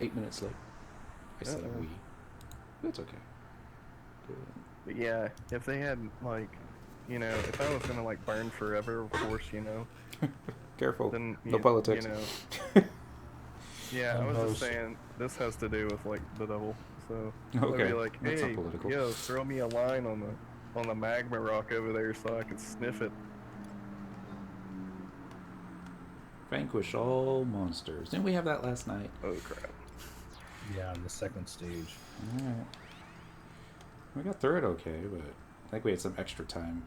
8 minutes late. I said a we. That's okay. But yeah, if they had, like, if I was gonna, like, burn forever, of course, Careful. then, No politics. yeah, I was just saying, this has to do with, like, the devil. So, I'd be Okay. like, That's not hey, political. yo, throw me a line on the magma rock over there so I can sniff it. Vanquish all monsters. Didn't we have that last night? Oh, crap. Yeah, on the second stage. Alright. We got through it okay, but I think we had some extra time.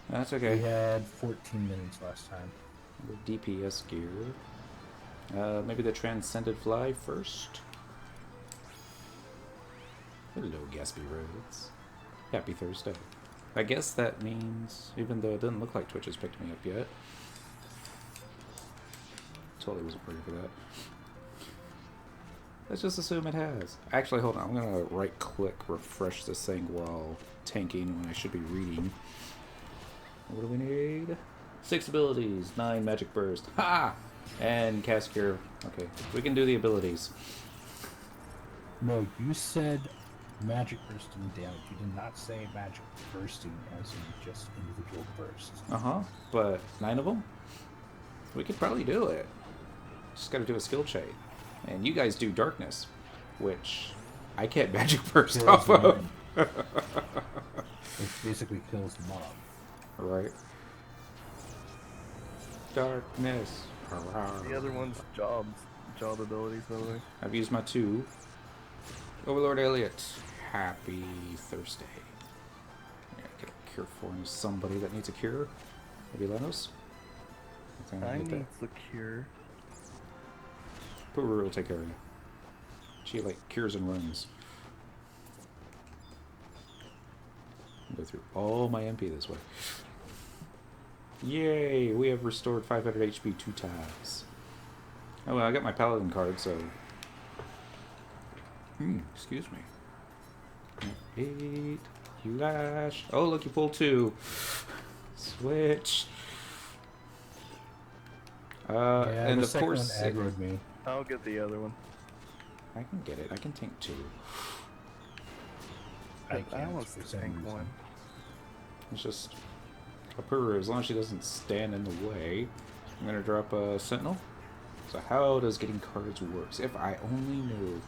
That's okay. We had 14 minutes last time. The DPS gear. Maybe the Transcended Fly first? Hello, Gaspy Roads. Happy Thursday. I guess that means, even though it doesn't look like Twitch has picked me up yet. Totally wasn't ready for that. Let's just assume it has. Actually, hold on. I'm going to right-click, refresh this thing while tanking when I should be reading. What do we need? 6 abilities, 9 magic burst. Ha! And cast cure. Okay, we can do the abilities. No, you said magic bursting damage. You did not say magic bursting as in just individual bursts. But 9 of them? We could probably do it. Just gotta do a skill chain. And you guys do darkness, which I can't magic burst Kills off of. it basically kills the mob. Right. Darkness. The other one's job abilities, by the way. I've used my 2. Overlord Elliot. Happy Thursday. Yeah, get a cure for somebody that needs a cure. Maybe Lenos? I need the cure. Puru will take care of you. She, like, cures and runs. I'll go through all my MP this way. Yay! We have restored 500 HP 2 times. Oh, well, I got my Paladin card, so... excuse me. 8. You lash. Oh, look, you pulled 2. Switch. And of course... One aggroed me. I'll get the other one. I can get it. I can tank 2. I can't want for to some tank reason. one. It's just a Puru, as long as she doesn't stand in the way. I'm gonna drop a Sentinel. So how does getting cards works? If I only knew.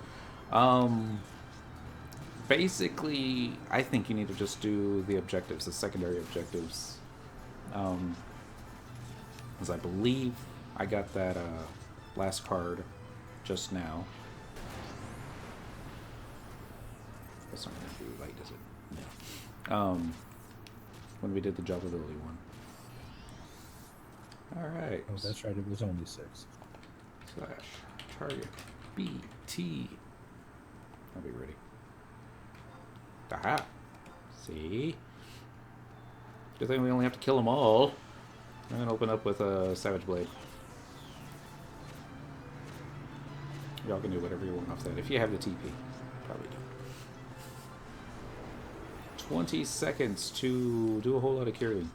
Basically, I think you need to just do the objectives, the secondary objectives. As I believe I got that last card just now. That's not gonna be light, is it? No. When we did the job ability one. Alright. Oh, that's right. It was only 6. Slash target BT. I'll be ready. Aha! See? Good thing we only have to kill them all. I'm gonna open up with a Savage Blade. Y'all can do whatever you want off that. If you have the TP, probably do. 20 seconds to do a whole lot of curing.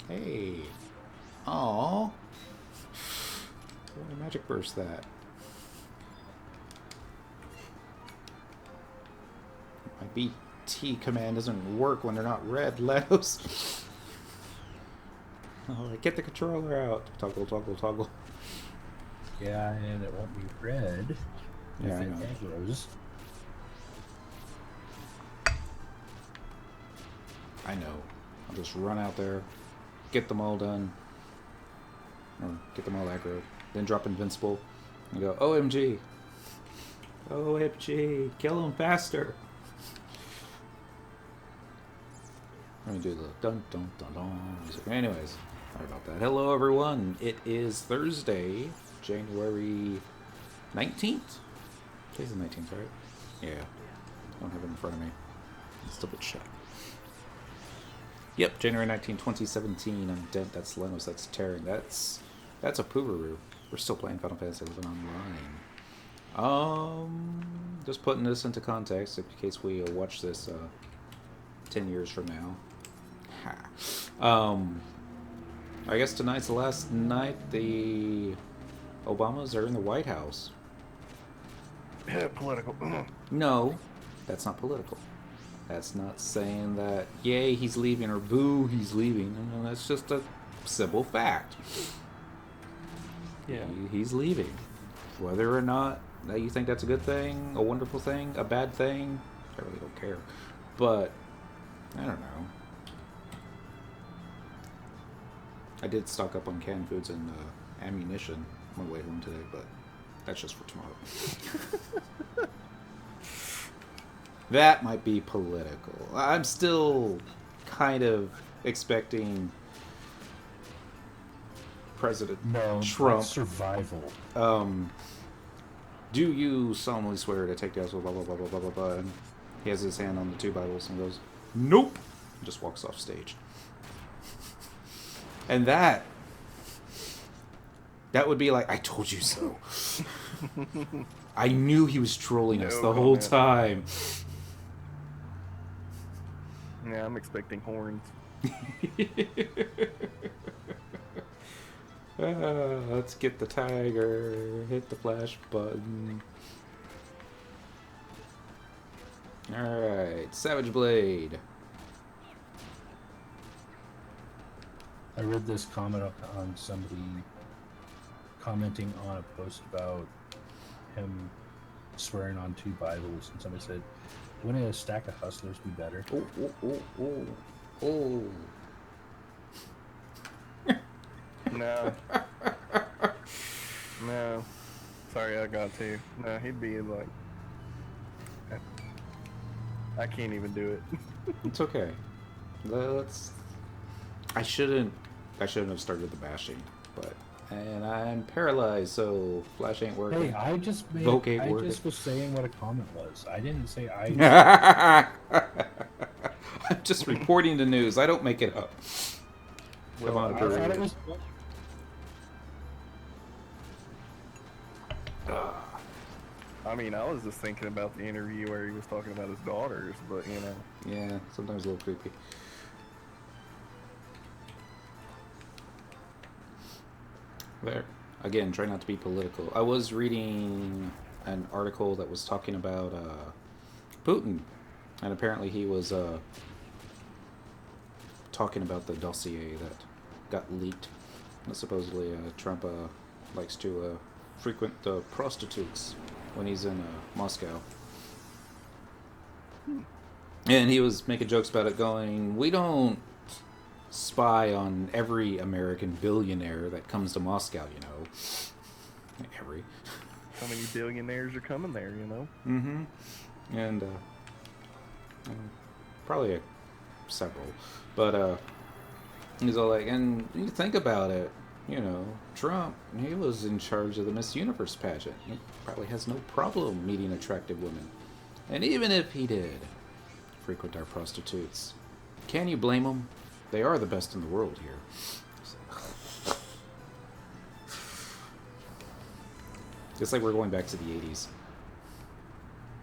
Hey. Aww. Magic burst that. My BT command doesn't work when they're not red, Leos. Oh, get the controller out. Toggle, toggle, toggle. Yeah, and it won't be red. Yeah, if I it know. aggroes. I know. I'll just run out there, get them all done, or get them all aggro, then drop Invincible, and go, OMG! OMG! Kill them faster! Let me do the dun dun dun dun. Anyways, sorry about that. Hello everyone, it is Thursday, January 19th? Today's the 19th, right? Yeah. I don't have it in front of me. Let's double check. Yep, January 19, 2017. I'm Dent. That's Lenos. That's Terran. That's a Pururu. We're still playing Final Fantasy XI Online. Just putting this into context in case we watch this 10 years from now. Ha. I guess tonight's the last night. The Obamas are in the White House. Yeah, political. No, that's not political. That's not saying that, yay, he's leaving, or boo, he's leaving. No, that's just a simple fact. Yeah. He's leaving. Whether or not that you think that's a good thing, a wonderful thing, a bad thing, I really don't care. But, I don't know. I did stock up on canned foods and ammunition on my way home today, but that's just for tomorrow. That might be political. I'm still kind of expecting President Trump. That's survival. Do you solemnly swear to take the oath, blah, blah, blah, blah, blah, blah, blah, and he has his hand on the two Bibles and goes, nope, and just walks off stage. And that would be like, I told you so. I knew he was trolling us the whole time. Yeah, I'm expecting horns. Let's get the tiger. Hit the flash button. Alright, Savage Blade. I read this comment on somebody commenting on a post about him swearing on two Bibles, and somebody said, wouldn't a stack of hustlers be better? Oh. No. No. Sorry, I got to. No, he'd be like... I can't even do it. It's okay. I shouldn't have started the bashing, and I'm paralyzed, so flash ain't working. Hey, I just was saying what a comment was. I didn't say I. I'm just reporting the news. I don't make it up. Well, Come on, I thought it was. I mean, I was just thinking about the interview where he was talking about his daughters, but you know. Yeah, sometimes a little creepy. There. Again, try not to be political. I was reading an article that was talking about Putin, and apparently he was talking about the dossier that got leaked. And supposedly Trump likes to frequent the prostitutes when he's in Moscow. And he was making jokes about it, going, we don't spy on every American billionaire that comes to Moscow, you know. Every. How many billionaires are coming there, you know? Mm-hmm. And probably several. But he's all like, and you think about it, you know, Trump, he was in charge of the Miss Universe pageant. He probably has no problem meeting attractive women. And even if he did frequent our prostitutes, can you blame him? They are the best in the world here. It's like we're going back to the 80s.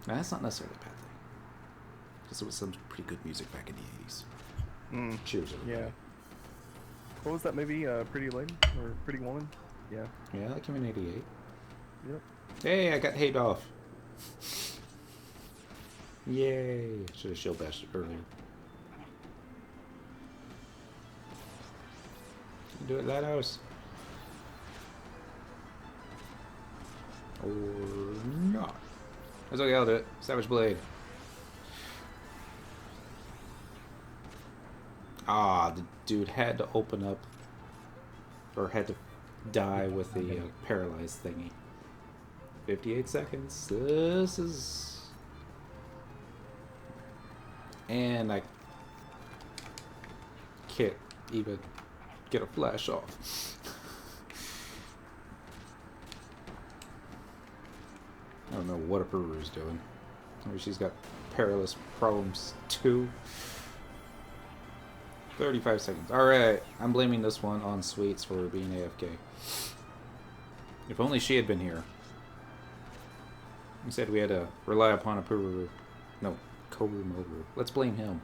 Now, that's not necessarily a bad thing. Because it was some pretty good music back in the 80s. Cheers, everybody. Yeah. What was that movie? Pretty Lady? Or Pretty Woman? Yeah. Yeah, that came in 88. Yep. Hey, I got hayed off. Yay. Should have shield bashed it earlier. Do it, Lighthouse. Or not. That's okay, I'll do it. Savage Blade. Ah, the dude had to open up, or had to die with the paralyzed thingy. 58 seconds. This is... And I can't even get a flash off. I don't know what a Peru's doing. Maybe she's got perilous problems too. 35 seconds. Alright, I'm blaming this one on Sweets for being AFK. If only she had been here. He said we had to rely upon a Puru. No, Koru Moru. Let's blame him.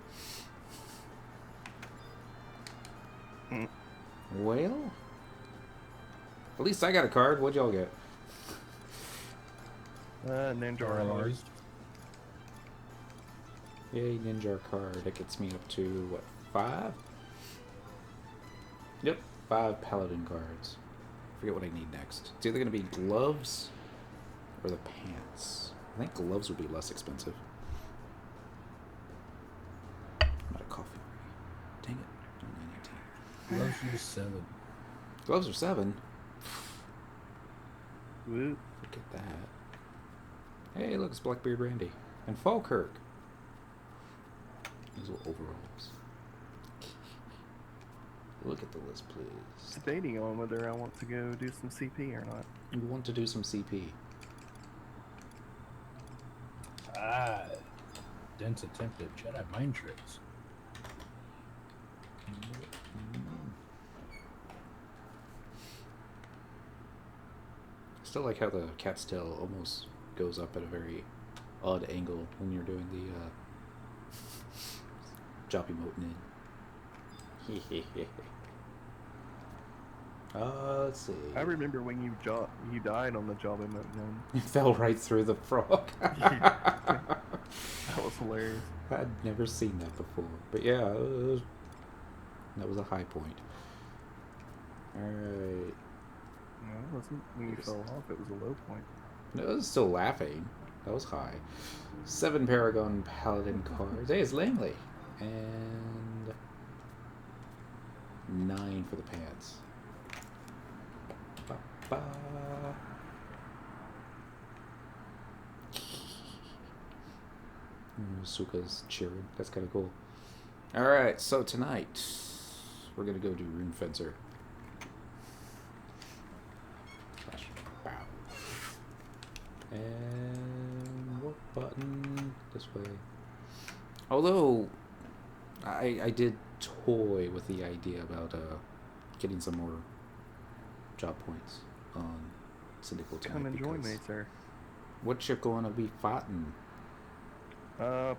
Well, At least I got a card. What'd y'all get? Ninja Warrior. Paralyzed. Yay, ninja card. That gets me up to, what, 5? Yep, 5 paladin cards. Forget what I need next. It's either going to be gloves or the pants. I think gloves would be less expensive. I'm out of coffee. Dang it. Gloves use 7. Gloves are 7. Woo. Look at that. Hey, look, it's Blackbeard Randy. And Falkirk. These little overalls. Look at the list, please. Debating on whether I want to go do some CP or not. You want to do some CP. Ah. Dense attempted Jedi mind tricks. Still like how the cat's tail almost goes up at a very odd angle when you're doing the job emoting in. Let's see. I remember when you died on the job emote. It fell right through the frog. That was hilarious. I'd never seen that before. But yeah, that was a high point. Alright. No, it wasn't. When you fell off, it was a low point. No, I was still laughing. That was high. 7 Paragon Paladin cards. Hey, it's Langley. And 9 for the pants. Ba-ba. Suka's cheering. That's kind of cool. Alright, so tonight we're going to go do Runefencer. Bow. And what button? This way. Although, I did toy with the idea about getting some more job points on Cyndaquil tonight. Come and join me, sir. What you going to be fighting?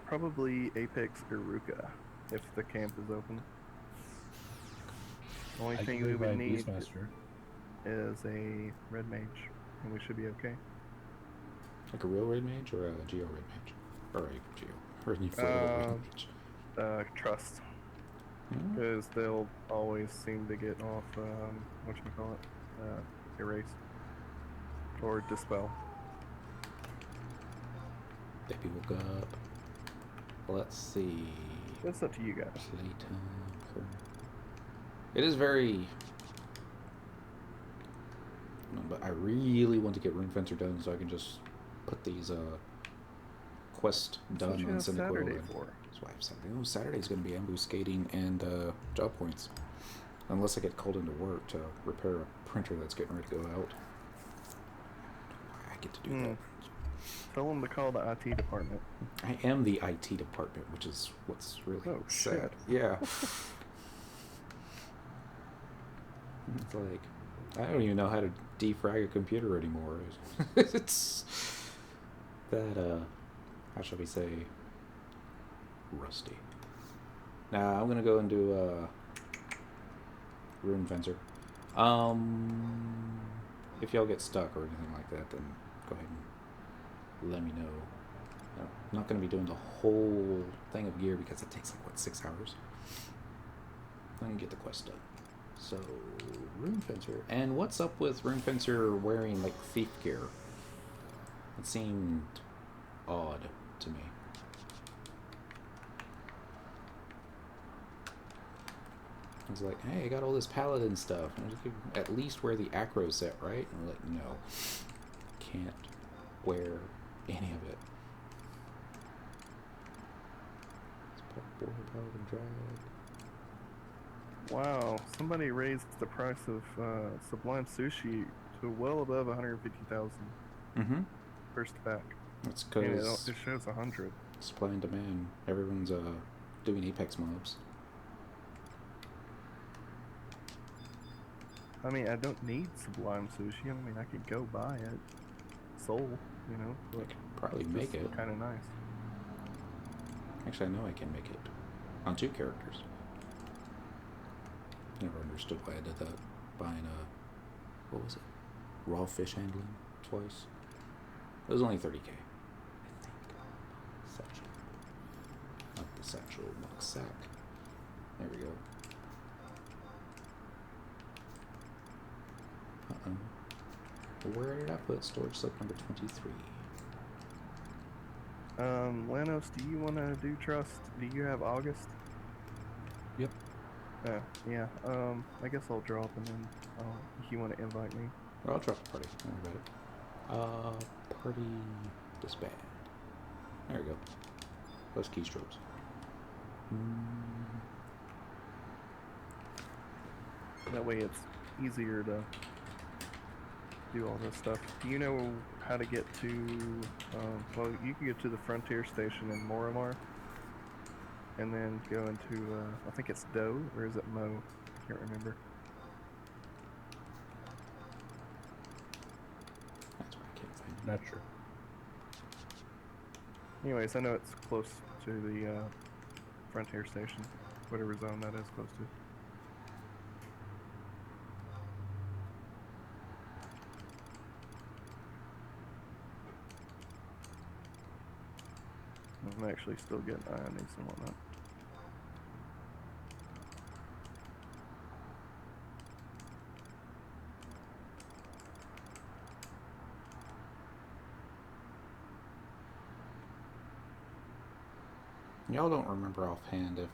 Probably Apex Iruka, if the camp is open. Only I thing can we go by would need Beastmaster. is a red mage, and we should be okay. Like a real raid mage or a geo raid mage? Or a geo. Or any further raid mage? Trust. Hmm? Because they'll always seem to get off, whatchamacallit, erase. Or dispel. Baby woke up. Let's see. That's up to you guys. Playtime. It is very... No, but I really want to get Runefencer done so I can just put these quests done What you on have Cyndaquil. Saturday and- for? That's why I have Saturday. Oh, Saturday's going to be ambuscading and job points. Unless I get called into work to repair a printer that's getting ready to go out. I get to do that. Tell them to call the IT department. I am the IT department, which is what's really Oh, sad. shit. Yeah. It's like, I don't even know how to defrag a computer anymore. It's that, how shall we say, rusty. Nah, I'm gonna go and do, Runefencer. If y'all get stuck or anything like that, then go ahead and let me know. I'm not going to be doing the whole thing of gear because it takes like, what, 6 hours? I can get the quest done. So, Runefencer. And what's up with Runefencer wearing, like, thief gear? It seemed odd to me. I was like, hey, I got all this paladin stuff. And I just could at least wear the acro set, right? And I'm like, no. Can't wear any of it. Paladin drag. Wow, somebody raised the price of Sublime Sushi to well above 150,000 Mm-hmm. first pack. That's And it because shows 100. supply and demand. Everyone's doing Apex mobs. I mean, I don't need Sublime Sushi. I mean, I could go buy it. Soul, you know. I can probably make it. Kind of nice. Actually, I know I can make it on 2 characters. Never understood why I did that. Buying a, what was it? raw fish handling twice. It was only 30k, I think. Satchel. Not the satchel, not sack. There we go. Where did I put storage slip number 23? Lanos, do you want to do trust? Do you have August? Yep. Yeah. I guess I'll drop and then if you want to invite me. Well, I'll drop the party. Don't worry about it. Party disband. There we go. Those keystrokes. That way it's easier to do all this stuff. Do you know how to get to, well, you can get to the Frontier Station in Moramar, and then go into, I think it's Doe, or is it Mo? I can't remember. That's why I can't find it. Not sure. Anyways, I know it's close to the Frontier Station, whatever zone that is close to. I'm actually still getting ionies and whatnot. Y'all don't remember offhand if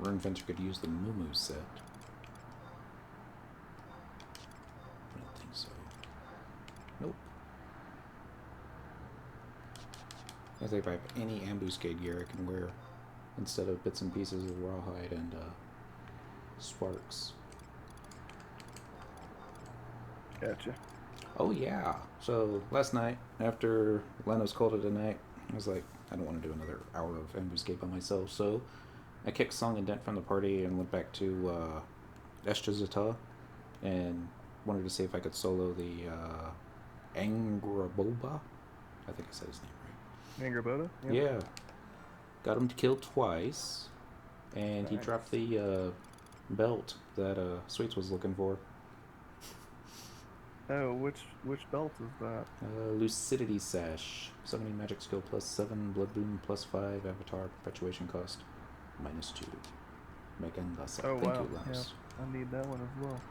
Runefencing could use the Moo set. I don't think so. Nope. I think if I have any ambuscade gear I can wear instead of bits and pieces of rawhide and sparks. Gotcha. Oh yeah. So last night, after Leno's called it a night, I was like, I don't want to do another hour of ambuscade by myself. So I kicked Song and Dent from the party and went back to Eshta and wanted to see if I could solo the Angraboba. I think I said his name right. Angraboda? Yeah. Got him to kill twice, and he Nice. dropped the belt that Sweets was looking for. Oh, which belt is that? Lucidity Sash. Summoning magic skill +7, blood boon +5, avatar perpetuation cost -2. Megan Lassa. Oh, Thank wow. you, Lance. Yeah, I need that one as well.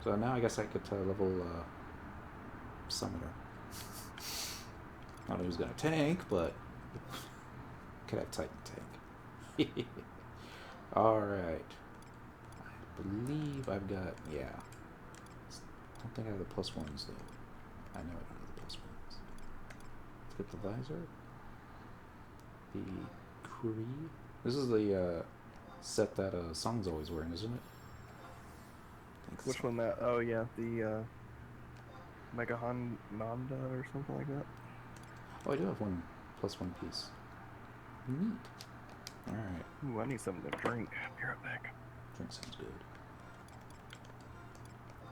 So now I guess I get to level Summoner. I don't know who's gonna tank, but could have Titan tank. Alright. I believe I've got, yeah. I don't think I have the +1s though. I know I don't have the +1s. Let's get the visor. The Kree. This is the set that Song's always wearing, isn't it? I think Which so. one that? Oh, yeah, the Megahananda or something like that. Oh, I do have one +1 piece. Neat. Alright. Ooh, I need something to drink. Be right back. Drink sounds good.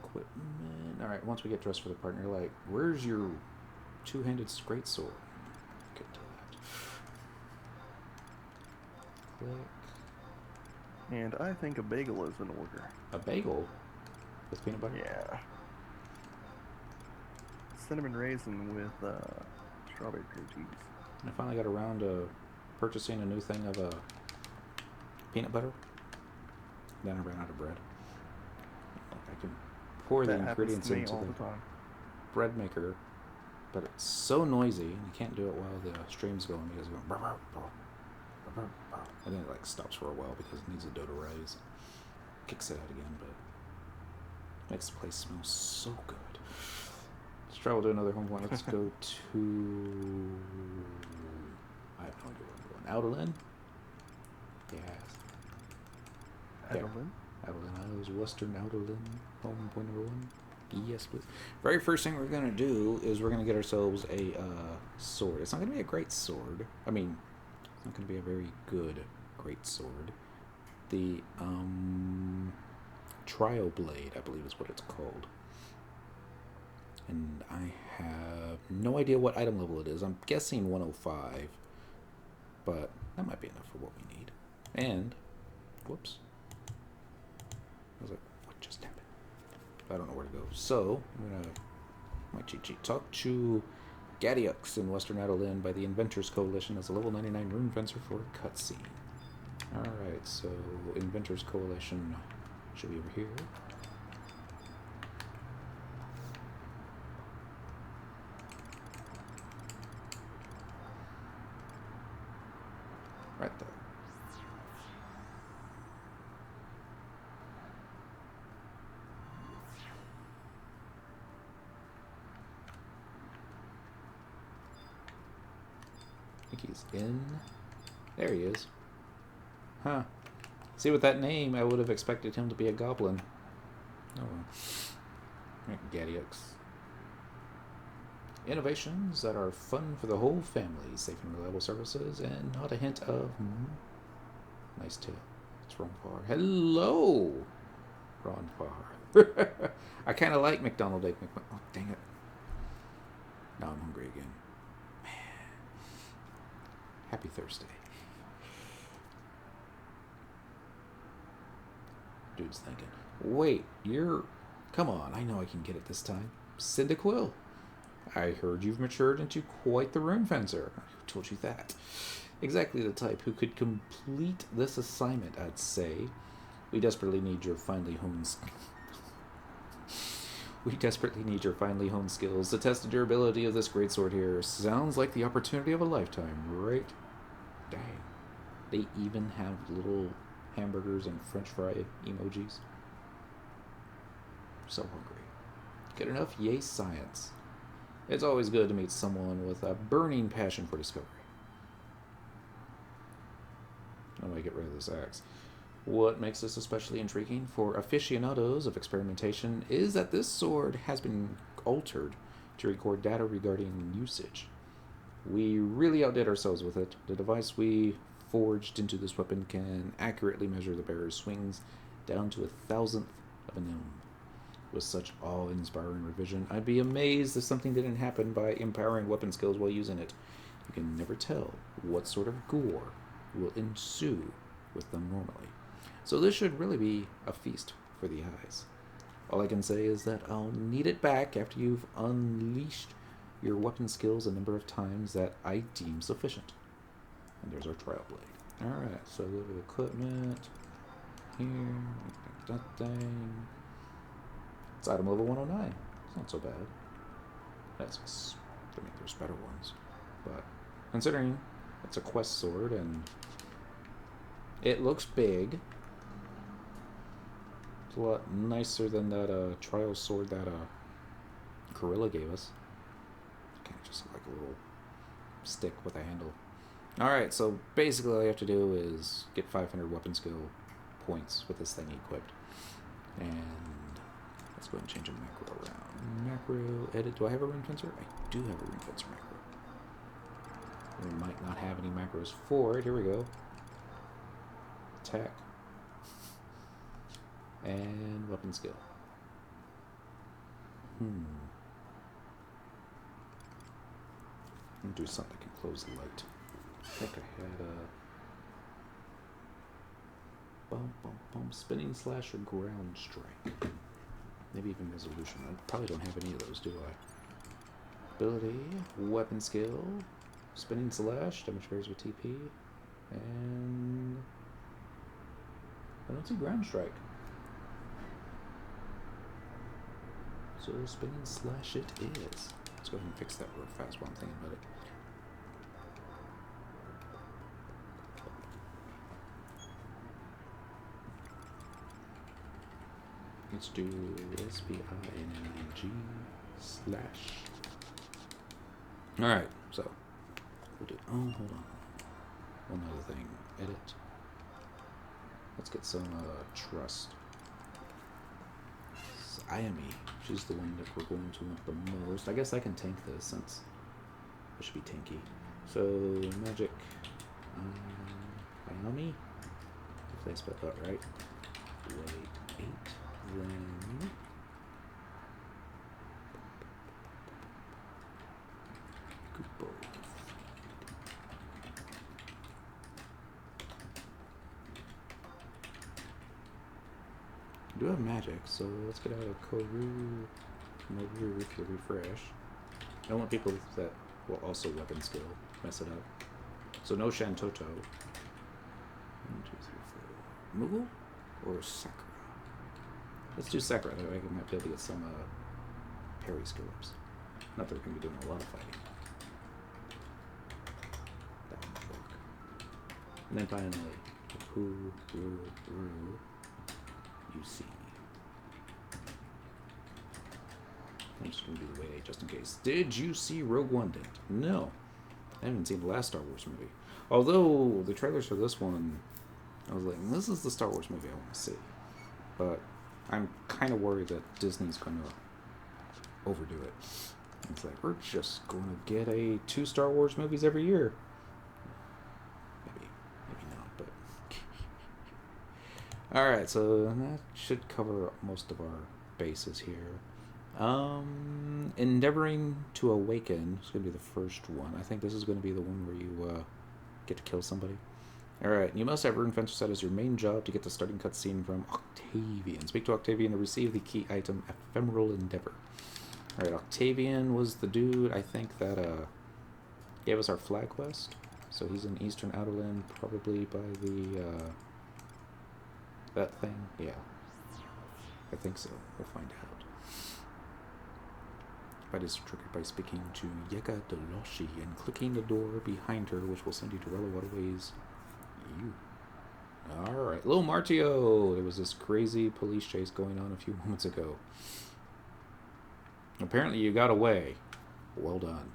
Equipment. Alright, once we get dressed for the partner, like, where's your two-handed greatsword? Get to that. Click. And I think a bagel is in order. A bagel with peanut butter? Yeah. Cinnamon raisin with strawberry cream cheese. I finally got around to purchasing a new thing of peanut butter. Then I ran out of bread. I can pour the That happens ingredients to me into all the the time. bread maker, but it's so noisy, and you can't do it while the stream's going because it's going brr, brr, brr, brr, brr, brr. And then it like stops for a while because it needs a dough to rise. Kicks it out again, but makes the place smell so good. Let's travel to another home point. Let's go to, I have no idea where I'm going. Outerlin? Yes. Adeline? Outerlin Isles, Western Outerlin, home point number 1. Yes, please. Very first thing we're gonna do is we're gonna get ourselves a sword. It's not gonna be a great sword. I mean, it's not gonna be a very good great sword. The Trio Blade, I believe, is what it's called. And I have no idea what item level it is. I'm guessing 105, but that might be enough for what we need. And, whoops. I was like, what just happened? I don't know where to go. So, I'm going to, my cheat sheet, talk to Gadiux in Western Adeline by the Inventors Coalition as a level 99 Rune Fencer for a cutscene. Alright, so Inventors Coalition should be over here. Right there. I think he's in. There he is. Huh. See, with that name, I would have expected him to be a goblin. Oh well. Gadiux. Innovations that are fun for the whole family, safe and reliable services, and not a hint of... Nice tail. It's Ronfar. Hello! Ronfar. I kind of like McDonald Egg McMuffin. Oh, dang it. Now I'm hungry again. Man. Happy Thursday. Dude's thinking, wait, you're... Come on, I know I can get it this time. Cyndaquil. I heard you've matured into quite the rune fencer. Who told you that? Exactly the type who could complete this assignment, I'd say. We desperately need your finely honed skills to test the durability of this great sword here. Sounds like the opportunity of a lifetime, right? Dang. They even have little hamburgers and french fry emojis. So hungry. Good enough? Yay, science. It's always good to meet someone with a burning passion for discovery. How do I get rid of this axe? What makes this especially intriguing for aficionados of experimentation is that this sword has been altered to record data regarding usage. We really outdid ourselves with it. The device we forged into this weapon can accurately measure the bearer's swings down to 1,000th of an ohm. With such awe-inspiring revision, I'd be amazed if something didn't happen by empowering weapon skills while using it. You can never tell what sort of gore will ensue with them normally. So this should really be a feast for the eyes. All I can say is that I'll need it back after you've unleashed your weapon skills a number of times that I deem sufficient. And there's our trial blade. Alright, so a little equipment. Here, that thing. It's item level 109. It's not so bad. That's, I mean, there's better ones. But considering it's a quest sword and it looks big, it's a lot nicer than that trial sword that Gorilla gave us. Kind of just like a little stick with a handle. Alright, so basically all you have to do is get 500 weapon skill points with this thing equipped. And let's go ahead and change a macro around. Macro, edit. Do I have a rune fencer? I do have a rune fencer macro. We might not have any macros for it. Here we go. Attack. And weapon skill. I'll do something that can close the light. I think I had a spinning slash or ground strike. Maybe even resolution. I probably don't have any of those, do I? Ability, weapon skill, spinning slash, damage varies with TP, and I don't see ground strike. So spinning slash it is. Let's go ahead and fix that real fast while I'm thinking about it. Let's do SPING slash. Alright, so we'll do, oh, hold on. One other thing. Edit. Let's get some trust. Iami. She's the one that we're going to want the most. I guess I can tank this since it should be tanky. So, magic. Iami? If I spelled that right. Wait, 8. Then Google. I do have magic, so let's get out of Koru. Come over here with the refresh. I don't want people that will also weapon skill mess it up. So no Shantoto. 1, 2, 3, 4. Moogle or Sakura? Let's do Sakura. That way I might be able to get some parry skill ups. Not that we're going to be doing a lot of fighting. That one might work. And then finally, Ru, you see. I'm just going to do the way just in case. Did you see Rogue One? No. I haven't seen the last Star Wars movie. Although, the trailers for this one, I was like, this is the Star Wars movie I want to see. But I'm kind of worried that Disney's going to overdo it. It's like, we're just going to get 2 Star Wars movies every year. Maybe not, but... Alright, so that should cover most of our bases here. Endeavoring to Awaken is going to be the first one. I think this is going to be the one where you get to kill somebody. Alright, you must have Runefencer set as your main job to get the starting cutscene from Octavian. Speak to Octavian to receive the key item, Ephemeral Endeavor. Alright, Octavian was the dude, I think, that gave us our flag quest. So he's in Eastern Outerland, probably by the, that thing? Yeah. I think so. We'll find out. But is triggered by speaking to Yeka Deloshi and clicking the door behind her, which will send you to Rello Waterways. Alright, Lil Martio! There was this crazy police chase going on a few moments ago. Apparently you got away. Well done.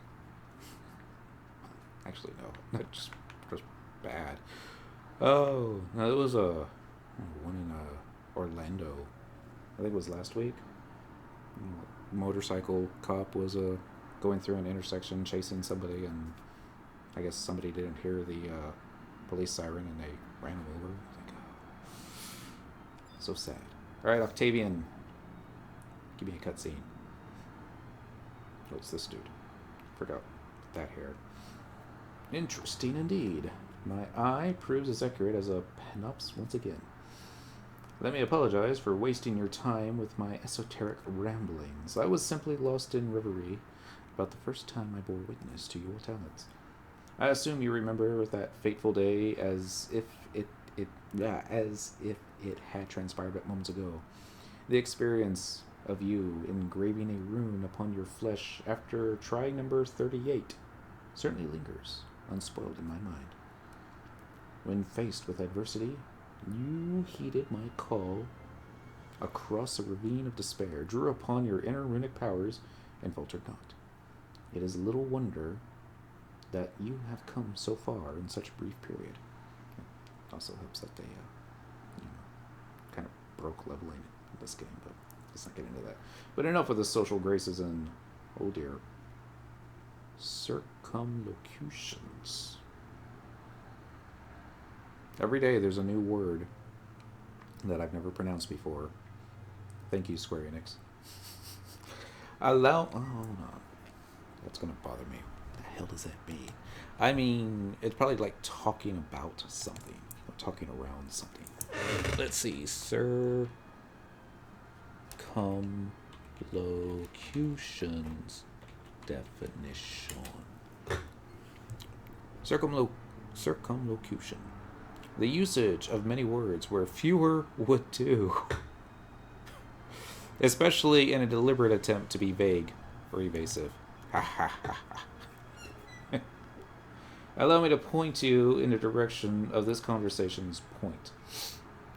Actually, no. Just bad. Oh, no, it was one in Orlando. I think it was last week. Motorcycle cop was going through an intersection chasing somebody, and I guess somebody didn't hear the police siren and they ran him over. I think, so sad. Alright, Octavian. Give me a cutscene. Oh, it's this dude. Forgot that hair. Interesting indeed. My eye proves as accurate as a Penops once again. Let me apologize for wasting your time with my esoteric ramblings. I was simply lost in reverie about the first time I bore witness to your talents. I assume you remember that fateful day as if it had transpired but moments ago. The experience of you engraving a rune upon your flesh after try number 38 certainly lingers unspoiled in my mind. When faced with adversity, you heeded my call across a ravine of despair, drew upon your inner runic powers, and faltered not. It is little wonder that you have come so far in such a brief period. It also helps that they, kind of broke leveling in this game, but let's not get into that. But enough of the social graces and, oh dear, circumlocutions. Every day there's a new word that I've never pronounced before. Thank you, Square Enix. Oh, hold on. That's going to bother me. What the hell does that mean? I mean, it's probably like talking about something. Or talking around something. Let's see. Circumlocutions definition. Circumlocution. The usage of many words where fewer would do. Especially in a deliberate attempt to be vague or evasive. Allow me to point you in the direction of this conversation's point.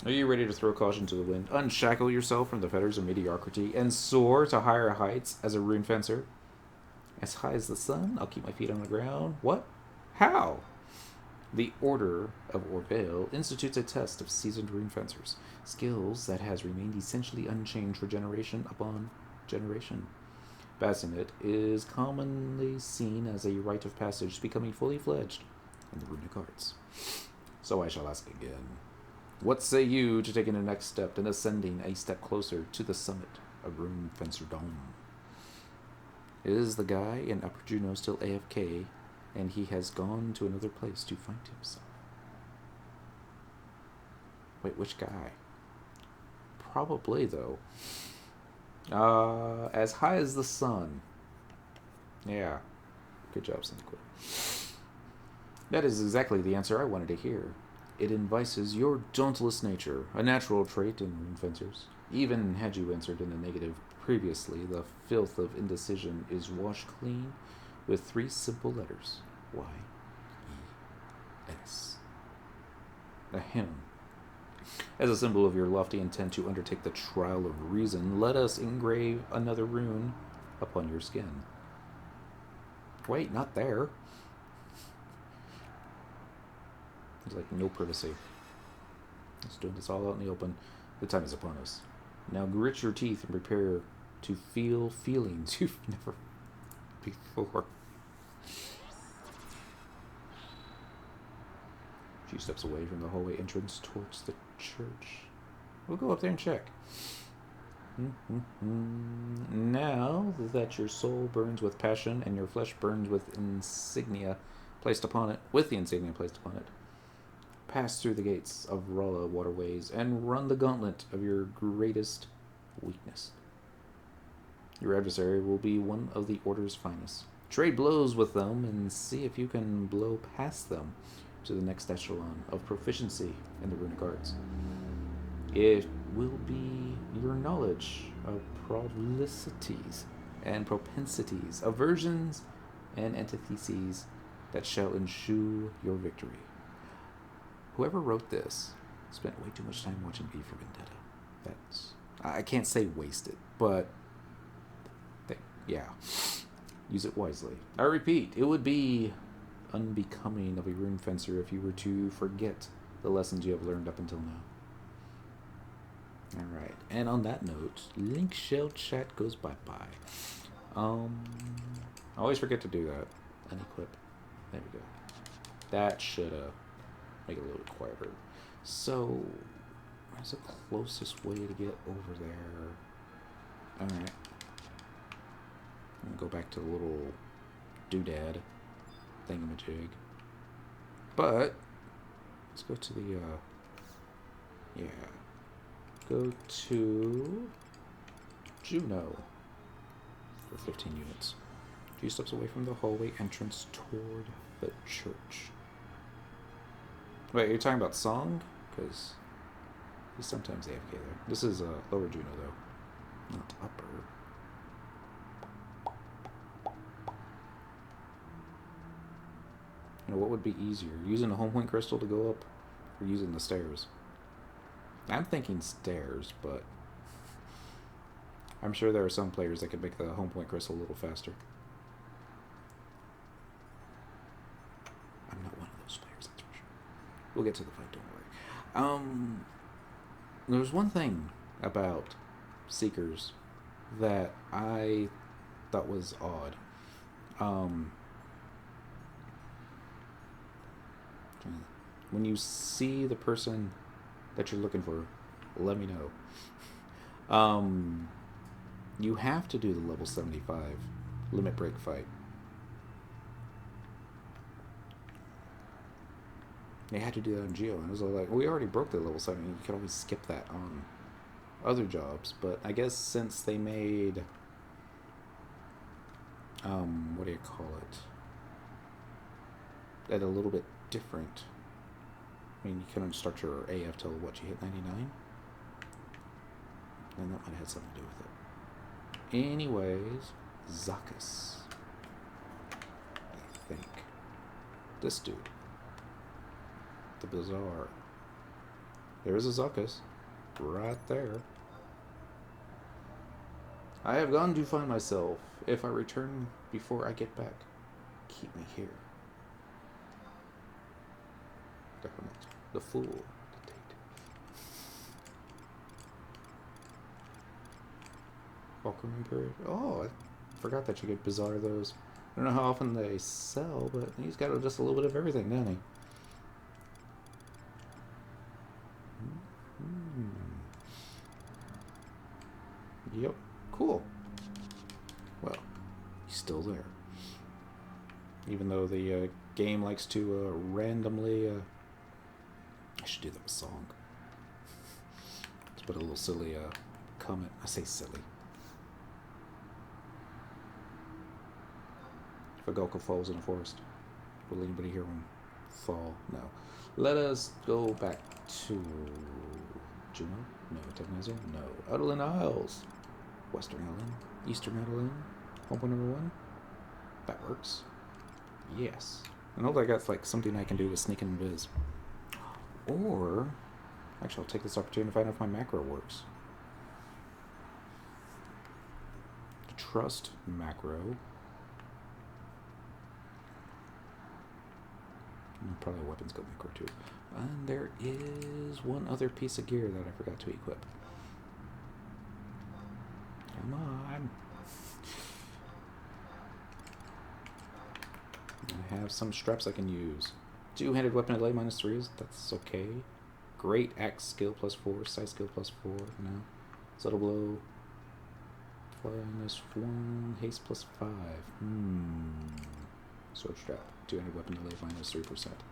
Are you ready to throw caution to the wind, unshackle yourself from the fetters of mediocrity, and soar to higher heights as a rune fencer? As high as the sun, I'll keep my feet on the ground. What? How? The Order of Orvale institutes a test of seasoned rune fencers, skills that has remained essentially unchanged for generation upon generation. Passing it is commonly seen as a rite of passage to becoming fully fledged in the runic arts. So I shall ask again, what say you to taking the next step and ascending a step closer to the summit of Rune Fencerdom? Is the guy in Upper Juno still AFK, and he has gone to another place to find himself? Wait, which guy? Probably, though. As high as the sun. Yeah. Good job, Cyndaquil. That is exactly the answer I wanted to hear. It invices your dauntless nature, a natural trait in Runefencers. Even had you answered in the negative previously, the filth of indecision is washed clean with 3 simple letters. Y-E-S. Ahem. As a symbol of your lofty intent to undertake the trial of reason, let us engrave another rune upon your skin. Wait, not there. There's like no privacy. Just doing this all out in the open. The time is upon us. Now grit your teeth and prepare to feel feelings you've never before. A few steps away from the hallway entrance towards the church. We'll go up there and check. Now that your soul burns with passion and your flesh burns with insignia placed upon it, pass through the gates of Rala waterways and run the gauntlet of your greatest weakness. Your adversary will be one of the Order's finest. Trade blows with them and see if you can blow past them to the next echelon of proficiency in the runic arts. It will be your knowledge of prolicities and propensities, aversions and antitheses that shall ensue your victory. Whoever wrote this spent way too much time watching V for Vendetta. That's... I can't say wasted, but... yeah. Use it wisely. I repeat, it would be unbecoming of a Runefencer if you were to forget the lessons you have learned up until now. Alright, and on that note, link shell chat goes bye-bye. I always forget to do that. Unequip. There we go. That should make it a little bit quieter. So, where's the closest way to get over there? Alright. Go back to the little doodad thingamajig. But, let's go to the, yeah. Go to Juno for 15 units. A few steps away from the hallway entrance toward the church. Wait, are you talking about Song? Because he's sometimes AFK there. This is lower Juno, though. Not upper. You know, what would be easier? Using a home point crystal to go up or using the stairs? I'm thinking stairs, but I'm sure there are some players that could make the home point crystal a little faster. I'm not one of those players, that's for sure. We'll get to the fight, don't worry. There's one thing about Seekers that I thought was odd. When you see the person that you're looking for, let me know. You have to do the level 75 limit break fight. They had to do that on Geo, and I was like, we already broke the level 70. You could always skip that on other jobs, but I guess since they made, what do you call it? That a little bit different. I mean, you couldn't start your AF till what, you hit 99? And that might have had something to do with it. Anyways, Zakus. I think. This dude. The Bazaar. There's a Zakus. Right there. I have gone to find myself. If I return before I get back, keep me here. The fool. Detective. Welcome Imperial. Oh, I forgot that you get Bazaar those. I don't know how often they sell, but he's got just a little bit of everything, doesn't he? Yep. Cool. Well, he's still there. Even though the game likes to randomly... I should do that with Song. It's put a little silly comment. I say silly. If a Gulka falls in a forest, will anybody hear one fall? No. Let us go back to Juno? No. Technizer? No. Outland Isles. Western Outland. Eastern Outland. Home point number 1. That works. Yes. And hopefully I got like something I can do with sneak and invis. Or, actually I'll take this opportunity to find out if my macro works. Trust macro. And probably a weapons go macro too. And there is one other piece of gear that I forgot to equip. Come on. I have some straps I can use. Two-handed weapon delay -3s. That's okay. Great axe skill +4. Size skill +4. No. Subtle blow. -1. Haste +5. Sword strap. Two-handed weapon delay -3%.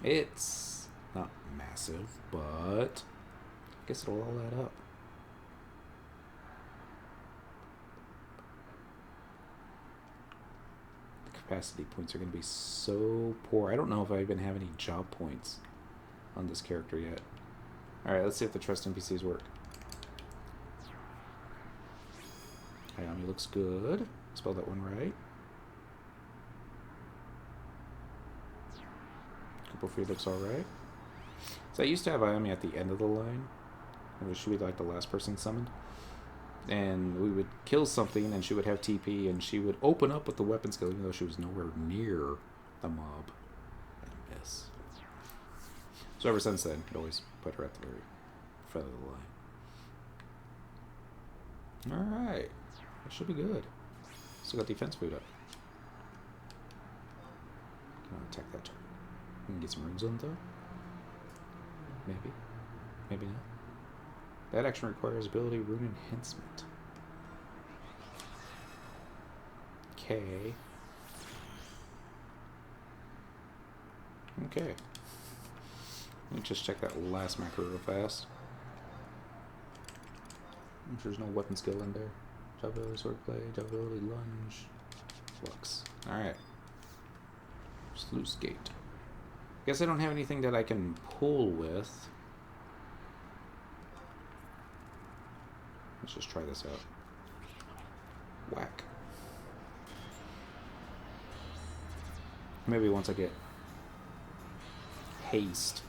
It's not massive, but I guess it'll all add up. Capacity points are going to be so poor. I don't know if I even have any job points on this character yet. Alright, let's see if the trust NPCs work. Hayami looks good. Spelled that one right. Couple free looks alright. So I used to have Ayami at the end of the line. She would be like the last person summoned. And we would kill something, and she would have TP, and she would open up with the weapon skill, even though she was nowhere near the mob. And miss. So ever since then, I'd always put her at the very front of the line. Alright. That should be good. Still got defense food up. Can I attack that turn? We can get some runes on, though? Maybe. Maybe not. That action requires ability rune enhancement. Okay. Okay. Let me just check that last macro real fast. There's no weapon skill in there. Job ability, swordplay, job ability, lunge, flux. Alright. Sluice gate. Guess I don't have anything that I can pull with. Let's just try this out. Whack. Maybe once I get haste,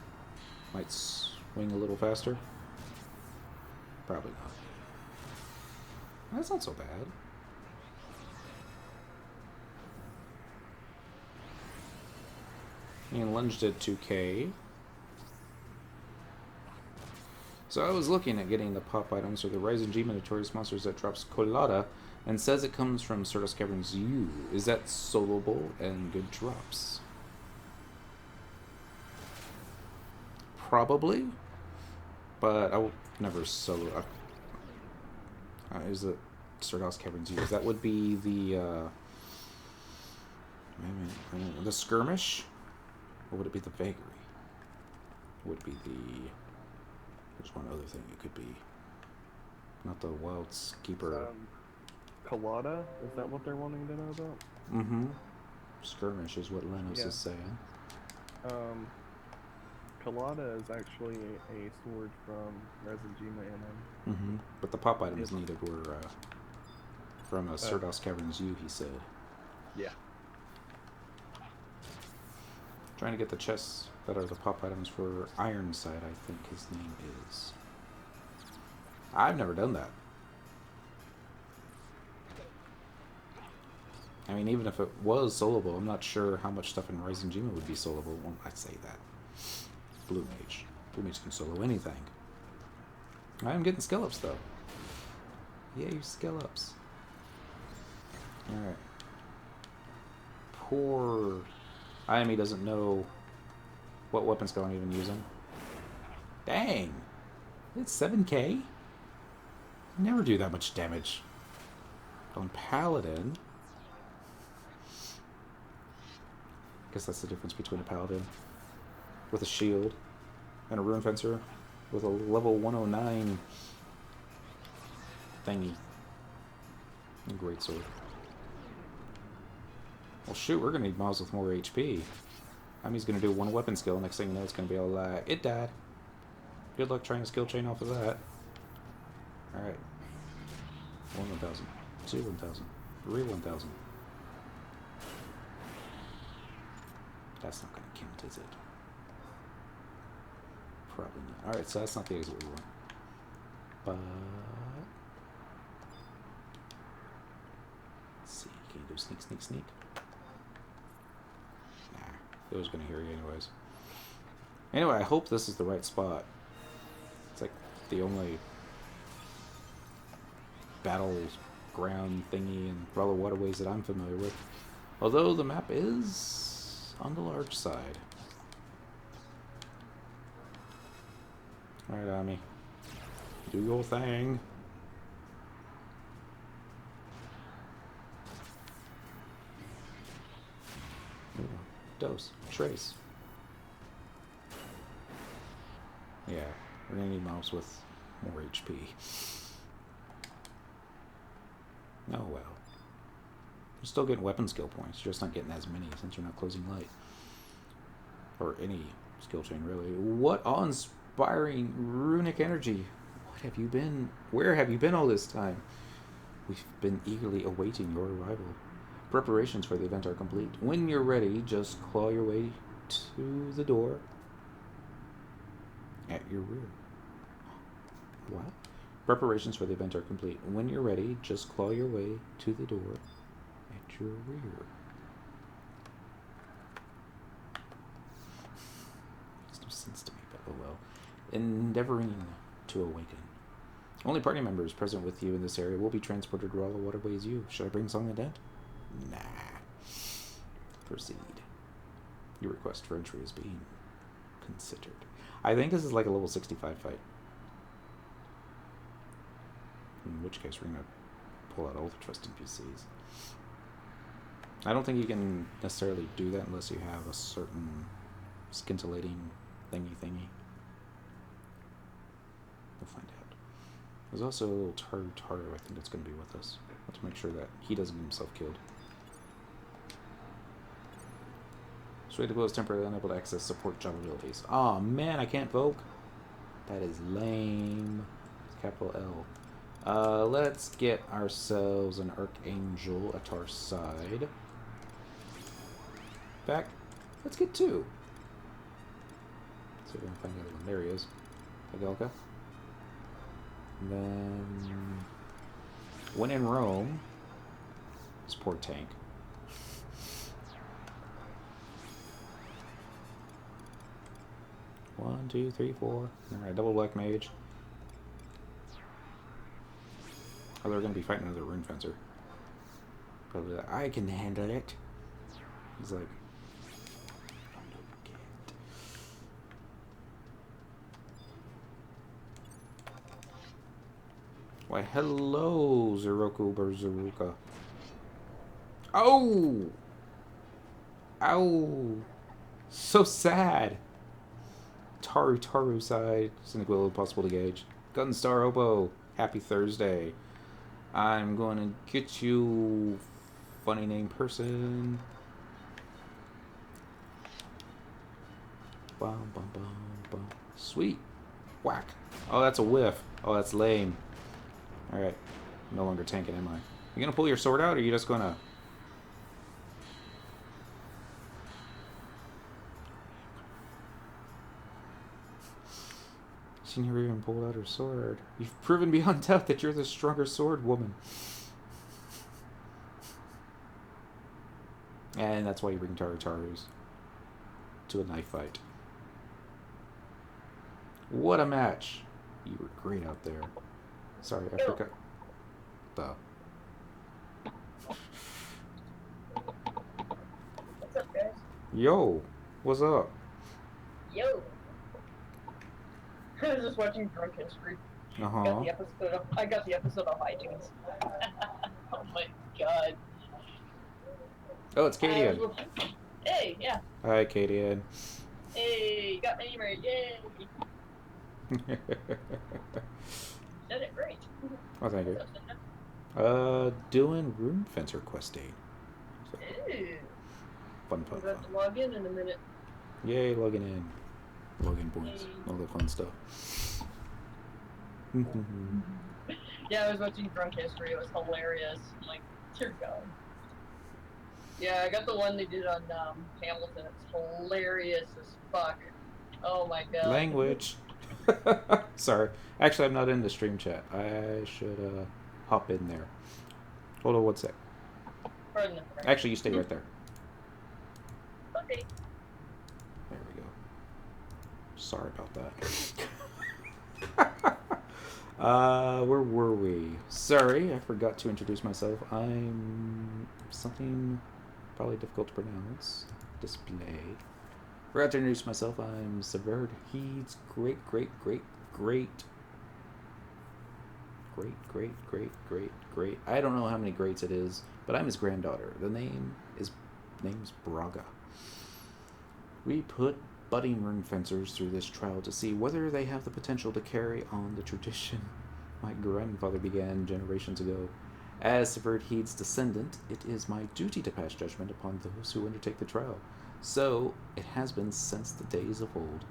might swing a little faster. Probably not. That's not so bad. And lunge did 2k. So I was looking at getting the pop items or the Rising G Notorious Monsters that drops Colada and says it comes from Certus Caverns U. Is that soloable and good drops? Probably. But I will never solo. Is it Certus Caverns U? That would be the the skirmish? Or would it be the vagary? Would it be the... There's one other thing it could be. Not the wild keeper. Colada? Is that what they're wanting to know about? Mm-hmm. Skirmish is what Lenos is saying. Colada is actually a sword from Resingema NM. Mm-hmm. But the pop items needed were from Certus Caverns U, he said. Yeah. Trying to get the chests that are the pop items for Ironside, I think his name is. I've never done that. I mean, even if it was soloable, I'm not sure how much stuff in Rising Gema would be soloable. Well, I'd say that. Blue Mage. Blue Mage can solo anything. I'm getting skill-ups, though. Yay, skill-ups. Alright. Poor... Ayami doesn't know what weapon skill I'm even using. Dang! It's 7k? Never do that much damage. On Paladin... Guess that's the difference between a Paladin with a shield and a Runefencer with a level 109 thingy. Great sword. Well, shoot, we're gonna need mobs with more HP. I mean, he's gonna do one weapon skill. Next thing you know, it's gonna be all like, it died. Good luck trying to skill chain off of that. Alright. 1 1000. 2 1000. 3 1000. That's not gonna count, is it? Probably not. Alright, so that's not the exit we want. But let's see, can you do sneak, sneak, sneak? Nah, it was gonna hear you anyways. Anyway, I hope this is the right spot. It's like the only battleground thingy and rather waterways that I'm familiar with. Although the map is on the large side. Alright, Ami. Do your thing. Ooh, dose. Trace. Yeah, we're gonna need mobs with more HP. Oh well. You're still getting weapon skill points, you're just not getting as many since you're not closing light. Or any skill chain, really. What awe-inspiring runic energy! What have you been? Where have you been all this time? We've been eagerly awaiting your arrival. Preparations for the event are complete. When you're ready, just claw your way to the door at your rear. What? Preparations for the event are complete. When you're ready, just claw your way to the door at your rear. Makes no sense to me, but oh well. Endeavoring to awaken. Only party members present with you in this area will be transported to all the waterways you. Should I bring Song and Dent? Nah. Proceed. Your request for entry is being considered. I think this is like a level 65 fight. In which case, we're going to pull out all the trusted PCs. I don't think you can necessarily do that unless you have a certain scintillating thingy. We'll find out. There's also a little Taru, I think, that's going to be with us. Let's make sure that he doesn't get himself killed. Cyndaquil is temporarily unable to access support job abilities. Aw, oh, man, I can't Vogue? That is lame. It's capital L. Let's get ourselves an Archangel at our side. Back. Let's get 2. So we're going to find the other one. There he is. Agelka. And then, when in Rome, this poor tank. One, 2, 3, 4. Alright, double black mage. Oh, they're going to be fighting another Runefencer. Probably like, I can handle it. He's like, oh, no, you can't. Why, hello, Zeroku Berzeruka. Oh! Ow! So sad. Taru side. Cyndaquil impossible to gauge. Gunstar Obo. Happy Thursday. I'm going to get you, funny name person. Bum, bum, bum, bum. Sweet. Whack. Oh, that's a whiff. Oh, that's lame. Alright. No longer tanking, am I? You gonna pull your sword out, or are you just gonna... She never even pulled out her sword. You've proven beyond doubt that you're the stronger sword woman. And that's why you bring Tarus to a knife fight. What a match. You were great out there. Sorry, I forgot. What's up, guys? Yo, what's up? Yo. I was just watching Drunk History. I got the episode of iTunes. Oh my god. Oh, it's Katie. Hey, yeah. Hi, Katie. Hey, got my email. Yay. Did it great. Oh, thank you. Doing Runefencer quest date. So, Ooh. fun. I'm going to log in a minute. Yay, logging in. Login points. Yay. All that fun stuff. Yeah, I was watching Drunk History. It was hilarious. I'm like, dear God. Yeah, I got the one they did on Hamilton. It's hilarious as fuck. Oh my God. Language. Sorry. Actually, I'm not in the stream chat. I should hop in there. Hold on one sec. Pardon the French. Actually, you stay right there. Okay. There we go. Sorry about that. Where were we? Sorry, I forgot to introduce myself. I'm something probably difficult to pronounce. Display. Forgot to introduce myself. I'm Severed Heed's great. I don't know how many greats it is, but I'm his granddaughter. The name's Braga. We put budding rune fencers through this trial to see whether they have the potential to carry on the tradition my grandfather began generations ago. As Severed Heed's descendant, it is my duty to pass judgment upon those who undertake the trial. So it has been since the days of old.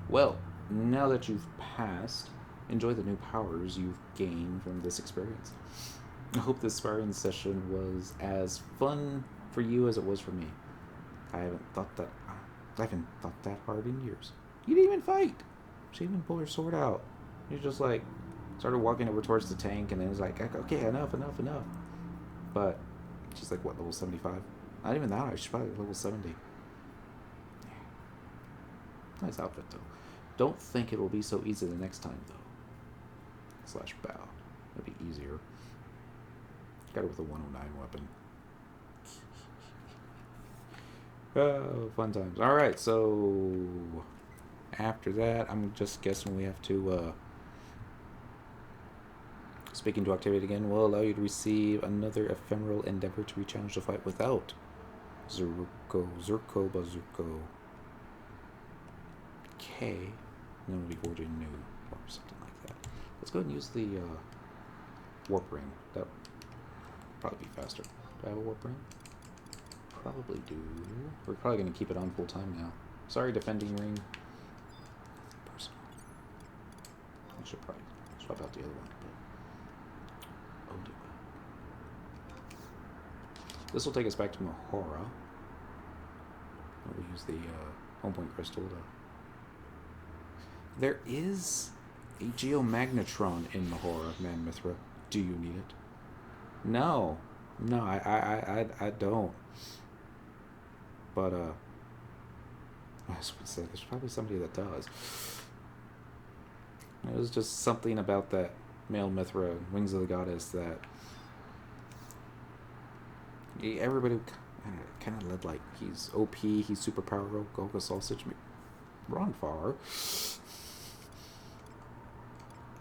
Well, now that you've passed, enjoy the new powers you've gained from this experience. I hope this sparring session was as fun for you as it was for me. I haven't thought that hard in years. You didn't even fight. She didn't even pull her sword out. You just like started walking over towards the tank, and then it was like, okay, enough. But she's like, what, level 75? Not even that high. She's probably level 70. Nice outfit though. Don't think it will be so easy the next time though. /bow. That'd be easier. Got it with a 109 weapon. Oh, fun times. Alright, so after that, I'm just guessing we have to speaking to activate again will allow you to receive another ephemeral endeavor to re-challenge the fight without Zurko Bazuko K, and then it'll be forging new or something like that. Let's go ahead and use the warp ring. That would probably be faster. Do I have a warp ring? Probably do. We're probably going to keep it on full time now. Sorry, defending ring. Personal. I should probably swap out the other one. But oh, do it. This will take us back to Mahora. We'll use the home point crystal to... There is a geomagnetron in Mahora, Man Mithra. Do you need it? No, I don't. But I was gonna say there's probably somebody that does. It was just something about that male Mithra, Wings of the Goddess, that everybody kind of led like he's OP, he's super powerful, Golga Sausage, Ron Far.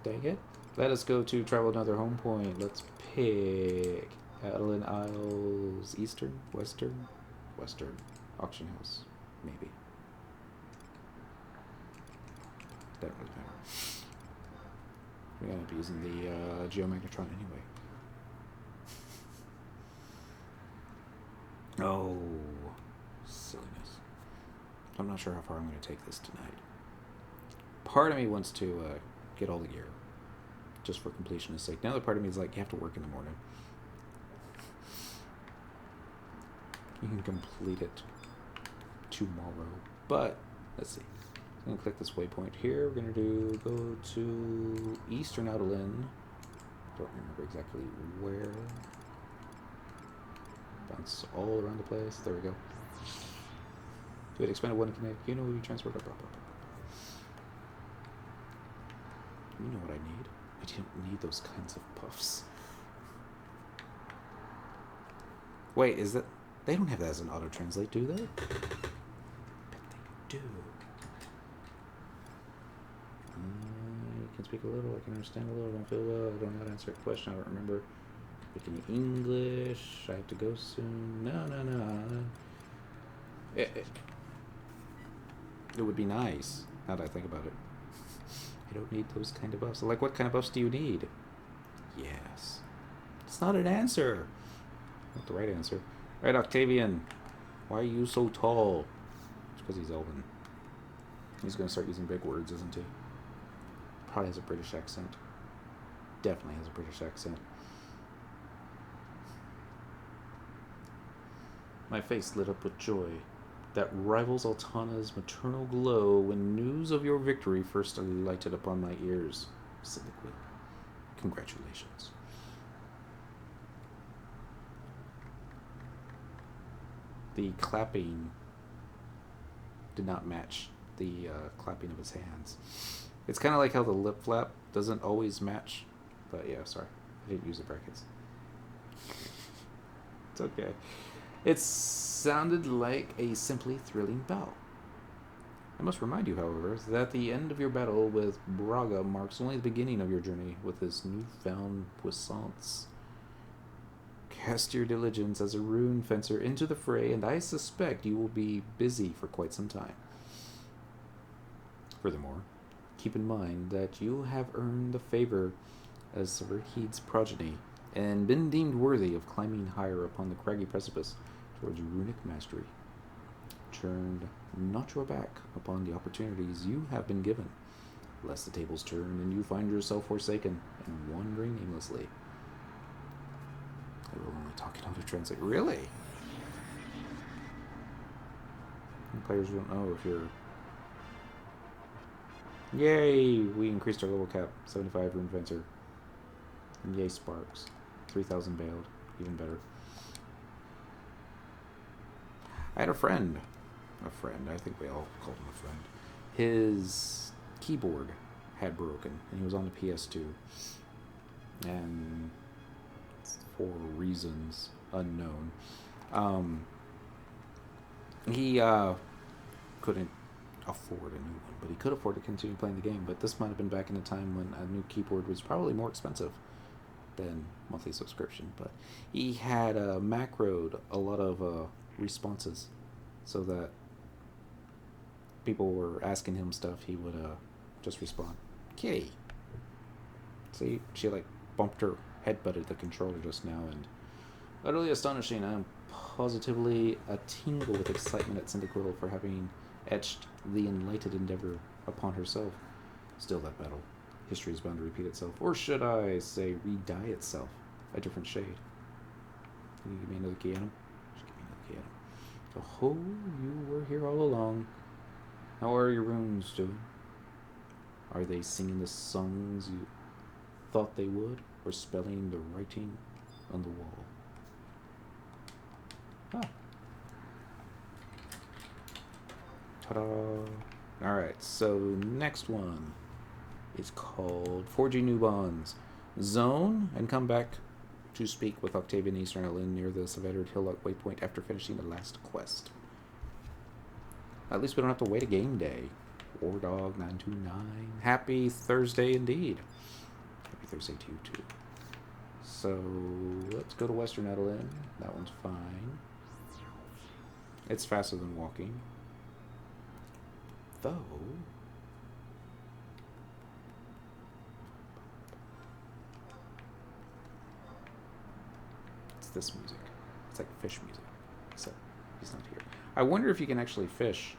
Dang it. Let us go to travel another home point. Let's pick Adeline Isles, Eastern, Western, Auction House, maybe. Doesn't really matter. We're gonna be using the geomagnetron anyway. Oh, silliness. I'm not sure how far I'm going to take this tonight. Part of me wants to get all the gear, just for completion's sake. Another part of me is like, you have to work in the morning. You can complete it tomorrow. But, let's see. I'm going to click this waypoint here. We're going to go to Eastern Adeline. Don't remember exactly where. Bounce all around the place. There we go. Do it. Expanded one kinetic. You know who you transferred. You know what I need. I don't need those kinds of puffs. Wait, is that... They don't have that as an auto-translate, do they? But they do. I can speak a little. I can understand a little. I don't feel well. I don't know how to answer a question. I don't remember speaking English. I have to go soon. No. It would be nice, now that I think about it. I don't need those kind of buffs. Like, what kind of buffs do you need? Yes. It's not an answer. Not the right answer. Right, Octavian. Why are you so tall? It's because he's Elven. He's going to start using big words, isn't he? Probably has a British accent. Definitely has a British accent. My face lit up with joy that rivals Altana's maternal glow when news of your victory first alighted upon my ears. Cyndaquil. Congratulations. The clapping did not match the clapping of his hands. It's kind of like how the lip flap doesn't always match. But yeah, sorry. I didn't use the brackets. It's okay. It sounded like a simply thrilling bell. I must remind you, however, that the end of your battle with Braga marks only the beginning of your journey with his newfound puissance. Cast your diligence as a rune fencer into the fray, and I suspect you will be busy for quite some time. Furthermore, keep in mind that you have earned the favor as Serheed's progeny, and been deemed worthy of climbing higher upon the craggy precipice towards runic mastery. Turn not your back upon the opportunities you have been given, lest the tables turn and you find yourself forsaken and wandering aimlessly. I will only talk in how to translate. Really? And players don't know if you're... Yay! We increased our level cap. 75 Rune Fencer. And yay, Sparks. 3,000 bailed. Even better. I had a friend. I think we all called him a friend. His keyboard had broken, and he was on the PS2. And for reasons unknown, he couldn't afford a new one, but he could afford to continue playing the game. But this might have been back in a time when a new keyboard was probably more expensive than monthly subscription. But he had macroed a lot of responses so that people were asking him stuff, he would just respond. Kitty. See, she like bumped her headbutted the controller just now, and utterly astonishing. I am positively a tingle with excitement at Cyndaquil for having etched the enlightened endeavor upon herself. Still, that battle. History is bound to repeat itself, or should I say, re-dye itself, a different shade. Can you give me another key item? Just give me another key item. Oh, you were here all along. How are your runes doing? Are they singing the songs you thought they would, or spelling the writing on the wall? Ah. Ta-da! Alright, so next one is called Forging New Bonds. Zone and come back to speak with Octavian Eastern Island near the Severed Hillock waypoint after finishing the last quest. At least we don't have to wait a game day. Wardog929. Happy Thursday indeed. Happy Thursday to you too. So let's go to Western Edelin. That one's fine. It's faster than walking. Though it's this music. It's like fish music. Except he's not here. I wonder if you can actually fish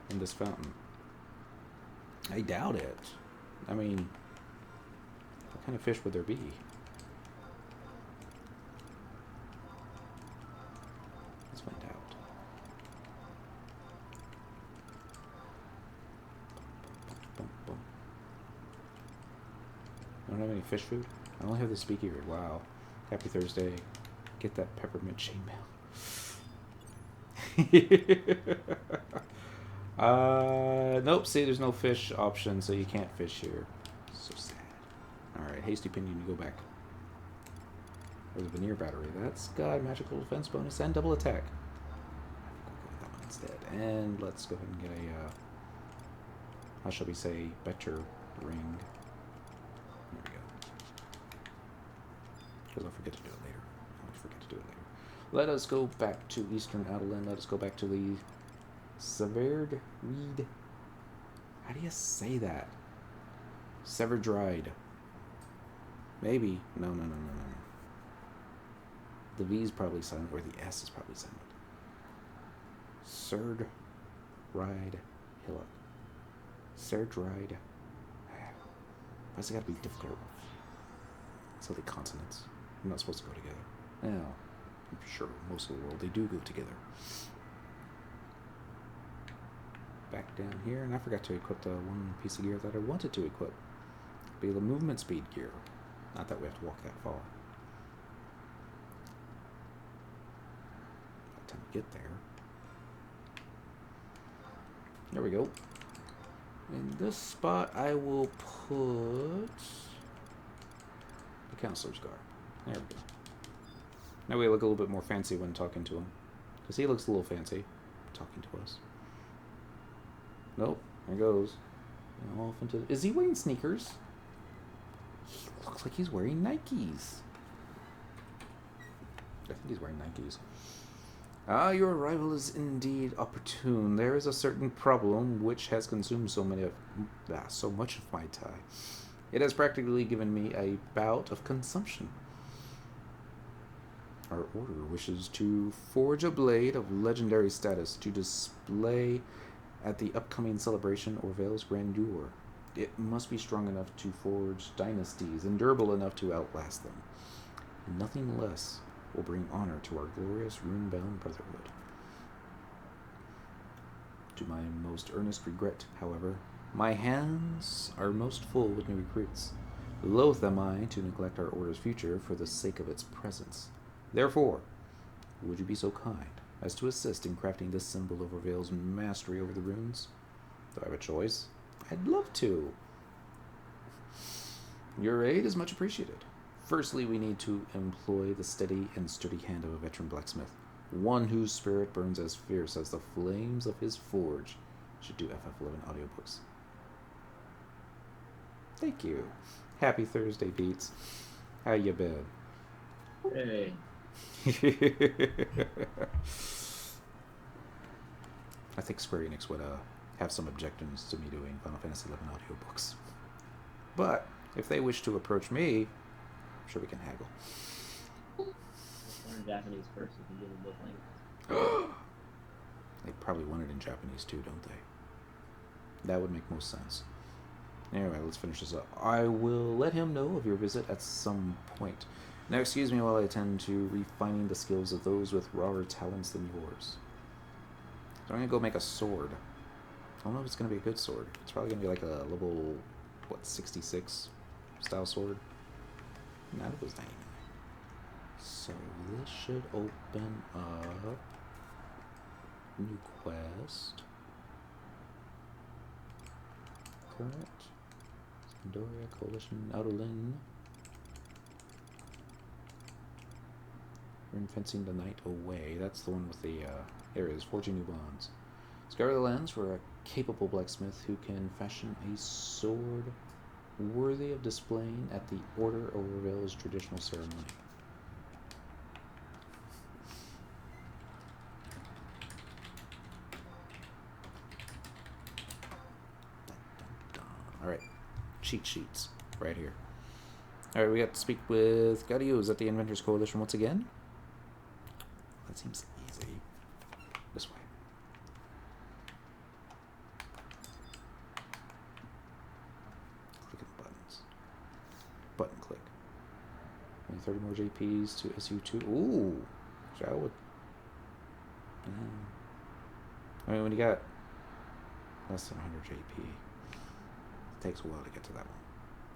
in this fountain. I doubt it. I mean, what kind of fish would there be? Let's find out. I don't have any fish food. I only have the speaker. Wow. Happy Thursday. Get that peppermint chainmail. Nope, see, there's no fish option, so you can't fish here. So sad. Alright, Hasty Pinion, you go back. There's a Veneer Battery. That's got magical defense bonus and double attack. We'll go with that one instead. And let's go ahead and get a, how shall we say, better ring. There we go. Because I'll forget to do it later. Let us go back to Eastern Adeline. Let us go back to the Severed Reed. How do you say that? Sever dried. Maybe. No. The V is probably silent, or the S is probably silent. Surd ride hillock. Surd ride. Why's it gotta be difficult? So the consonants. They're not supposed to go together. Now, I'm sure most of the world they do go together. Back down here, and I forgot to equip the one piece of gear that I wanted to equip. Be the movement speed gear. Not that we have to walk that far. By the time we get there. There we go. In this spot, I will put the counselor's garb. There we go. Now we look a little bit more fancy when talking to him. Because he looks a little fancy talking to us. Nope, there goes. Off into the... Is he wearing sneakers? He looks like he's wearing Nikes. I think he's wearing Nikes. Ah, your arrival is indeed opportune. There is a certain problem which has consumed so much of my time. It has practically given me a bout of consumption. Our order wishes to forge a blade of legendary status to display at the upcoming celebration or Vale's grandeur. It must be strong enough to forge dynasties and durable enough to outlast them. Nothing less will bring honor to our glorious rune-bound brotherhood. To my most earnest regret, however, my hands are most full with new recruits. Loath am I to neglect our order's future for the sake of its presence. Therefore, would you be so kind as to assist in crafting this symbol of Vale's mastery over the runes? Do I have a choice? I'd love to. Your aid is much appreciated. Firstly, we need to employ the steady and sturdy hand of a veteran blacksmith, one whose spirit burns as fierce as the flames of his forge. Should do FF11 audiobooks. Thank you. Happy Thursday, Beats. How you been? Hey. I think Square Enix would have some objections to me doing Final Fantasy XI audiobooks. But if they wish to approach me, I'm sure we can haggle. Learn Japanese first if you get a book language. They probably want it in Japanese too, don't they? That would make most sense. Anyway, let's finish this up. I will let him know of your visit at some point. Now, excuse me while I attend to refining the skills of those with rawer talents than yours. So I'm going to go make a sword. I don't know if it's going to be a good sword. It's probably going to be like a level, 66 style sword. Now it was 99. So this should open up new quest. Current. Doria Coalition Outerlin. Runefencing the night away. That's the one with the areas. Forging new bonds. Scour the lands for a capable blacksmith who can fashion a sword worthy of displaying at the Order of Vale's traditional ceremony. Alright. Cheat sheets. Right here. Alright, we got to speak with Gadios at the Inventors Coalition once again. That seems easy. This way. Click on the buttons. Button click. And 30 more JPs to SU2. Ooh! Shall we? I mean, when you got less than 100 JP, it takes a while to get to that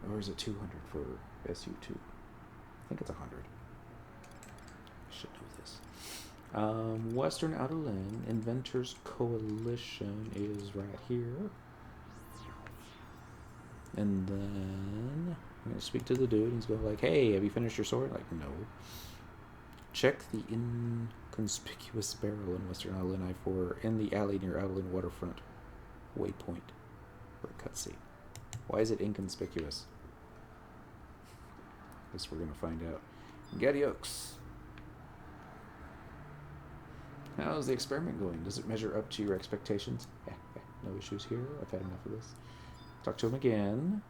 one. Or is it 200 for SU2? I think it's 100. I should know this. Western Outerland Inventors Coalition is right here. And then I'm going to speak to the dude. He's going like, hey, have you finished your sword? Like, no. Check the inconspicuous barrel in Western Outerland I-4 in the alley near Outerland Waterfront. Waypoint. For a cutscene. Why is it inconspicuous? Guess we're going to find out. Gadios. How's the experiment going? Does it measure up to your expectations? No issues here. I've had enough of this. Talk to him again.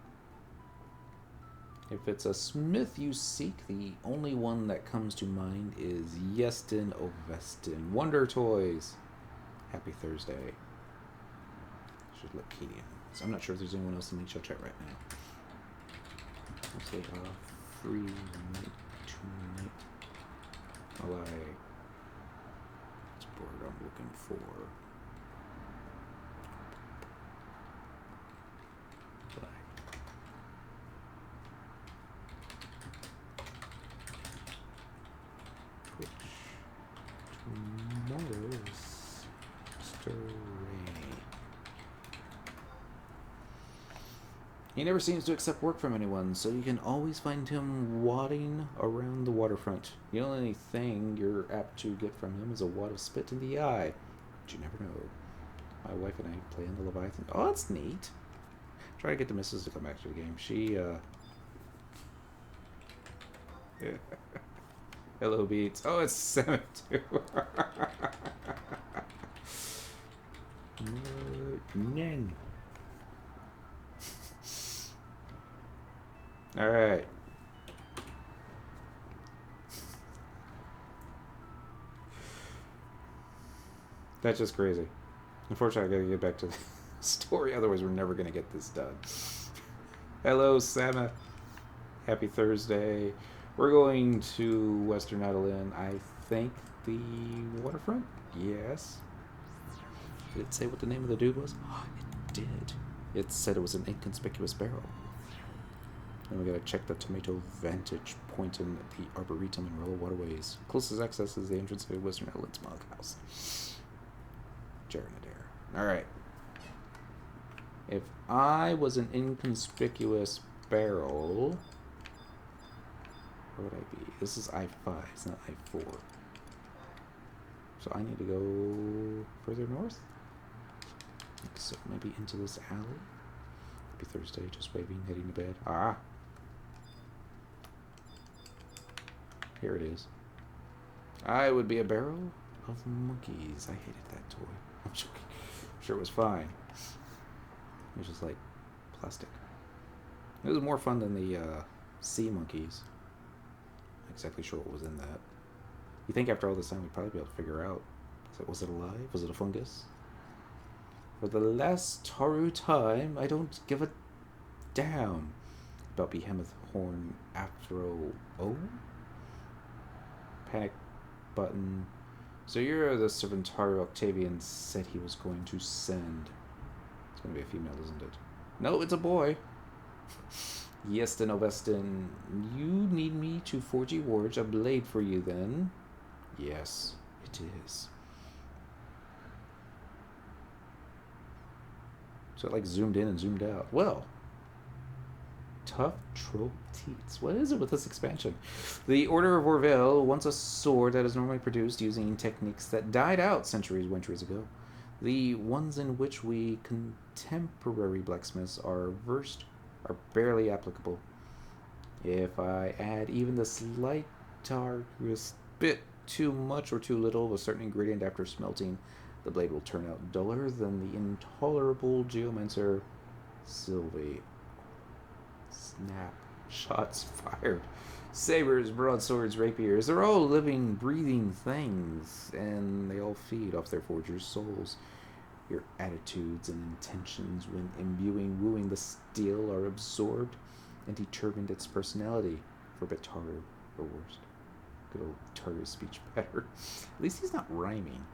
If it's a smith you seek, the only one that comes to mind is Yestin Ovestin. Wonder Toys. Happy Thursday. Should look Katie. So I'm not sure if there's anyone else in the show chat right now. Let's say free night tonight. While it's board I'm looking for. Twitch tomorrow's story. He never seems to accept work from anyone, so you can always find him wadding around the waterfront. The only thing you're apt to get from him is a wad of spit in the eye. But you never know. My wife and I play in the Leviathan. Oh, that's neat. Try to get the missus to come back to the game. She, Hello, Beats. Oh, it's 7 too. None. All right. That's just crazy. Unfortunately, I gotta get back to the story. Otherwise, we're never gonna get this done. Hello, Sama. Happy Thursday. We're going to Western Adeline. I think the waterfront? Yes. Did it say what the name of the dude was? Oh, it did. It said it was an inconspicuous barrel. And we gotta check the tomato vantage point in the Arboretum and Royal Waterways. Closest access is the entrance to Western Adeline Smokehouse. Jarenadair. Alright. If I was an inconspicuous barrel, where would I be? This is I-5, it's not I-4. So I need to go further north? So maybe into this alley? Happy Thursday, just waving, heading to bed. Ah! Here it is. I would be a barrel of monkeys. I hated that toy. I'm joking. I'm sure it was fine. It was just like plastic. It was more fun than the sea monkeys. Not exactly sure what was in that. You think after all this time we'd probably be able to figure out. Was it alive? Was it a fungus? For the last Taru time, I don't give a damn about Behemoth Horn Afro O? Panic button. So you're the servant Taru Octavian said he was going to send. It's going to be a female, isn't it? No, it's a boy. Yestin Ovestin, you need me to forge a blade for you then? Yes, it is. So it like zoomed in and zoomed out. Well, tough troll teats. What is it with this expansion? The Order of Orville wants a sword that is normally produced using techniques that died out centuries ago. The ones in which we contemporary blacksmiths are versed are barely applicable. If I add even the slightest bit too much or too little of a certain ingredient after smelting, the blade will turn out duller than the intolerable geomancer Sylvie. Snap. Shots fired. Sabers, broadswords, rapiers, they're all living, breathing things, and they all feed off their forgers' souls. Your attitudes and intentions when wooing the steel are absorbed and determined its personality. For Bataru, or worst. Good old Taru's speech pattern. At least he's not rhyming.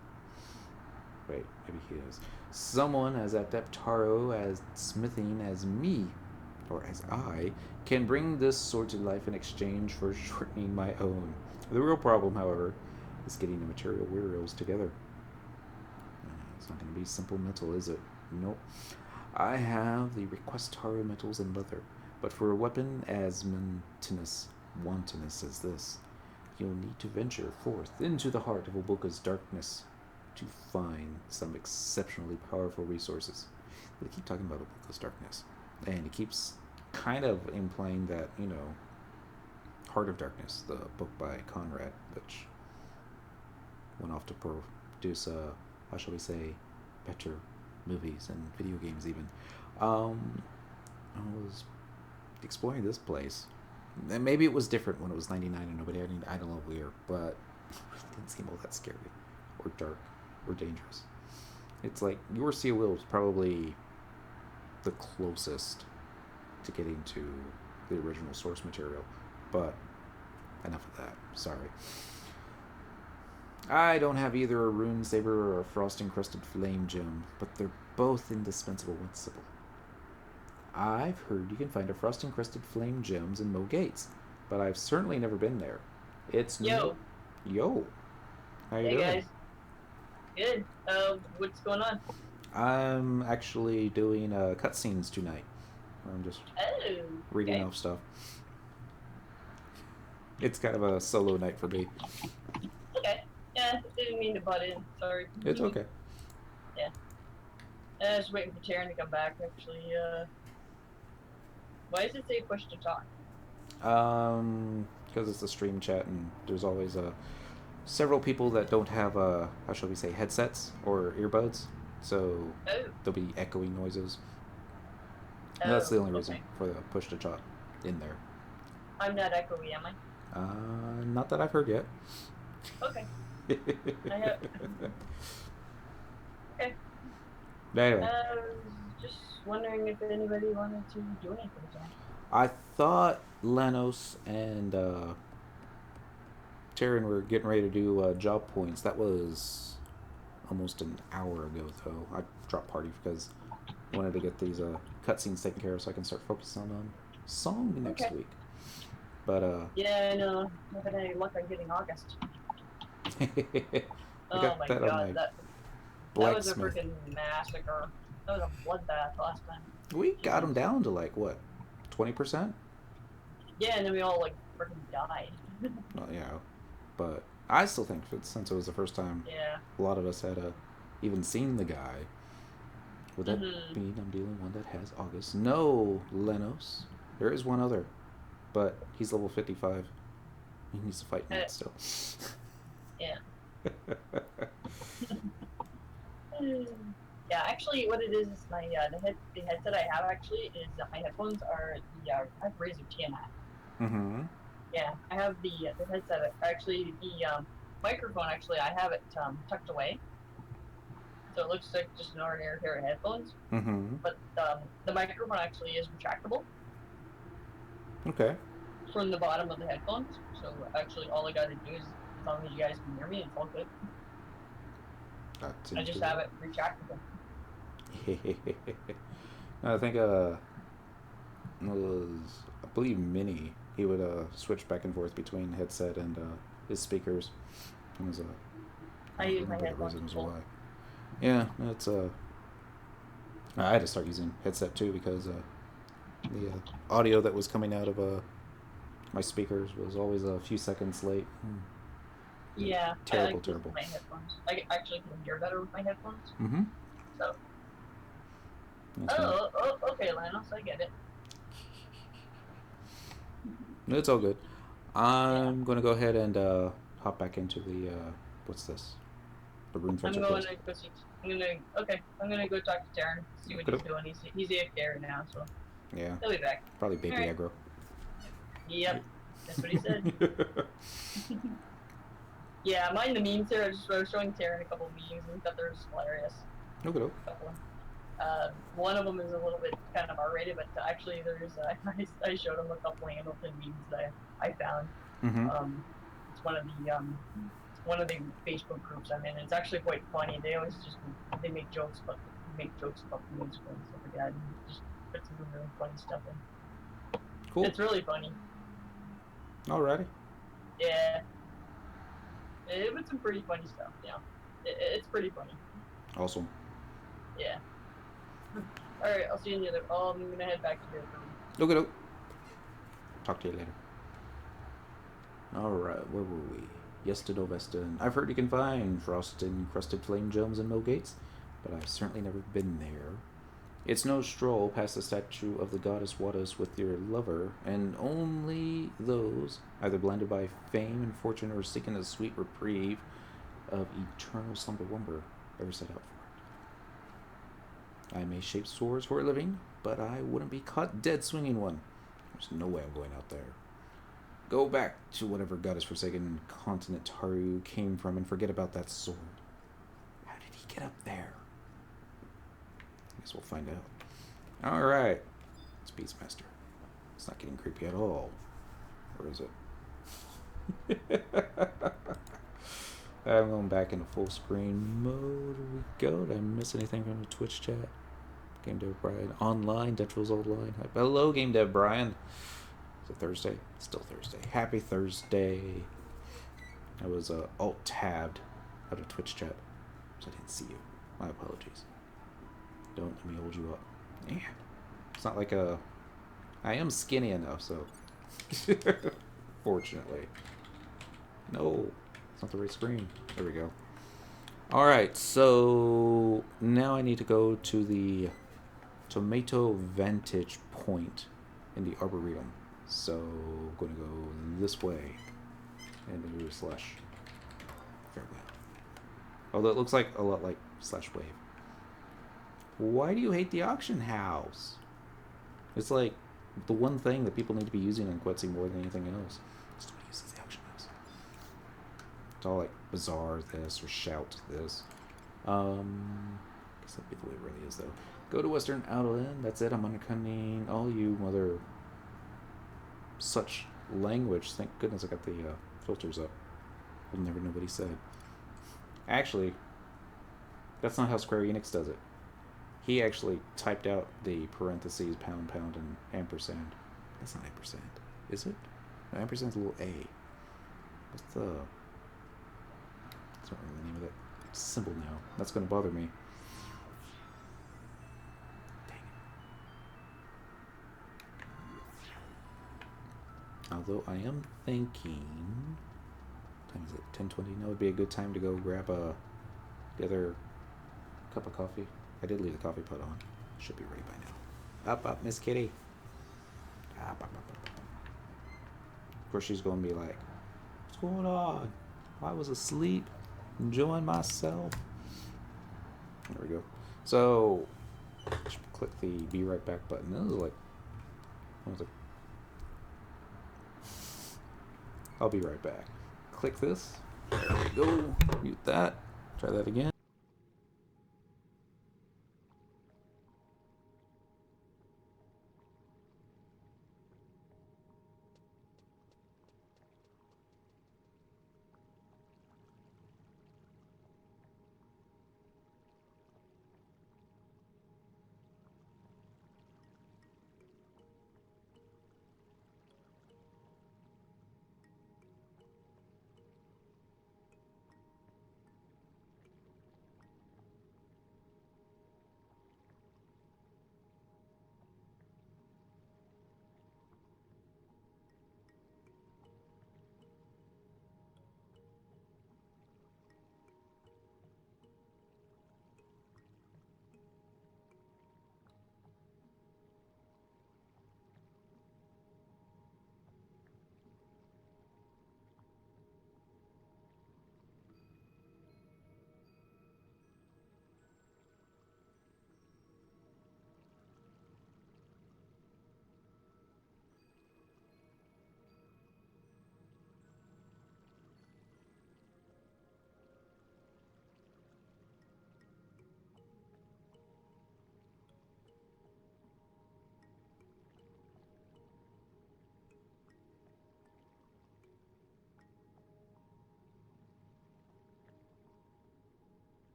Wait, maybe he is. Someone as adept Taro as smithing as me, or as I, can bring this sword to life in exchange for shortening my own. The real problem, however, is getting the material wheels together. It's not going to be simple metal, is it? Nope. I have the request Taro metals and leather, but for a weapon as wantonous as this, you'll need to venture forth into the heart of Obuka's darkness to find some exceptionally powerful resources. They keep talking about Obuka's darkness, and he keeps kind of implying that, you know, Heart of Darkness, the book by Conrad, which went off to produce, how shall we say, better movies and video games even. I was exploring this place, And maybe it was different when it was 99 and nobody had any idle of Lear, but it didn't seem all that scary or dark or dangerous. It's like your Seal Will is probably the closest to getting to the original source material, but enough of that. Sorry. I don't have either a Rune Saber or a Frost Encrusted Flame Gem, but they're both indispensable when civil. I've heard you can find a Frost Encrusted Flame Gems in Mo Gates, but I've certainly never been there. It's Yo. Yo. How you Hey doing? guys. Good. What's going on? I'm actually doing cutscenes tonight. I'm just Oh. reading Okay. off stuff. It's kind of a solo night for me. Okay. Yeah, didn't mean to butt in. Sorry. It's okay. Yeah. I was waiting for Taryn to come back, actually. Why does it say push to talk? Because it's a stream chat and there's always several people that don't have how shall we say, headsets or earbuds, so Oh. there'll be echoing noises. Oh, That's the only reason okay. for the push to talk in there. I'm not echoey, am I? Not that I've heard yet. Okay. I have... Okay. Anyway, Just wondering if anybody wanted to do anything tonight. I thought Lenos and Taryn were getting ready to do job points. That was almost an hour ago, though. I dropped party because I wanted to get these cutscenes taken care of so I can start focusing on song next Okay. week. But Yeah, I know. Not had any luck on getting August. I Oh got my that on god, my that was a blacksmith. freaking massacre. That was a bloodbath last time. We got them down to like what, 20%? Yeah, and then we all like freaking died. Well, yeah, but I still think since it was the first time Yeah. a lot of us had even seen the guy. Would that Mhm. mean I'm the only one that has August? No, Lenos. There is one other, but he's level 55. He needs to fight Matt still. Yeah. Yeah, actually, what it is my the headset I have actually is my headphones are I have Razer TNI. Mm-hmm. Yeah, I have the headset. Actually, the microphone. Actually, I have it tucked away, so it looks like just an ordinary pair of headphones. Mm-hmm. But the microphone actually is retractable Okay. from the bottom of the headphones. So actually, all I got to do is, as long as you guys can hear me, it's all good. I just have it retractable. I think was, I believe Minnie. He would switch back and forth between headset and his speakers. It was I use my remember the headphones reasons full. why. Yeah, that's I had to start using headset too because the audio that was coming out of my speakers was always a few seconds late. Yeah, Terrible, I like terrible. my headphones. I actually can hear better with my headphones. Mm-hmm. So. That's fine. Okay, Lanos, I get it. No, it's all good. I'm gonna go ahead and hop back into the what's this? The Runefencing I'm going post. to go see. I'm gonna go talk to Darren, see what Good. he's doing. He's AFK right now, so Yeah, he'll be back. probably baby Alright. aggro. Yep, that's what he said. Yeah, mind the memes here. I was showing Taryn a couple of memes and thought they were hilarious. Okay. A couple. One of them is a little bit kind of R-rated, but actually there's I showed him a couple Hamilton memes that I found. Mm-hmm. It's one of the Facebook groups I'm in. It's actually quite funny. They always they make jokes about the musical and stuff like that, and just put some really funny stuff in. Cool. It's really funny. Alrighty. Yeah. It was some pretty funny stuff. Yeah. It's pretty funny. Awesome. Yeah. All right. I'll see you in the other. I'm gonna head back to the room. Okay. Talk to you later. Alright, where were we? Yeston Oveston. I've heard you can find Frost Encrusted Flame Gems in Mo Gates, but I've certainly never been there. It's no stroll past the statue of the goddess Wattis with your lover, and only those, either blinded by fame and fortune or seeking a sweet reprieve of eternal slumber wumber, ever set out for it. I may shape swords for a living, but I wouldn't be caught dead swinging one. There's no way I'm going out there. Go back to whatever goddess-forsaken continent Taru came from and forget about that sword. How did he get up there? I guess we'll find out. Alright. It's Beastmaster. It's not getting creepy at all. Or is it? I'm going back into full screen mode. Here we go. Did I miss anything from the Twitch chat? Game Dev Brian online. Detral's old line. Hello, Game Dev Brian. Is it Thursday? Still Thursday. Happy Thursday. I was alt-tabbed out of Twitch chat, so I didn't see you. My apologies. Don't let me hold you up. Yeah. It's not like a... I am skinny enough, so... Fortunately. No. It's not the right screen. There we go. Alright, so... Now I need to go to the tomato vantage point in the Arboretum. So, I'm going to go this way and do a slash farewell. Although it looks like a lot like slash wave. Why do you hate the auction house? It's like the one thing that people need to be using on Quetzy more than anything else. Just nobody uses the auction house. It's all like bizarre this or shout this. I guess that'd be the way it really is though. Go to Western Outland. That's it. I'm undercutting all you mother... such language. Thank goodness I got the filters up. I'll never know what he said. Actually, that's not how Square Enix does it. He actually typed out the parentheses, pound, and ampersand. That's not ampersand, is it? No, ampersand's a little A. What's the... That's not really the name of that symbol now. That's going to bother me. Although I am thinking, what time is it? 10:20. Now would be a good time to go grab the other cup of coffee. I did leave the coffee pot on. Should be ready by now. Up, Miss Kitty. Up. Of course, she's going to be like, "What's going on? I was asleep, enjoying myself." There we go. So, click the "Be Right Back" button. This is like, what was it? I'll be right back. Click this. There we go. Mute that. Try that again.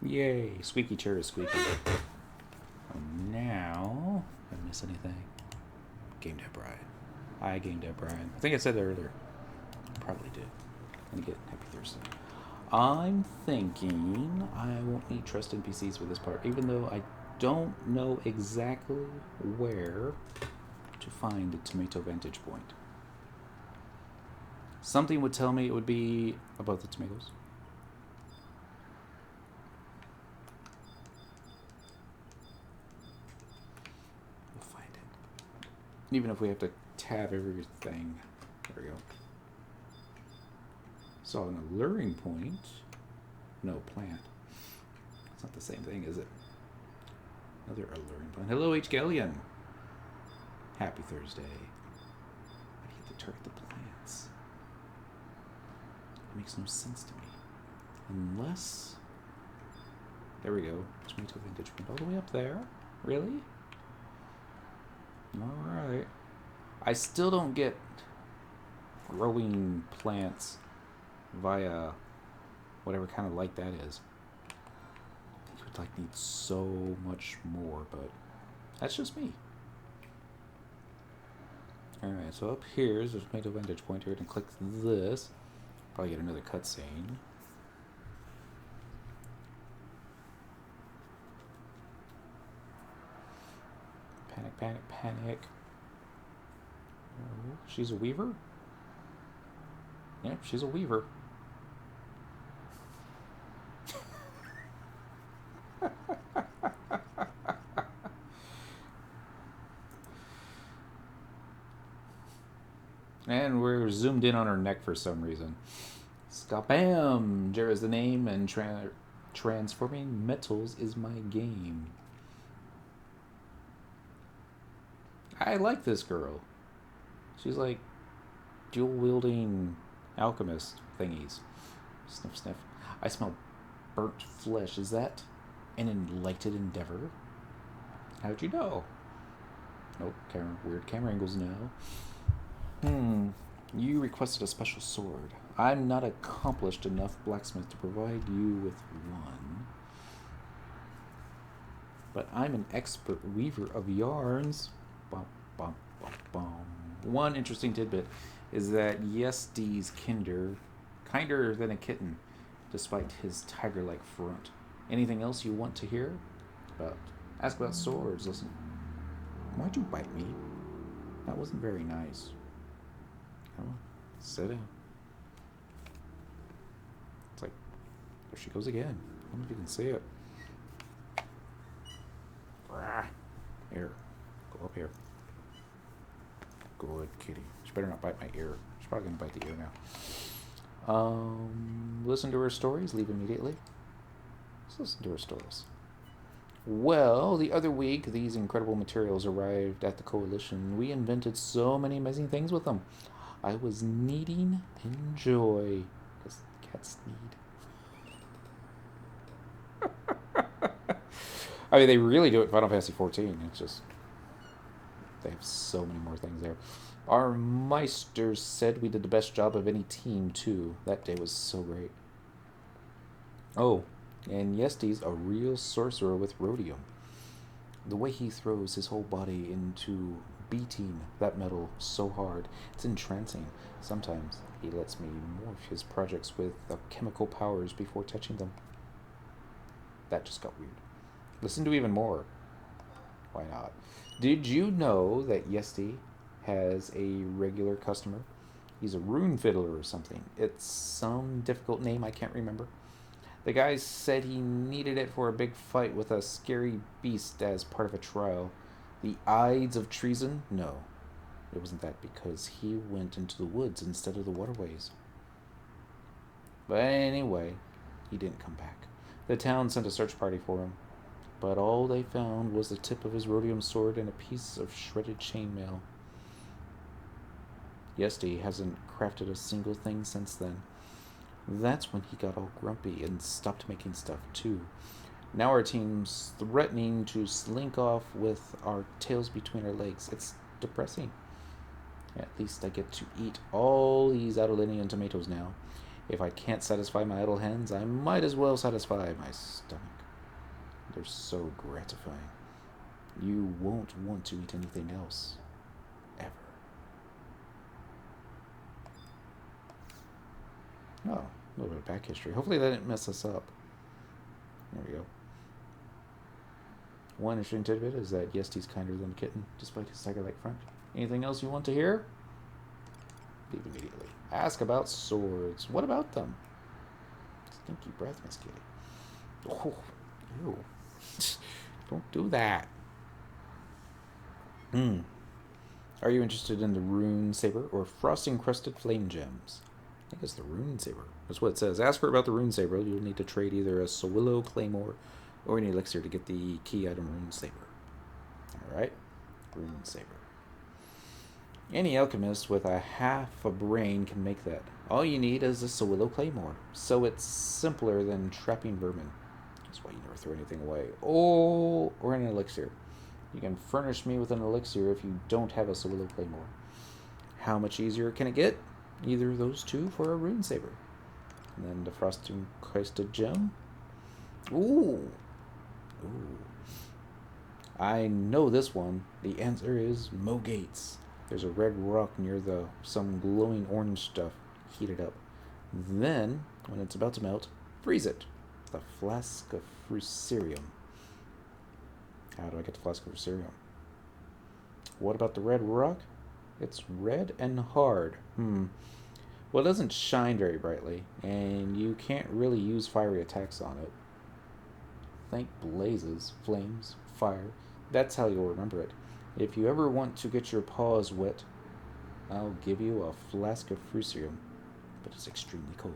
Yay, squeaky chair is squeaky. Now, did I miss anything? Game Dev Brian. Hi, Game Dev Brian. I think I said that earlier. Probably did. And again, happy Thursday. I'm thinking I won't need trust NPCs for this part, even though I don't know exactly where to find the tomato vantage point. Something would tell me it would be above the tomatoes. We'll find it. Even if we have to tab everything. There we go. Saw an alluring point. No, plant. It's not the same thing, is it? Another alluring point. Hello, H. Galleon. Happy Thursday. How do you get to target the plants? It makes no sense to me. Unless... There we go. Tomato vintage print all the way up there. Really? Alright. I still don't get growing plants via whatever kind of light that is. You would like need so much more, but that's just me. Alright, so up here is a tomato vintage pointer, and click this. Probably get another cutscene. Panic, panic, panic. Oh, she's a weaver? Yep, she's a weaver. And we're zoomed in on her neck for some reason. Skabam! Jera is the name, and transforming metals is my game. I like this girl. She's like dual-wielding alchemist thingies. Sniff, sniff. I smell burnt flesh. Is that an enlightened endeavor? How'd you know? Nope, weird camera angles now. You requested a special sword. I'm not accomplished enough blacksmith to provide you with one. But I'm an expert weaver of yarns. Bum, bum, bum, bum. One interesting tidbit is that Yesti's kinder than a kitten, despite his tiger-like front. Anything else you want to hear? Ask about swords. Listen. Why'd you bite me? That wasn't very nice. Come on, sit down. It's like, there she goes again. I don't know if you can see it. Here, go up here. Good kitty. She better not bite my ear. She's probably gonna bite the ear now. Listen to her stories. Leave immediately. Let's listen to her stories. Well, the other week, these incredible materials arrived at the Coalition. We invented so many amazing things with them. I was kneading in joy, because cats need. I mean, they really do it in Final Fantasy XIV. It's just... they have so many more things there. Our Meister said we did the best job of any team, too. That day was so great. Oh, and Yesti's a real sorcerer with rhodium. The way he throws his whole body into beating that metal so hard, it's entrancing. Sometimes he lets me morph his projects with chemical powers before touching them. That just got weird. Listen to even more. Why not? Did you know that Yesti has a regular customer? He's a rune fiddler or something. It's some difficult name I can't remember. The guy said he needed it for a big fight with a scary beast as part of a trial. The Ides of Treason? No. It wasn't that, because he went into the woods instead of the waterways. But anyway, he didn't come back. The town sent a search party for him, but all they found was the tip of his rhodium sword and a piece of shredded chainmail. Yesti hasn't crafted a single thing since then. That's when he got all grumpy and stopped making stuff too. Now our team's threatening to slink off with our tails between our legs. It's depressing. At least I get to eat all these Adolinian tomatoes now. If I can't satisfy my idle hands, I might as well satisfy my stomach. They're so gratifying. You won't want to eat anything else. Ever. Oh, a little bit of back history. Hopefully that didn't mess us up. There we go. One interesting tidbit is that Yesti's kinder than a kitten, despite his tiger-like front. Anything else you want to hear? Leave immediately. Ask about swords. What about them? Stinky breath, Miss Kitty. Oh, ew. Don't do that. Are you interested in the rune saber or frost-encrusted flame gems? I think it's the Rune Saber. That's what it says. Ask her about the Rune Saber. You'll need to trade either a Sowillo Claymore or an elixir to get the key item Rune Saber. Alright. Rune Saber. Any alchemist with a half a brain can make that. All you need is a Sowillo Claymore. So it's simpler than trapping vermin. That's why you never throw anything away. Oh, or an elixir. You can furnish me with an elixir if you don't have a Sowillo Claymore. How much easier can it get? Either of those two for a Rune Saber. And then the Frosting Crested Gem. Ooh. Ooh. I know this one. The answer is Mo Gates. There's a red rock near some glowing orange stuff. Heat it up. Then, when it's about to melt, freeze it. The Flask of Fusarium. How do I get the Flask of Fusarium? What about the red rock? It's red and hard. Well, it doesn't shine very brightly, and you can't really use fiery attacks on it. Think blazes, flames, fire. That's how you'll remember it. If you ever want to get your paws wet, I'll give you a Flask of Fusarium, but it's extremely cold.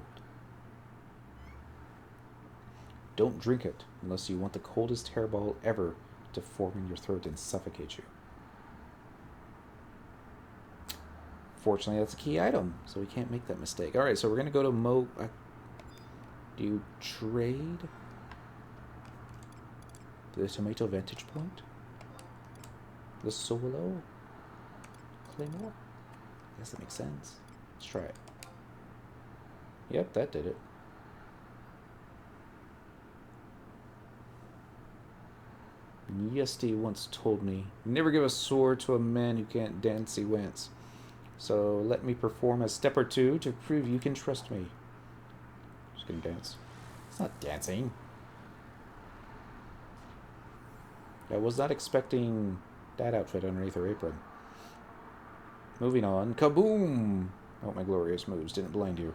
Don't drink it unless you want the coldest hairball ever to form in your throat and suffocate you. Fortunately, that's a key item, so we can't make that mistake. Alright, so we're going to go to do you trade the Tomato Vantage Point? The Sowillo Claymore? I guess that makes sense. Let's try it. Yep, that did it. Yesty once told me, never give a sword to a man who can't dancey wance. So let me perform a step or two to prove you can trust me. Just gonna dance. It's not dancing. I was not expecting that outfit underneath her apron. Moving on. Kaboom! Oh, my glorious moves didn't blind you.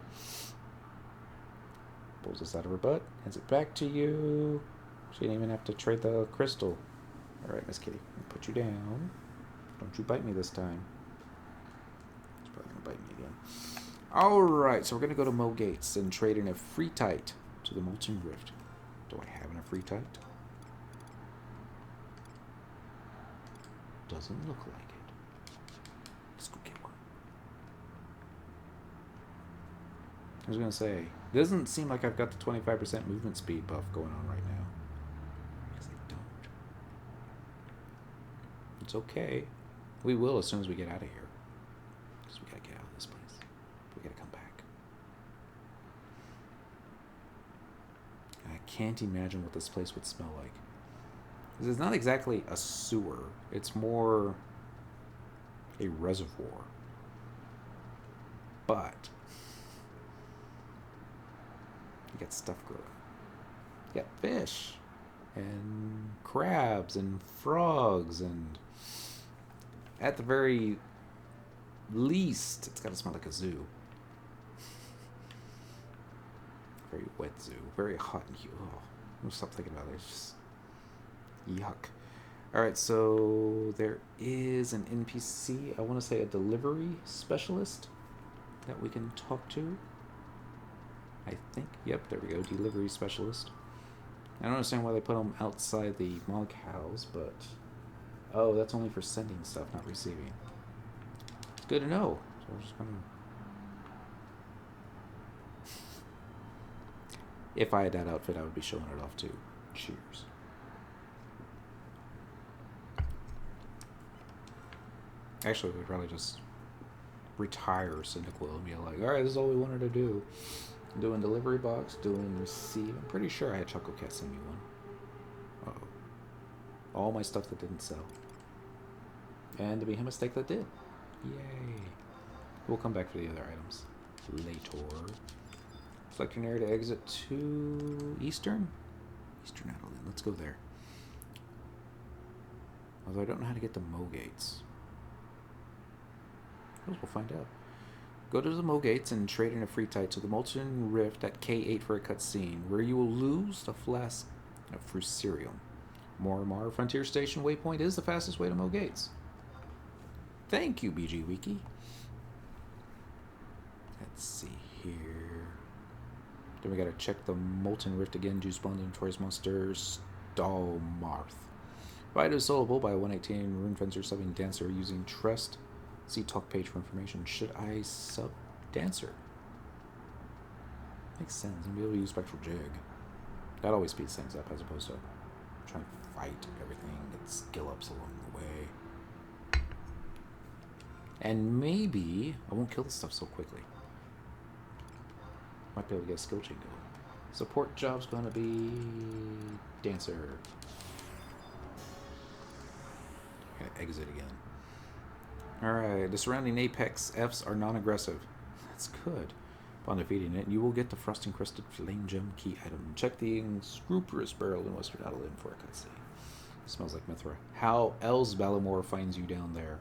Pulls this out of her butt. Hands it back to you. She didn't even have to trade the crystal. Alright, Miss Kitty. Put you down. Don't you bite me this time. She's probably going to bite me again. Alright, so we're going to go to Mo Gates and trade in a free tite to the Molten Rift. Do I have enough free tite? Doesn't look like it. Let's go get one. I was going to say, it doesn't seem like I've got the 25% movement speed buff going on right now. Because I don't. It's okay. We will as soon as we get out of here. Because we got to get out of this place. We got to come back. And I can't imagine what this place would smell like. Because it's not exactly a sewer. It's more a reservoir. But you got stuff growing. You got fish and crabs and frogs, and at the very least, it's got to smell like a zoo. Very wet zoo. Very hot and humid. Oh, I'm stop thinking about it. It's just yuck. Alright, so there is an NPC, I want to say a delivery specialist that we can talk to. I think. Yep, there we go. Delivery specialist. I don't understand why they put them outside the monk house, but oh, that's only for sending stuff, not receiving. It's good to know. So we're just gonna... If I had that outfit, I would be showing it off too. Cheers. Actually, we'd probably just retire Cyndaquil and be like, alright, this is all we wanted to do. Doing delivery box, doing receive. I'm pretty sure I had Choco Cat send me one. Uh-oh. All my stuff that didn't sell. And to be a mistake that did. Yay. We'll come back for the other items later. Select an area to exit to Eastern? Eastern Adeline. Let's go there. Although I don't know how to get to Mo Gates. We'll find out. Go to the Mo Gates and trade in a free tite to the Molten Rift at K8 for a cutscene, where you will lose the Flask of Fusarium. Moramar Frontier Station waypoint is the fastest way to Mo Gates. Thank you, BG Wiki. Let's see here. Then we gotta check the Molten Rift again. Juice Bond Inventories Monster Stalmarth. Vita is soloable by 118. Runefencer subbing Dancer using Trust. See talk page for information. Should I sub Dancer? Makes sense. And be able to use Spectral Jig. That always speeds things up as opposed to trying to fight everything. Get skill ups along the way. And maybe I won't kill this stuff so quickly. Might be able to get a skill chain going. Support job's gonna be Dancer. Gotta exit again. Alright, the surrounding Apex Fs are non-aggressive. That's good. Upon defeating it, you will get the Frost-encrusted Flame Gem key item. Check the Unscrupulous Barrel in Western Adelaide for a cutscene. Smells like Mithra. How else Balamore finds you down there?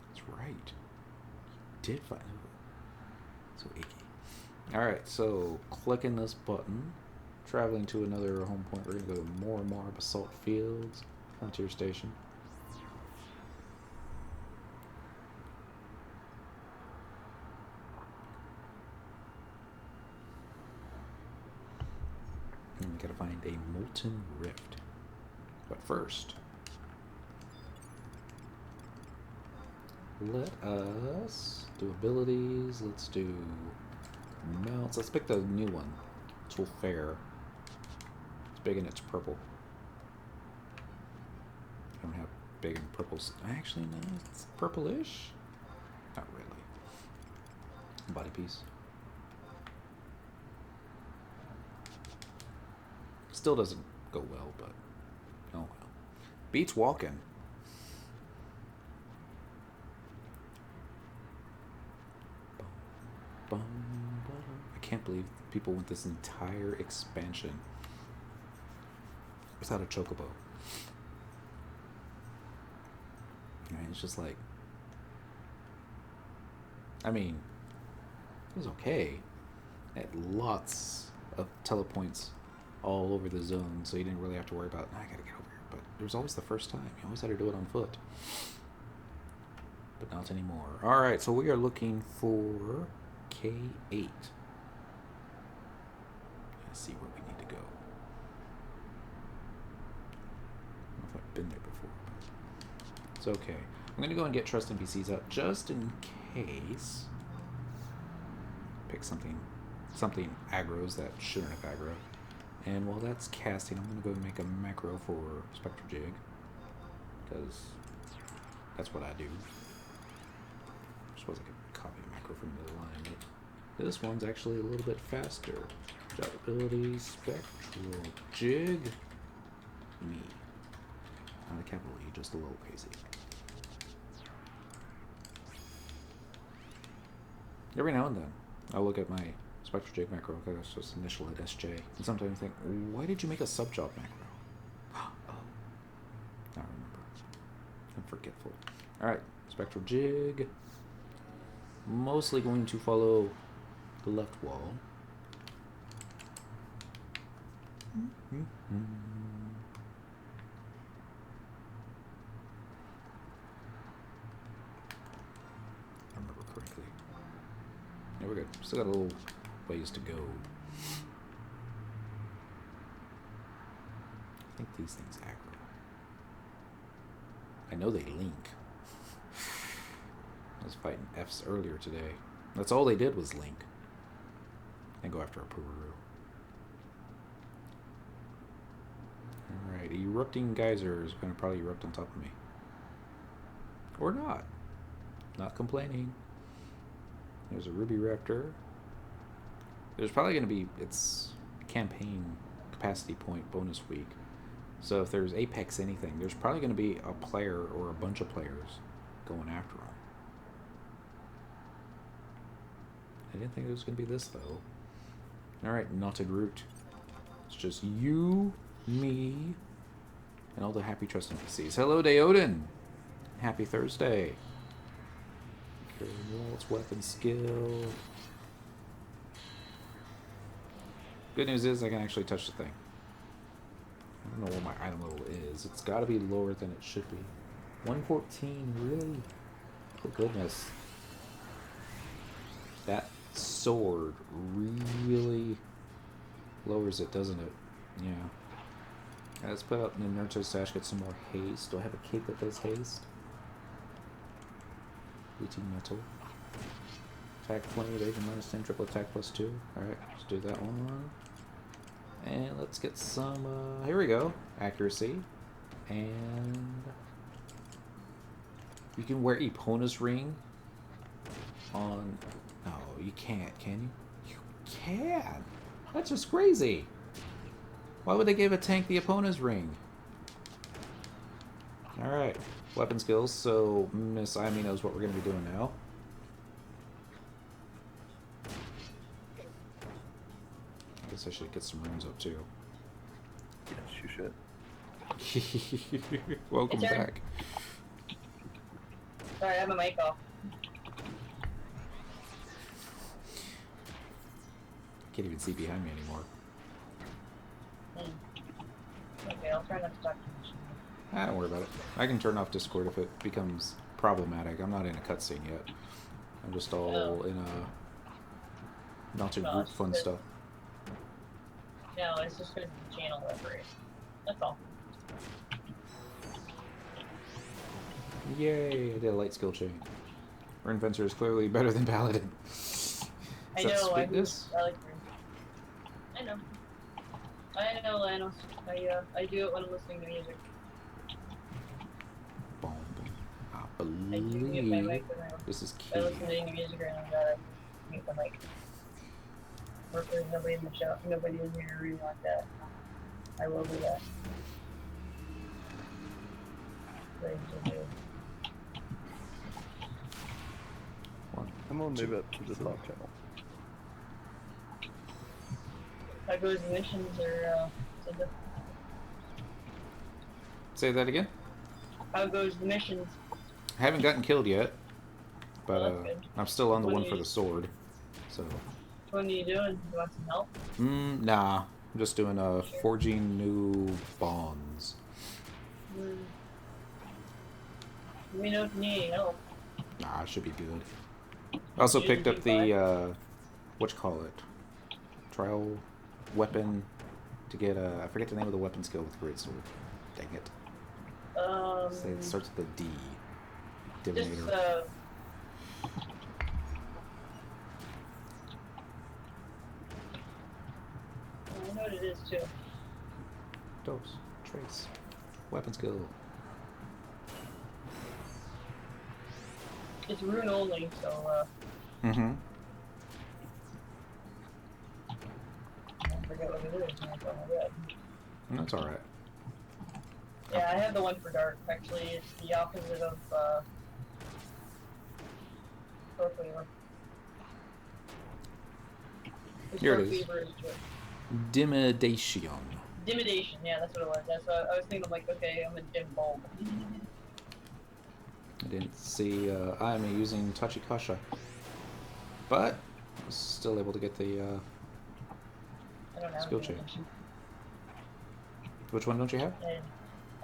That's right. You did find it. So icky. Alright, so clicking this button, traveling to another home point. We're going to go to Moramar Basalt Fields, Frontier Station. And we gotta find a Molten Rift. But first, let us do abilities. Let's do mounts. Let's pick the new one. Tool Fair. It's big and it's purple. I don't have big and purples. Actually, no, it's purplish. Not really. Body piece. Still doesn't go well, but oh well. Beats walking. I can't believe people went this entire expansion without a chocobo. Right, it's just like, I mean, it was okay. It had lots of telepoints all over the zone, so you didn't really have to worry about, I gotta get over here. But it was always the first time. You always had to do it on foot. But not anymore. Alright, so we are looking for K8. Let's see where we need to go. I don't know if I've been there before, but it's okay. I'm going to go and get Trust NPCs out just in case. Pick something aggro's that shouldn't have aggro. And while that's casting, I'm going to go and make a macro for Spectral Jig. Because that's what I do. I suppose I could copy a macro from the line, but this one's actually a little bit faster. Job ability, Spectral Jig. Me. Not a capital E, just a little crazy. Every now and then, I'll look at my Spectral Jig macro, because it's just initial at SJ, and sometimes think, why did you make a sub-job macro? Oh, I remember. I'm forgetful. Alright, Spectral Jig. Mostly going to follow the left wall. I remember correctly. Yeah, we're good. Still got a little ways to go. I think these things aggro. I know they link. I was fighting Fs earlier today. That's all they did was link. And go after a Pururu. Alright, erupting geyser is going to probably erupt on top of me. Or not. Not complaining. There's a Ruby Raptor. There's probably going to be, it's campaign capacity point bonus week. So if there's Apex anything, there's probably going to be a player or a bunch of players going after them. I didn't think it was going to be this, though. Alright, Knotted Root. It's just you, me, and all the happy trust NPCs. Hello, Deoden! Happy Thursday. Okay, waltz, weapon skill. Good news is I can actually touch the thing. I don't know what my item level is. It's got to be lower than it should be. 114, really? Oh, goodness. sword really lowers it, doesn't it? Yeah. Let's put out an nurture stash, get some more haste. Do I have a cape that does haste? 18 metal. Attack 20, evasion minus 10, triple attack plus 2. Alright, let's do that one. And let's get some, here we go. Accuracy. And you can wear Epona's ring on... No, you can't, can you? You can! That's just crazy! Why would they give a tank the Epona's ring? Alright, weapon skills, so Miss Amy knows what we're going to be doing now. I guess I should get some runes up too. Yes, you should. Welcome back. Sorry, I have my mic off. Can't even see behind me anymore. Okay, I'll try not to talk too much. Don't worry about it. I can turn off Discord if it becomes problematic. I'm not in a cutscene yet. I'm just all in a bunch of group fun stuff. No, it's just because of the channel referee. That's all. Yay! I did a light skill chain. Runefencer is clearly better than Paladin. I know, I like Rune. I know. I know, Lanos. I do it when I'm listening to music. Boom, boom. I I do mute my mic believe when this is I key. listen to music and I gotta mute my mic. Or if there's nobody in the show, nobody in here or anything like that, I will do that. Ready to do. I'm gonna move up to the top channel. How goes the missions or Cinda? Say that again? How goes the missions? I haven't gotten killed yet, but Oh, that's good. I'm still on the What one do for you- the sword. So, What are you doing? You want some help? nah. I'm just doing forging new bonds. Let me know if you need any help. Nah, I should be good. I also picked up the, whatchamacallit, trial weapon to get, I forget the name of the weapon skill with greatsword. Dang it. Say it starts with a D. Just, Divinator. I know what it is too. Dose. Trace. Weapon skill. It's rune only, so, Mm-hmm. I forget what it is. It's on my head. That's alright. Yeah, I have the one for dark. Actually, it's the opposite of, Torque Weaver. Here it Torque is. Weaver is what? Dimidation. Dimidation, yeah, that's what it was. That's what I was thinking, like, okay, I'm a dim bulb. I didn't see I'm using Tachikasha. But I was still able to get the I don't have skill chain. dimidation. Which one don't you have? And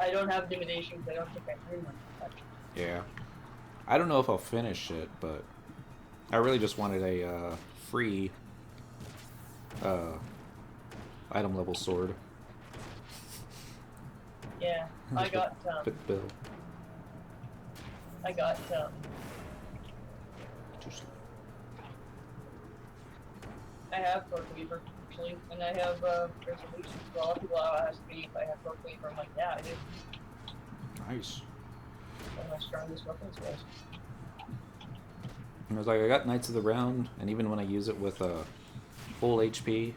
I don't have dimidation because I don't think I rune one. Yeah. I don't know if I'll finish it, but I really just wanted a free item level sword. Yeah, I got, Fit bill. I got, I have Torque Weaver, actually, and I have, Resolution. So a lot of people ask me if I have Torque Weaver. I'm like, yeah, I do. Nice. One of my strongest weapon skills. And I was like, I got Knights of the Round, and even when I use it with full HP,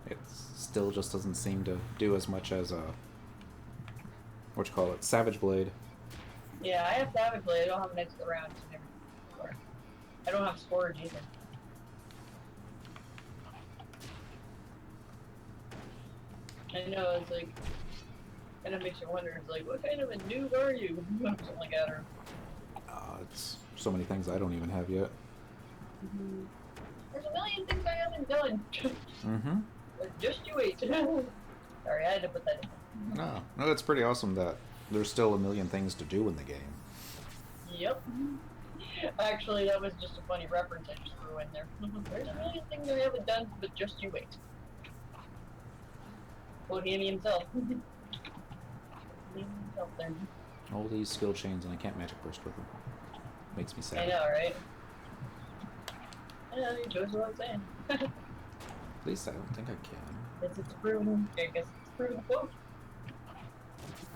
it still just doesn't seem to do as much as Savage Blade. Yeah, I have Savage Blade. I don't have Knights of the Round. So never. I don't have Scourge either. I know, it's like, kind of makes you wonder, it's like, what kind of a noob are you? Something like that, or... It's so many things I don't even have yet. There's a million things I haven't done. Mm-hmm. Like, just you wait. Sorry, I had to put that in. No, that's pretty awesome that there's still a million things to do in the game. Yep. Actually, that was just a funny reference I just threw in there. There's a million things I haven't done, but just you wait. Quoting himself. Leaving himself there. All these skill chains and I can't magic burst with them. Makes me sad. I know, right? Yeah, it goes without saying. At least I don't think I can. It's proven. I guess it's proven quote.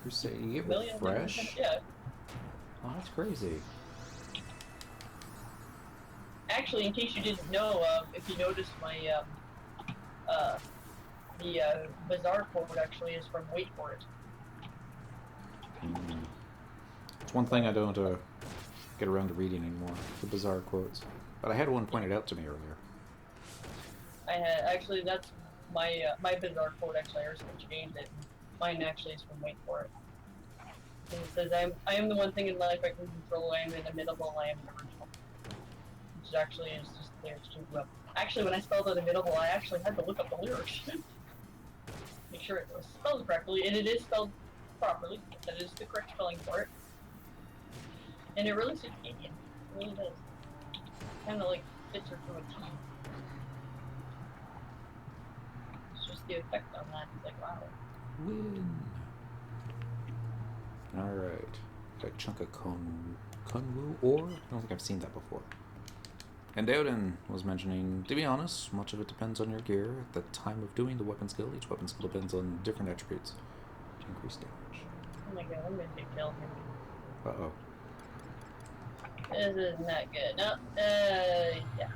Crusade, you get Million refresh? things, yeah. Oh, that's crazy. Actually, in case you didn't know, if you noticed my the bizarre quote actually is from Wait For It. It's one thing I don't get around to reading anymore, the bizarre quotes. But I had one pointed out to me earlier. I had actually that's my my bizarre quote actually. I recently changed it. Mine actually is from Wait For It. And it says, I am the one thing in life I can control. I am inimitable. I am the original. Which actually is just the lyrics too. Well, actually, when I spelled it inimitable, I actually had to look up the lyrics. Make sure it was spelled correctly, and it is spelled properly. That is the correct spelling for it. And it really suits Canadian. It really does. Kind of like fits her to a T. It's just the effect on that. It's like, wow. Win. Alright. Got a chunk of Kunwu ore? I don't think I've seen that before. And Dowden was mentioning, to be honest, much of it depends on your gear. At the time of doing the weapon skill, each weapon skill depends on different attributes to increase damage. Oh my god, I'm gonna take kill here. Uh-oh. This is not good. No, yeah.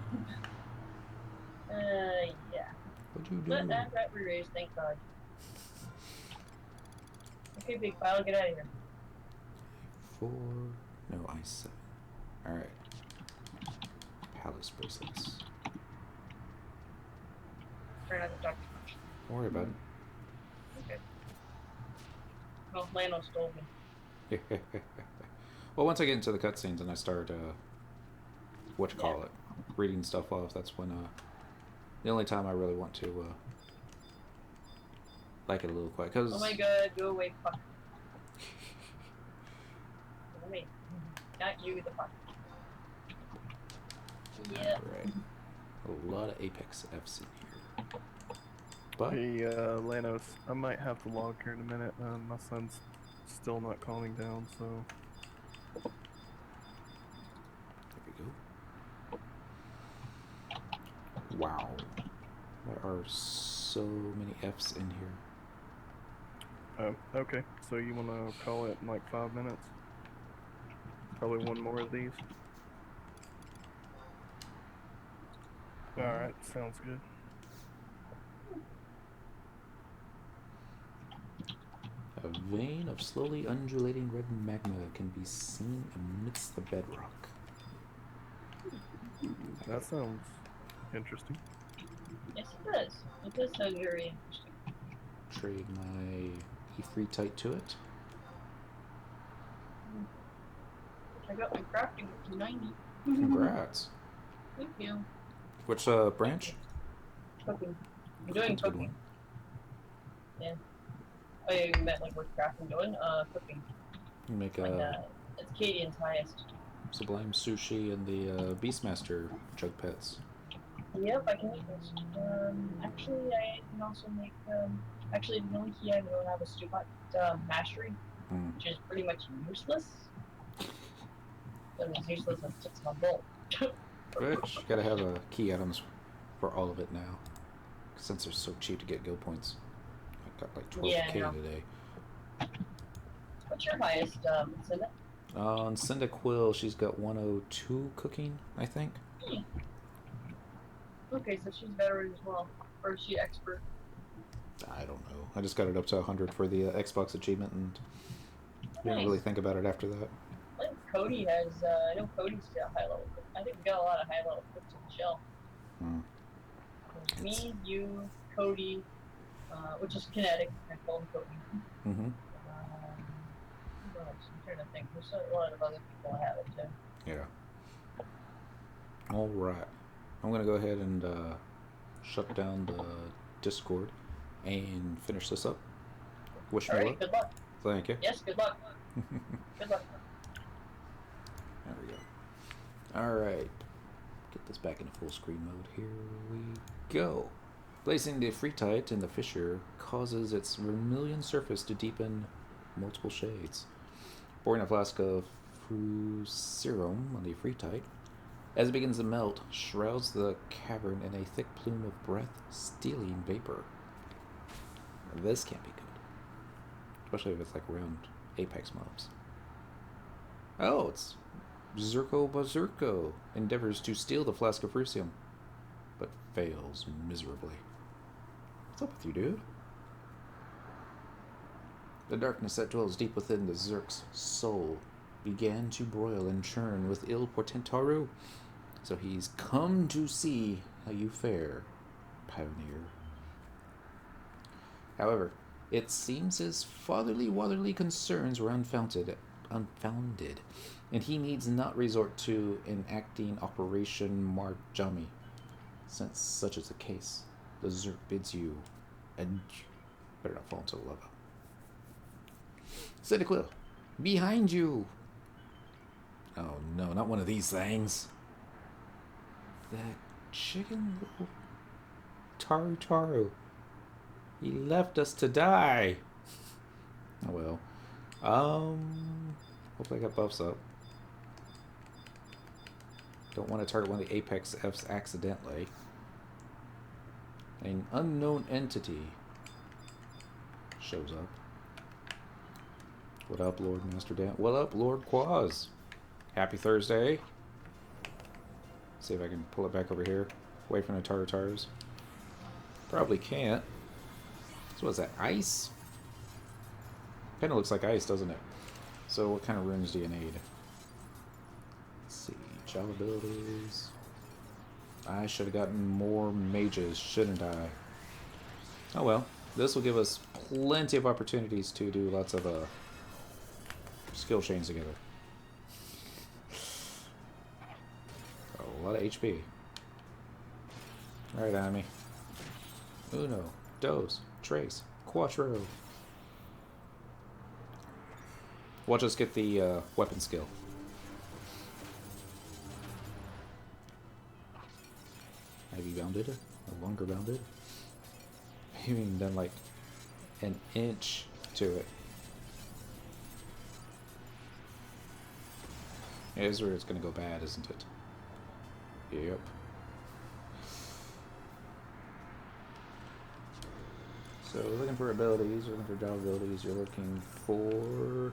Yeah. What'd you do? But that got re-raised, thank god. Okay, big pile, get out of here. 4. No, I7. Alright. Palace bracelets. Try not to talk too much. Don't worry about Okay. Well, Lano stole me. it. Well, once I get into the cutscenes and I start, reading stuff off, that's when, the only time I really want to, like it a little quiet, because... Oh my god, go away, fuck. Me. Not you, the fuck. Yeah. Alright. A lot of Apex Fs in here. But... Hey, Lanos, I might have to log here in a minute. My son's still not calming down, so... There we go. Wow. There are so many Fs in here. Okay. So you want to call it in like 5 minutes? Probably one more of these. Alright, sounds good. A vein of slowly undulating red magma can be seen amidst the bedrock. That sounds interesting. Yes, it does. It does sound very interesting. Trade my E3 to it. I got my crafting up to 90. Congrats. Thank you. Which branch? Cooking. I'm doing Cooking's a good cooking. one. Yeah. Oh, yeah, you meant like what's crafting doing? Cooking. You make Like, it's Cadian's highest. Sublime Sushi and the Beastmaster Jug Pets. Yep, I can make those. Actually, I can also make, actually, the only key I don't have is Stupot Mastery, which is pretty much useless. But it's useless as 6 month old. Which, gotta have key items for all of it now. Since they're so cheap to get guild points. I've got like 12k today. What's your highest, Cinda? On Cyndaquil, she's got 102 cooking, I think. Okay, so she's veteran as well. Or is she expert? I don't know. I just got it up to 100 for the Xbox achievement and didn't really think about it after that. I think Cody has, I know Cody's got high level. I think we got a lot of high level cooks in the shell. Me, you, Cody, which is Kinetic. I call him Cody. What else? I'm trying to think. There's a lot of other people that have it too. Yeah. Alright. I'm gonna go ahead and shut down the Discord and finish this up. Wish me luck. Good luck. Thank you. Yes, good luck. Good luck. There we go. Alright. Get this back into full screen mode. Here we go. Placing the Freetite in the fissure causes its vermilion surface to deepen multiple shades. Pouring a flask of serum on the Freetite, as it begins to melt, shrouds the cavern in a thick plume of breath-stealing vapor. This can't be good. Especially if it's like around Apex mobs. Oh, it's Zerko Bazurko endeavors to steal the flask of Frusium, but fails miserably. What's up with you, dude? The darkness that dwells deep within the Zerk's soul began to broil and churn with ill portentaru, so he's come to see how you fare, pioneer. However, it seems his fatherly concerns were unfounded, and he needs not resort to enacting Operation Marjami. Since such is the case, the Zerk bids you, and better not fall into the lava. Cyndaquil, behind you! Oh no, not one of these things. That chicken little Taru. He left us to die. Oh well. Hopefully I got buffs up. Don't want to target one of the Apex Fs accidentally. An unknown entity shows up. What up, Lord Master Dan? What up, Lord Quaz? Happy Thursday. See if I can pull it back over here. Away from the Tartars. Probably can't. So what is that? Ice? Kinda looks like ice, doesn't it? So what kind of runes do you need? Let's see. Job abilities. I should have gotten more mages, shouldn't I? Oh well. This will give us plenty of opportunities to do lots of skill chains together. A lot of HP. Alright, enemy. Uno, dos, tres, cuatro. Watch us get the weapon skill. Heavy bounded, or longer bounded. Maybe even done like an inch to it. Here's where it's gonna go bad, isn't it? Yep. So we're looking for abilities, we're looking for job abilities, you're looking for...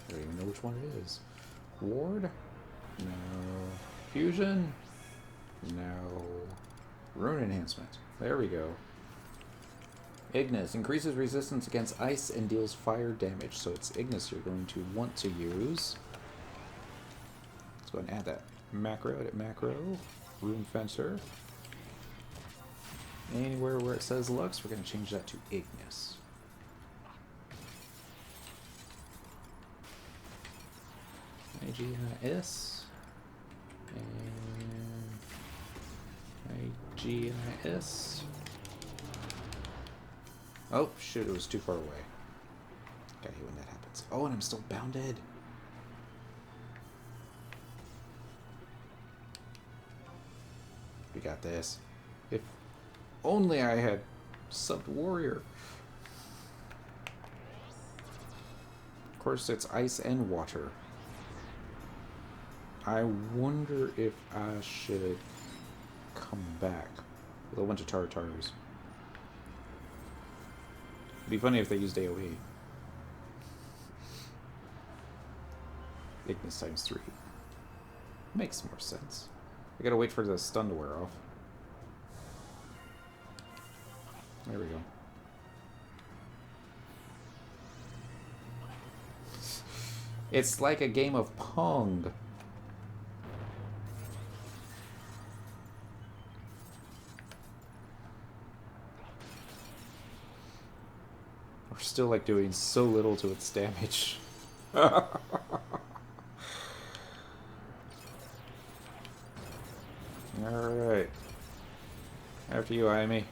I don't even know which one it is. Ward? No. Fusion? No. Rune enhancement. There we go. Ignis. Increases resistance against ice and deals fire damage. So it's Ignis you're going to want to use. Let's go ahead and add that macro. Edit macro. Runefencer. Anywhere where it says Lux, we're going to change that to Ignis. IGIS. And IGIS. Oh, shoot, it was too far away. Gotta hate when that happens. Oh, and I'm still bounded. We got this. If only I had subbed warrior. Of course, it's ice and water. I wonder if I should come back with a bunch of Tartars. It'd be funny if they used AoE. Ignis times 3. Makes more sense. I gotta wait for the stun to wear off. There we go. It's like a game of Pong. We're still like doing so little to its damage. Alright. After you, Amy.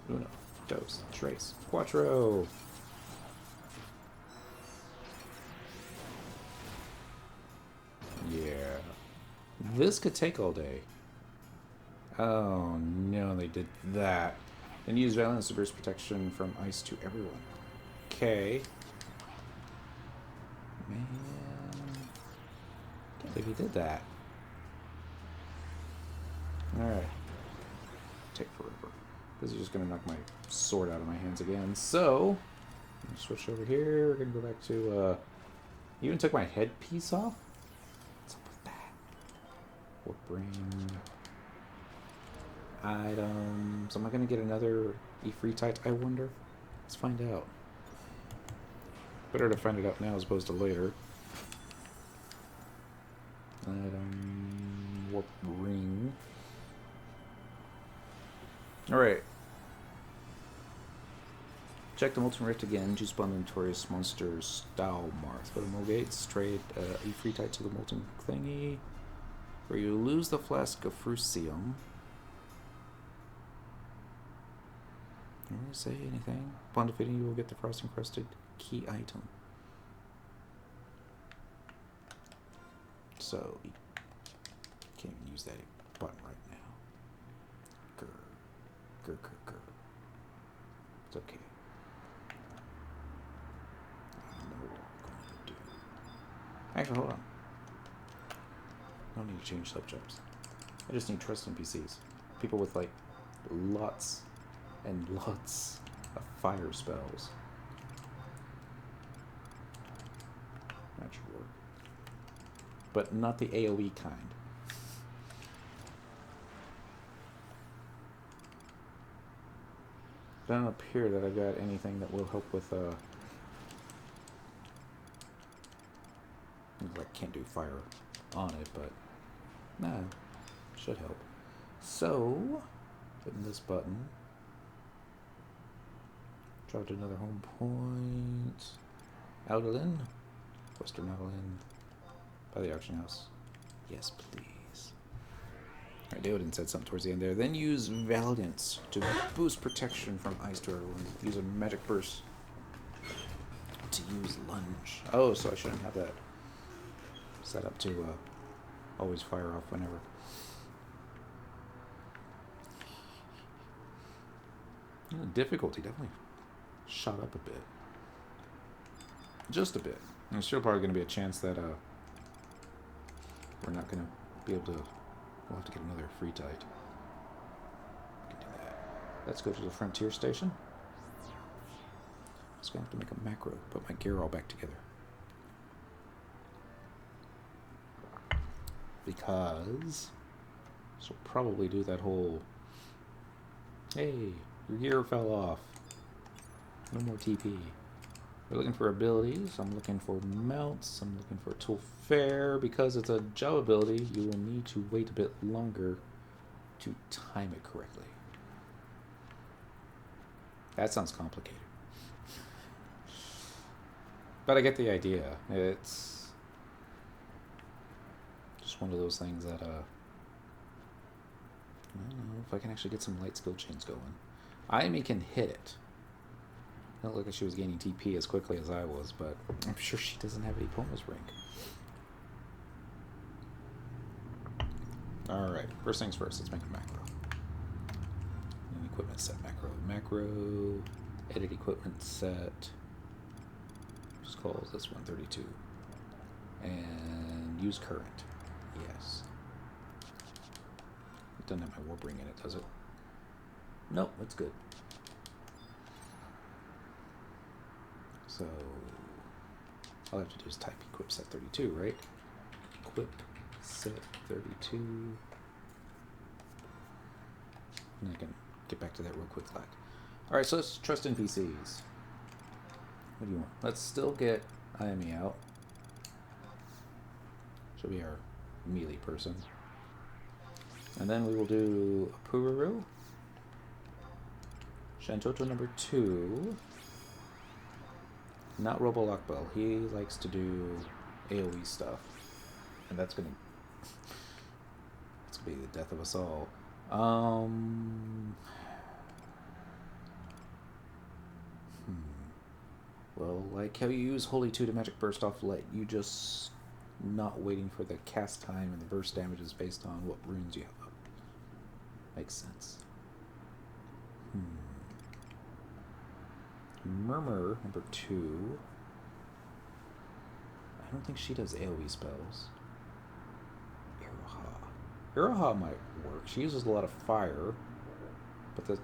Uno, Dos, Tres, Cuatro. Yeah. This could take all day. Oh no, they did that. And use Violence to burst protection from ice to everyone. Okay. Man. Can't believe he did that. Alright. Take forever. This is just gonna knock my sword out of my hands again. So, switch over here. We're gonna go back to, you even took my headpiece off? What's up with that? What bring? Items. Am I gonna get another Ifritite, I wonder? Let's find out. Better to find it out now as opposed to later. Item. Warp ring. Alright. Check the Molten Rift again to spawn the notorious monster Stalmarth. Go to Mogates, trade Ifritite to the Molten Thingy, where you lose the Flask of Frucium. Didn't really say anything. Upon defeating you will get the Frost Encrusted key item. So, you can't even use that button right now. Grr. Grr, grr, grr. It's okay. I know what I'm going to do. Actually, hold on. I don't need to change subjects. I just need trust NPCs. People with, like, lots and lots of fire spells. That should work. But not the AoE kind. Doesn't appear that I've got anything that will help with, I can't do fire on it, but, nah, should help. So, hitting this button. Dropped another home point. Aldolin. Western Aldolin. By the auction house. Yes, please. Alright, Deodin said something towards the end there. Then use Valiance to boost protection from ice to everyone. Use a magic burst to use lunge. Oh, so I shouldn't have that set up to always fire off whenever. Difficulty definitely shot up a bit. Just a bit. And there's still probably going to be a chance that we're not going to be able to... We'll have to get another free tide. We can do that. Let's go to the frontier station. I'm just going to have to make a macro. Put my gear all back together. Because... this will probably do that whole... Hey, your gear fell off. No more TP. We're looking for abilities. I'm looking for mounts. I'm looking for tool fair. Because it's a job ability, you will need to wait a bit longer to time it correctly. That sounds complicated. But I get the idea. It's just one of those things that, I don't know if I can actually get some light skill chains going. Aimi can hit it. Don't look like she was gaining TP as quickly as I was, but I'm sure she doesn't have any Poma's ring. Alright, first things first, let's make a macro. An equipment set macro. Macro, edit equipment set. Just calls this 132. And use current. Yes. It doesn't have my warp ring in it, does it? Nope, that's good. So, all I have to do is type equip set 32, right? Equip set 32. And I can get back to that real quick. Alright, so let's trust NPCs. What do you want? Let's still get Ayami out. She'll be our melee person. And then we will do Pururu. Shantoto number 2. Not Robo Lockbell. He likes to do AoE stuff. And that's gonna be the death of us all. Well, like how you use Holy 2 to magic burst off light, you just not waiting for the cast time and the burst damage is based on what runes you have up. Makes sense. Murmur, number 2. I don't think she does AoE spells. Iroha might work. She uses a lot of fire, but the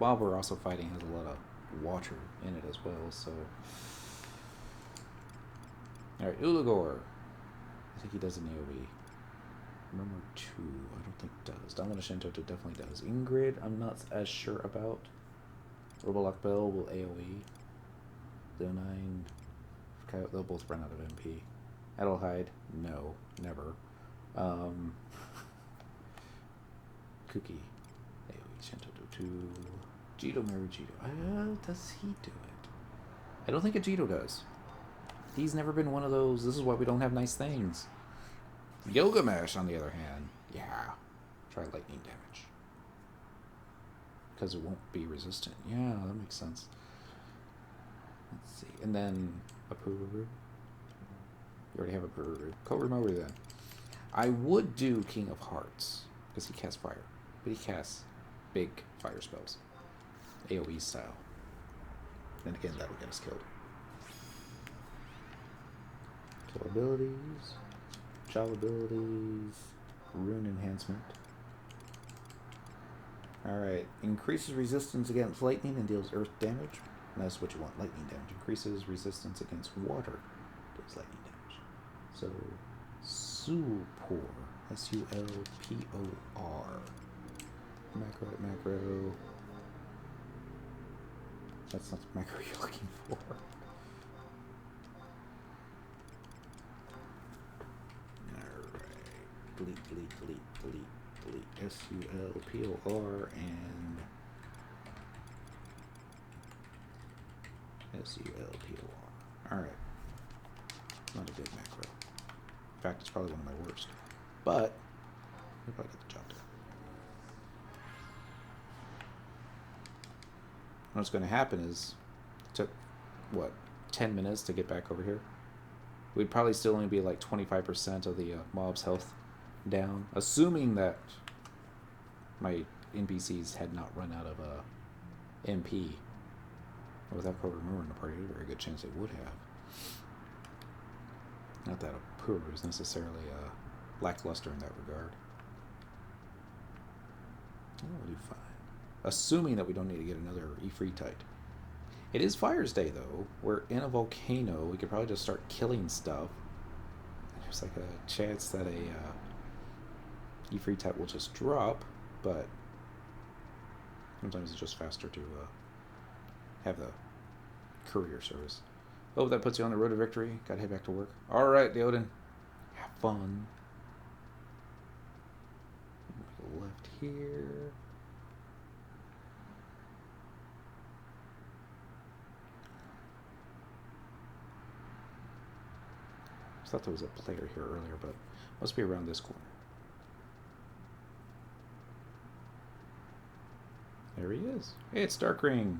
mob we're also fighting has a lot of water in it as well, so... Alright, Ulagor. I think he does an AoE. Murmur 2, I don't think does. Domino Shintoto definitely does. Ingrid, I'm not as sure about. Robolock Bell will AoE. Leonine, they'll both run out of MP. Adelheid, no, never. Cookie, AoE Shintoto 2. Jito Mary Jito. Does he do it? I don't think Jito does. He's never been one of those. This is why we don't have nice things. Yoga Mash, on the other hand, yeah. Try lightning damage. Because it won't be resistant. Yeah, that makes sense. Let's see. And then a Pururu. You already have a Pururu. Korumoru then. I would do King of Hearts, because he casts fire. But he casts big fire spells. AoE style. And again, that would get us killed. Kill abilities. Job abilities. Rune enhancement. Alright. Increases resistance against lightning and deals earth damage. And that's what you want. Lightning damage. Increases resistance against water. Deals lightning damage. So, Sulpor. S-U-L-P-O-R. Macro at macro. That's not the macro you're looking for. Alright. Delete. S-U-L-P-O-R and S-U-L-P-O-R. Alright. Not a big macro. In fact, it's probably one of my worst. But, we'll probably get the job done. What's going to happen is, it took, what, 10 minutes to get back over here? We'd probably still only be like 25% of the mob's health down, assuming that my NPCs had not run out of MP. Without Korumoru in the party, there's a very good chance they would have. Not that a Puru is necessarily lackluster in that regard. We'll do fine. Assuming that we don't need to get another Ifritite. It is Fire's Day, though. We're in a volcano. We could probably just start killing stuff. There's like a chance that a Ifritite will just drop, but sometimes it's just faster to have the courier service. Oh, that puts you on the road to victory. Gotta head back to work. Alright, Theoden. Have fun. Left here. I thought there was a player here earlier, but must be around this corner. There he is. Hey, it's Darkring.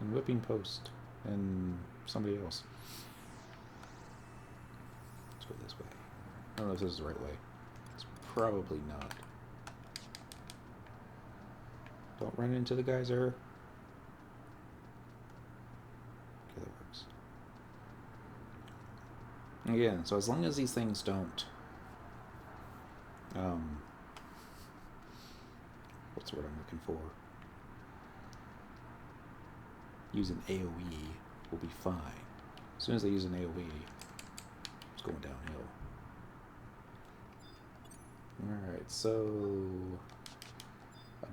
And Whipping Post. And somebody else. Let's go this way. I don't know if this is the right way. It's probably not. Don't run into the geyser. Okay, that works. Again, so as long as these things don't what's the word I'm looking for? Use an AoE will be fine. As soon as they use an AoE, it's going downhill. Alright, so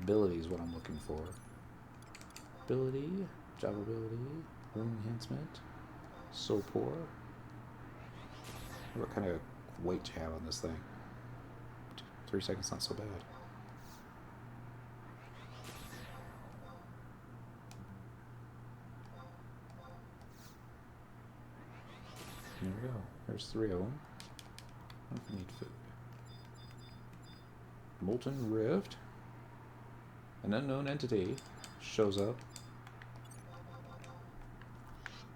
ability is what I'm looking for. Ability, job ability, rune enhancement, Sulpor. What kind of weight do you have on this thing? 3 seconds, not so bad. There we go. There's 3 of them. I don't need food. Molten Rift. An unknown entity shows up.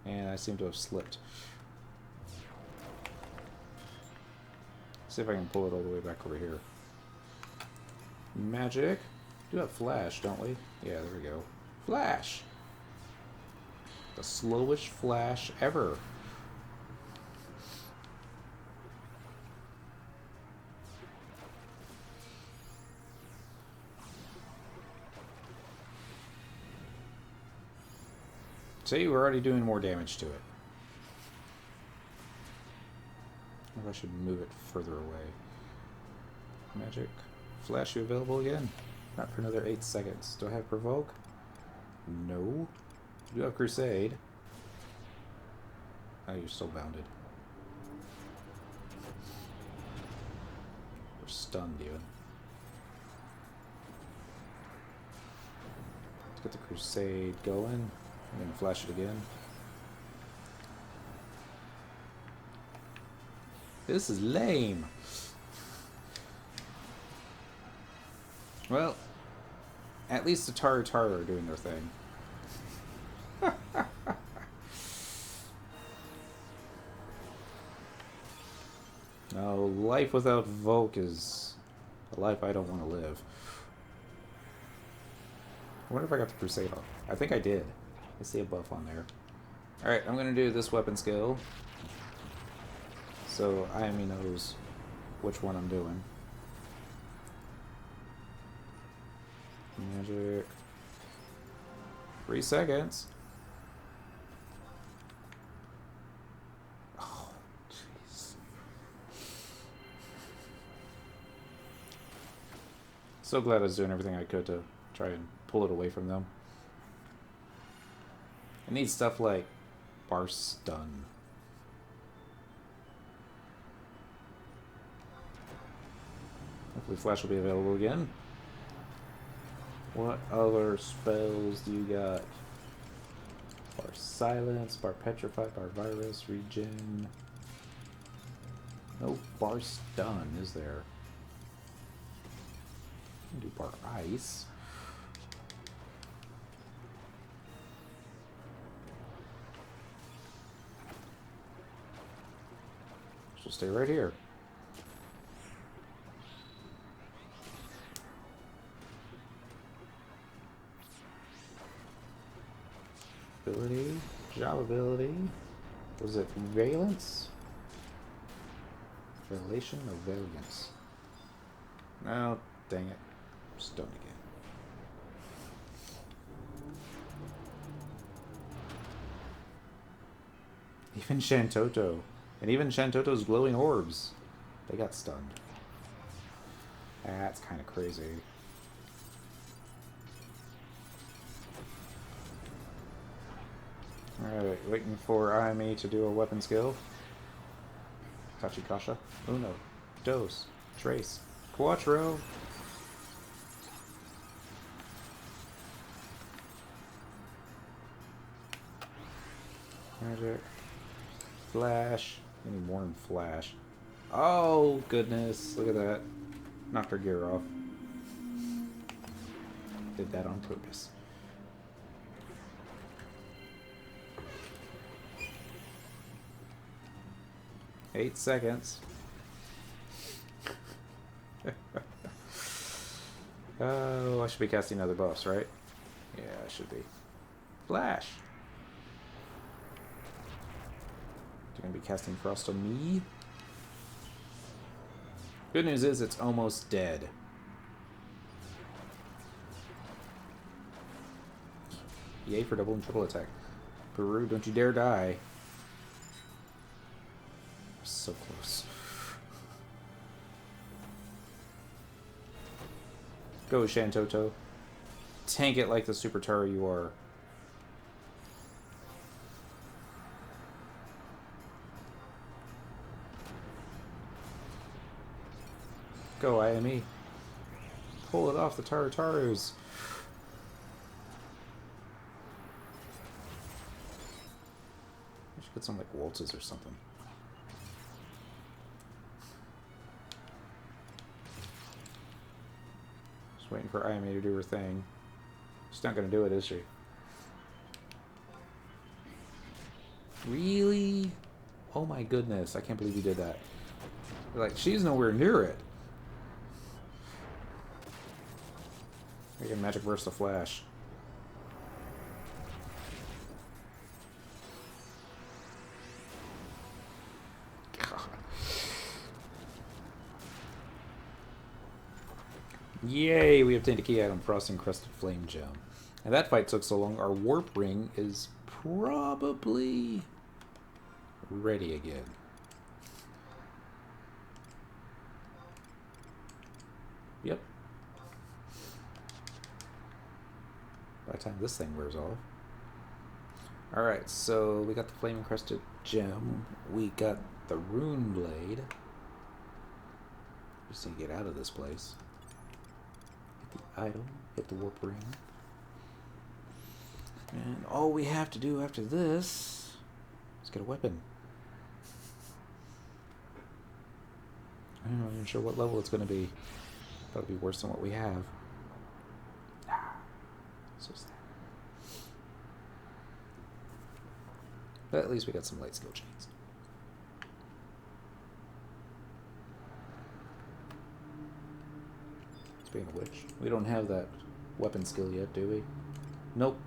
And I seem to have slipped. See if I can pull it all the way back over here. Magic. We do have flash, don't we? Yeah, there we go. Flash! The slowest flash ever. See, we're already doing more damage to it. Maybe I should move it further away. Magic. Flash, you available again? Not for another 8 seconds. Do I have Provoke? No. I do have Crusade. Oh, you're still bounded. We're stunned, even. Let's get the Crusade going. I'm gonna flash it again. This is lame. Well, at least the Taru are doing their thing. No, life without Volk is a life I don't want to live. I wonder if I got the Crusade off. I think I did. I see a buff on there. Alright, I'm going to do this weapon skill. So Iami knows which one I'm doing. Magic. 3 seconds. Oh, jeez. So glad I was doing everything I could to try and pull it away from them. I need stuff like Bar Stun. Hopefully Flash will be available again. What other spells do you got? Bar Silence, Bar Petrify, Bar Virus, Regen. No Bar Stun, is there? I can do Bar Ice. She'll stay right here. Ability, job ability. Was it Valence? Relation or Valiance? No, dang it. Stone again. Even Shantoto. And even Shantoto's glowing orbs. They got stunned. That's kind of crazy. Alright, waiting for Iami to do a weapon skill. Tachikasha. Uno. Dos. Trace. Quattro. Magic. Flash. I need more than Flash. Oh, goodness. Look at that. Knocked her gear off. Did that on purpose. Eight seconds. Oh, I should be casting other buffs, right? Yeah, I should be. Flash. You're gonna be casting Frost on me. Good news is it's almost dead. Yay for double and triple attack. Peru, don't you dare die. So close. Go, Shantoto. Tank it like the Super Taro you are. Go, IME. Pull it off the Tarus. I should get some like waltzes or something. Just waiting for IME to do her thing. She's not gonna do it, is she? Really? Oh my goodness, I can't believe you did that. Like, she's nowhere near it. I can magic burst the flash. God. Yay, we obtained a key item, Frost Encrusted Flame Gem. And that fight took so long, our warp ring is probably ready again. Yep. By the time this thing wears off. Alright, so we got the Flame Encrusted Gem. We got the Rune Blade. Just need to get out of this place. Hit the item, hit the warp ring. And all we have to do after this is get a weapon. I'm not even sure what level it's going to be. Thought it'd be worse than what we have. Nah. So sad. But at least we got some light skill chains. Speaking of which, we don't have that weapon skill yet, do we? Nope.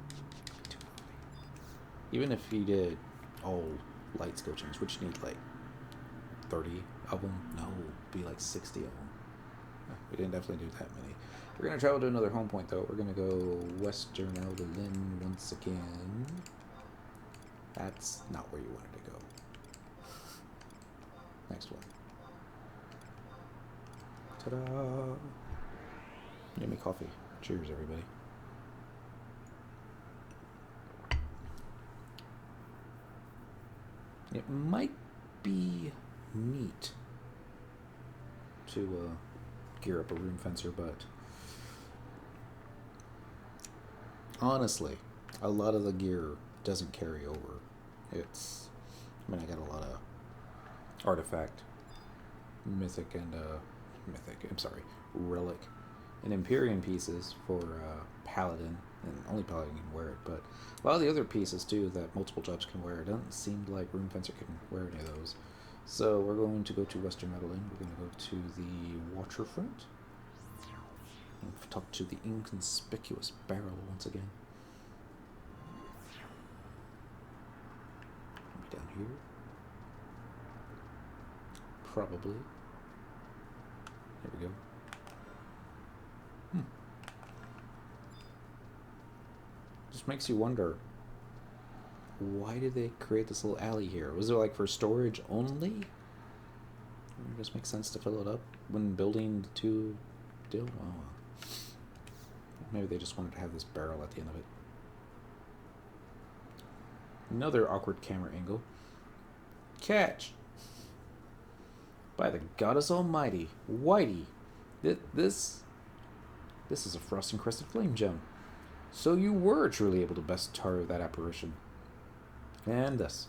Even if he did all light skill chains, which you need like 30 of them? No, it'd be like 60 of them. We didn't definitely do that many. We're going to travel to another home point, though. We're going to go Western Eldolin once again. That's not where you wanted to go. Next one. Ta-da! Give me coffee. Cheers, everybody. It might be neat to gear up a rune fencer, but honestly, a lot of the gear doesn't carry over. It's, I mean, I got a lot of artifact, mythic, and relic, and Empyrean pieces for Paladin, and only Paladin can wear it, but a lot of the other pieces too that multiple jobs can wear. It doesn't seem like Runefencer can wear any of those. So we're going to go to Western Eldolin. We're going to go to the Waterfront. And talk to the Inconspicuous Barrel once again. Down here. Probably. There we go. Just makes you wonder, why did they create this little alley here? Was it like for storage only? It just makes sense to fill it up when building the two deal. Oh, well. Maybe they just wanted to have this barrel at the end of it. Another awkward camera angle. Catch! By the goddess almighty, Whitey, this is a Frost Encrusted Flame Gem. So you were truly able to best tar that apparition. And this.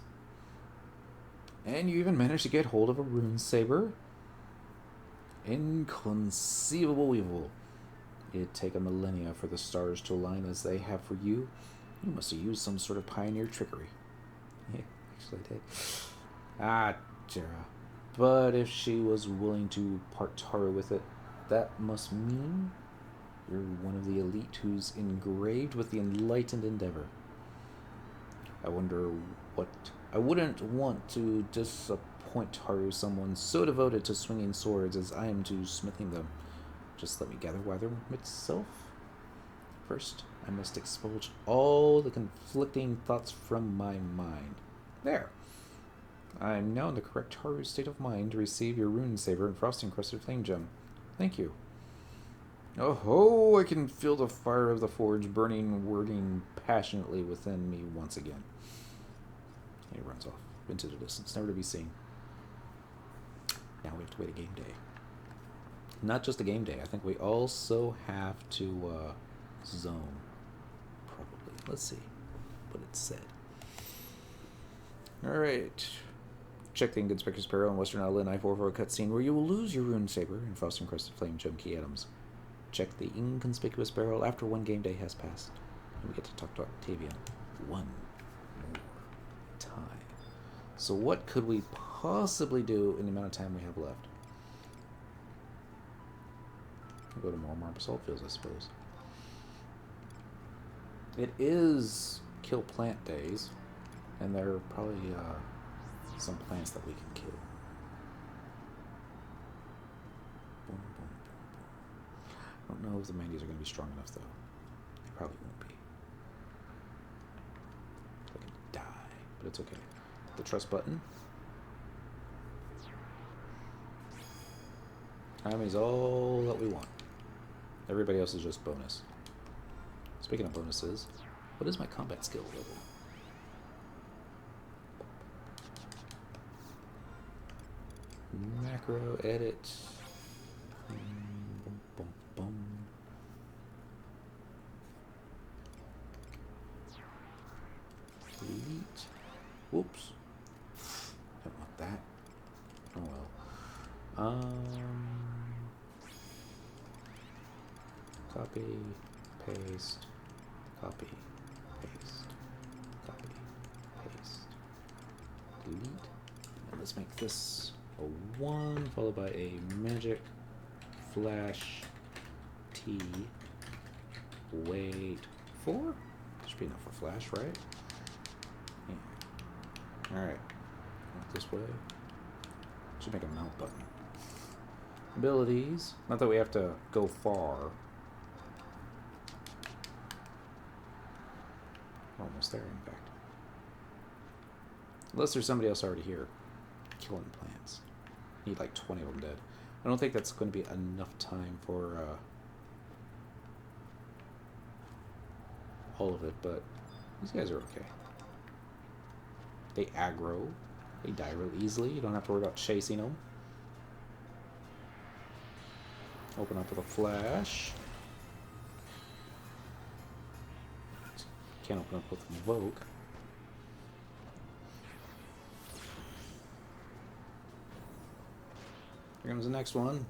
And you even managed to get hold of a rune saber. Inconceivable evil. It'd take a millennia for the stars to align as they have for you. You must have used some sort of pioneer trickery. Yeah, actually I did. Ah, Jera. But if she was willing to part Tara with it, that must mean you're one of the elite who's engraved with the enlightened endeavor. I wonder what... I wouldn't want to disappoint Haru, someone so devoted to swinging swords as I am to smithing them. Just let me gather them myself. First, I must expulge all the conflicting thoughts from my mind. There. I am now in the correct Haru state of mind to receive your rune saber and Frost Encrusted Flame Gem. Thank you. Oh ho! I can feel the fire of the forge wording passionately within me once again. He runs off into the distance, never to be seen. Now we have to wait a game day. Not just a game day. I think we also have to zone. Probably. Let's see what it said. Alright. Check the Inconspicuous Barrel in Western Eldolin I-4 for a cutscene where you will lose your rune saber and Frost Encrusted Flame Gem key items. Check the Inconspicuous Barrel after one game day has passed. And we get to talk to Octavian one more time. So what could we possibly do in the amount of time we have left? We'll go to more marble salt fields, I suppose. It is kill plant days, and there are probably some plants that we can kill. Boom, boom, boom, boom. I don't know if the mandies are going to be strong enough, though. They probably won't be. They're going to die, but it's okay. The trust button. Time is all that we want. Everybody else is just bonus. Speaking of bonuses, what is my combat skill level? Macro edit. Boom, boom, boom. Delete. Whoops. Don't want that. Oh well. Copy, paste, copy, paste, copy, paste, delete. And let's make this a 1 followed by a magic flash T. Wait 4? Should be enough for flash, right? Yeah. Alright. This way. Should make a mount button. Abilities. Not that we have to go far. We're almost there, in fact. Unless there's somebody else already here. Killing plants. Need like 20 of them dead. I don't think that's going to be enough time for all of it, but these guys are okay. They aggro. They die real easily. You don't have to worry about chasing them. Open up with a flash. Can't open up with invoke. Here comes the next one.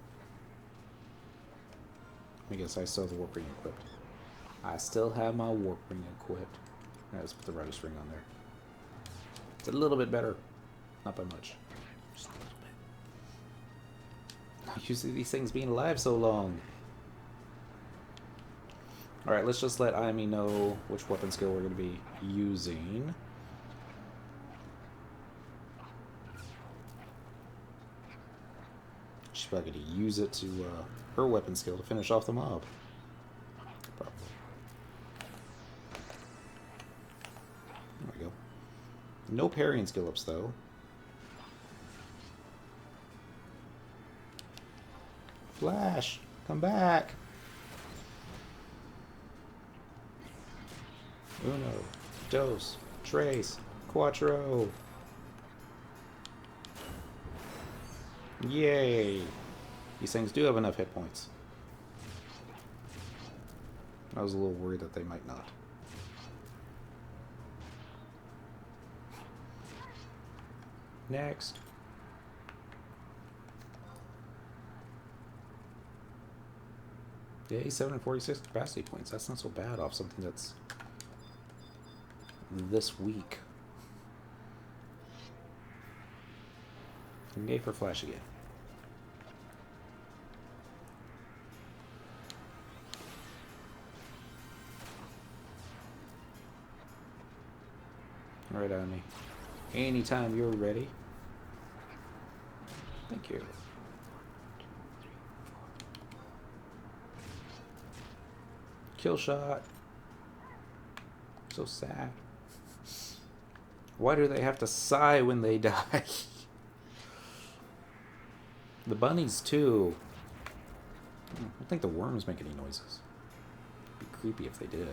I guess I still have the warp ring equipped. I still have my warp ring equipped. Alright, let's put the Riders ring on there. It's a little bit better. Not by much. Just a little bit. Not used to these things being alive so long. Alright, let's just let Amy know which weapon skill we're going to be using. She's probably going to use it to, her weapon skill to finish off the mob. Probably. There we go. No parrying skill ups, though. Flash, come back. Uno, dos, tres, cuatro. Yay! These things do have enough hit points. I was a little worried that they might not. Next. Yeah, 746 capacity points. That's not so bad off something that's this weak. And yay for flash again. Right on me. Anytime you're ready. Thank you. Kill shot. So sad. Why do they have to sigh when they die? The bunnies too. I don't think the worms make any noises. It'd be creepy if they did.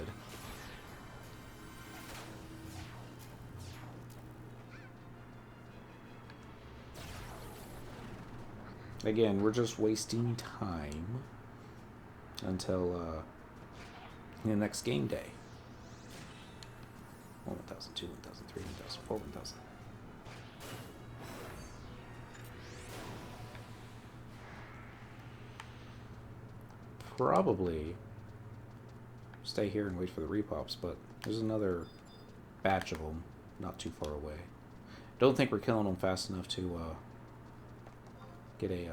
Again, we're just wasting time until the next game day. 1,000, 2, 1,000, 3, 1,000, 4, 1,000. Probably stay here and wait for the repops, but there's another batch of them not too far away. Don't think we're killing them fast enough to get a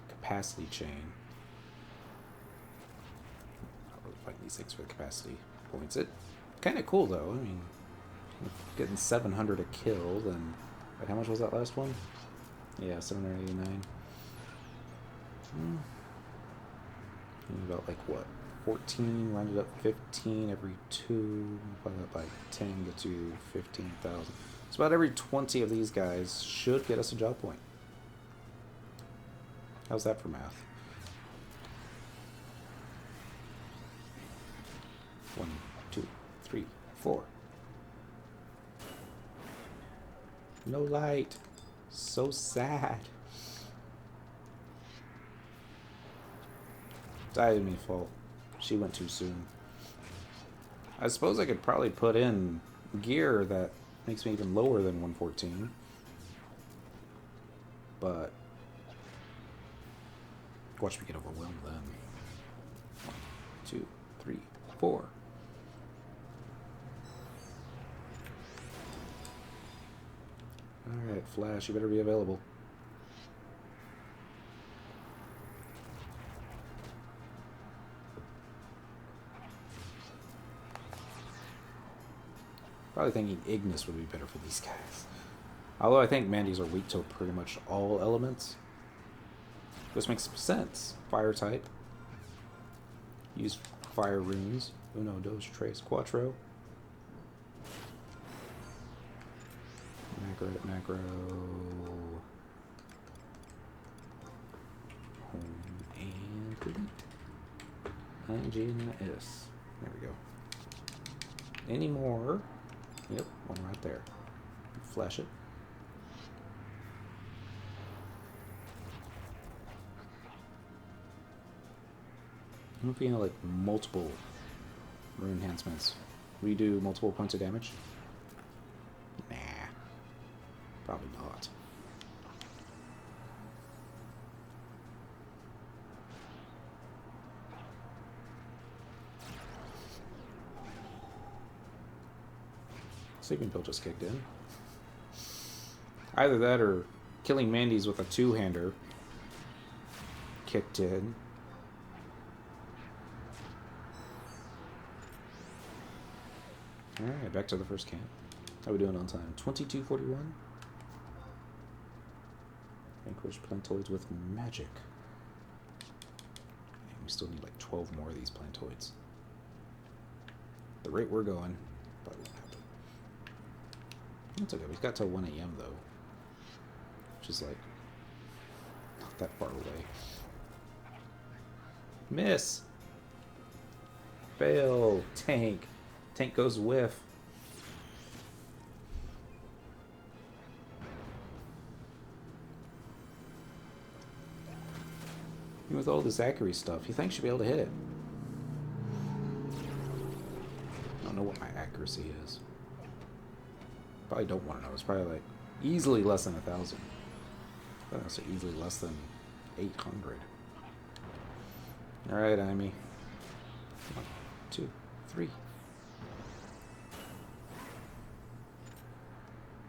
capacity chain. Not really fighting these things for the capacity points. It kind of cool though. I mean, getting 700 a kill. Then, wait, how much was that last one? Yeah, 789. About like what? 14, rounded up 15 every 2, multiply that by 10, get you 15,000. So about every 20 of these guys should get us a job point. How's that for math? 1, 2, 3, 4. No light. So sad. Died me fault. She went too soon. I suppose I could probably put in gear that makes me even lower than 114. But watch me get overwhelmed then. 1, 2, 3, 4. Alright, Flash, you better be available. Probably thinking Ignis would be better for these guys. Although I think Mandy's are weak to pretty much all elements. This makes sense. Fire type. Use fire runes. Uno, dos, tres, cuatro. Macro. Home and delete. IGNS. There we go. Any more? Yep, one right there. Flash it. I'm looking at like multiple rune enhancements. We do multiple points of damage? Nah. Probably not. Sleeping pill just kicked in. Either that or killing Mandy's with a two-hander kicked in. Alright, back to the first camp. How are we doing on time? 22:41. Vanquish plantoids with magic. And we still need like 12 more of these plantoids. The rate we're going, probably won't happen. That's okay. We've got till 1 a.m. though, which is like not that far away. Miss. Fail. Tank. Tank goes whiff. Even with all this accuracy stuff, you think she'll be able to hit it. I don't know what my accuracy is. Probably don't want to know. It's probably like easily less than 1,000. I would say easily less than 800. Alright, Amy. 1, 2, 3.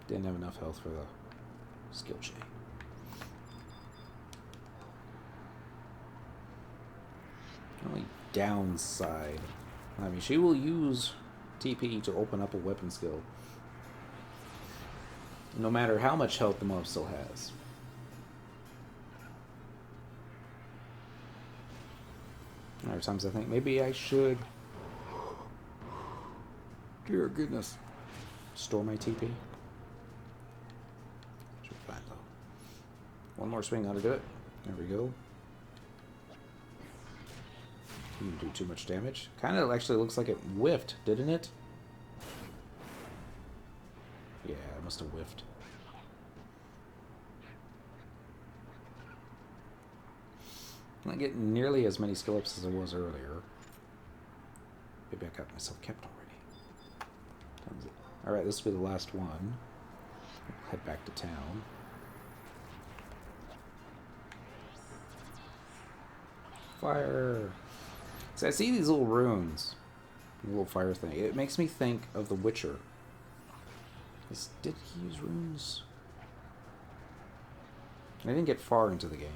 Didn't have enough health for the skill chain. Only downside. I mean, she will use TP to open up a weapon skill. No matter how much health the mob still has. There are times I think maybe I should. Dear goodness. Store my TP. Should be fine though. One more swing ought to do it. There we go. Didn't do too much damage. Kind of actually looks like it whiffed, didn't it? Yeah, it must have whiffed. I'm not getting nearly as many skill ups as I was earlier. Maybe I got myself kept already. Alright, this will be the last one. Head back to town. Fire! See, I see these little runes. The little fire thing. It makes me think of The Witcher. Did he use runes? I didn't get far into the game.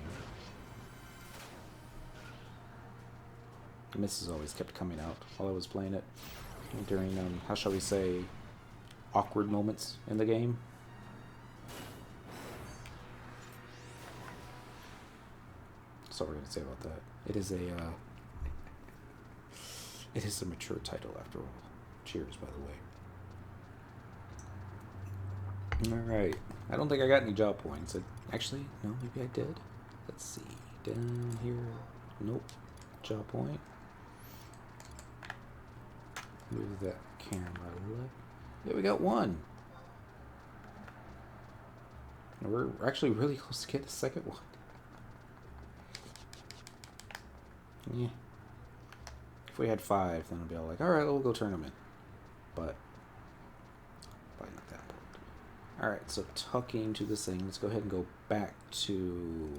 The misses always kept coming out while I was playing it. During, how shall we say, awkward moments in the game. That's all we're going to say about that. It is a mature title after all. Cheers, by the way. Alright. I don't think I got any job points. Actually, no, maybe I did. Let's see. Down here. Nope. Job point. Move that camera left. Yeah, we got one. And we're actually really close to getting the second one. Yeah. If we had 5, then I'd be all like, alright, we'll go tournament. But probably not that important. Alright, so tucking to this thing, let's go ahead and go back to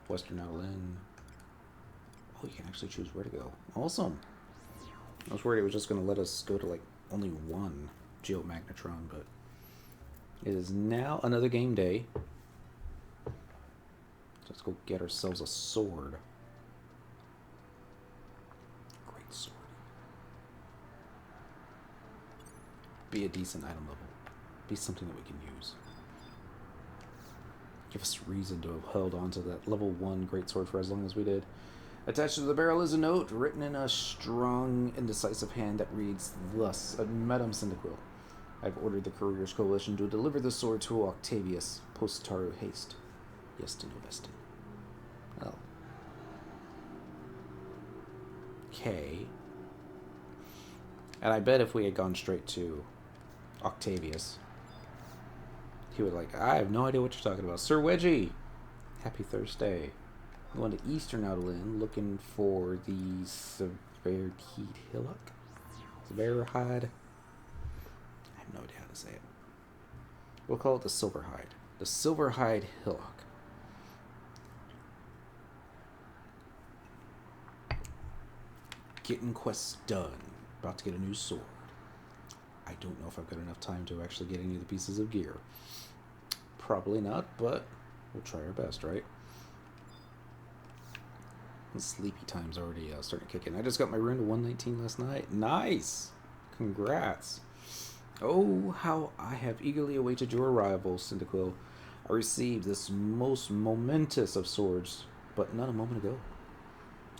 Western Outland. Oh, you can actually choose where to go. Awesome. I was worried it was just going to let us go to, like, only one Geomagnetron, but it is now another game day. So let's go get ourselves a sword. Great sword. Be a decent item level. Be something that we can use. Give us reason to have held on to that level 1 greatsword for as long as we did. Attached to the barrel is a note written in a strong, indecisive hand that reads thus: Madame Cyndaquil, I've ordered the Couriers Coalition to deliver the sword to Octavius, post Taru haste. Yes to Novestin. Oh. Okay. And I bet if we had gone straight to Octavius, he would like, I have no idea what you're talking about. Sir Wedgie! Happy Thursday. Going to Eastern Outland looking for the Severkeed Hillock. Severhide. I have no idea how to say it. We'll call it the Silverhide. The Silverhide Hillock. Getting quests done. About to get a new sword. I don't know if I've got enough time to actually get any of the pieces of gear. Probably not, but we'll try our best, right? Sleepy time's already starting to kick in. I just got my rune to 119 last night. Nice! Congrats. Oh, how I have eagerly awaited your arrival, Cyndaquil. I received this most momentous of swords, but not a moment ago.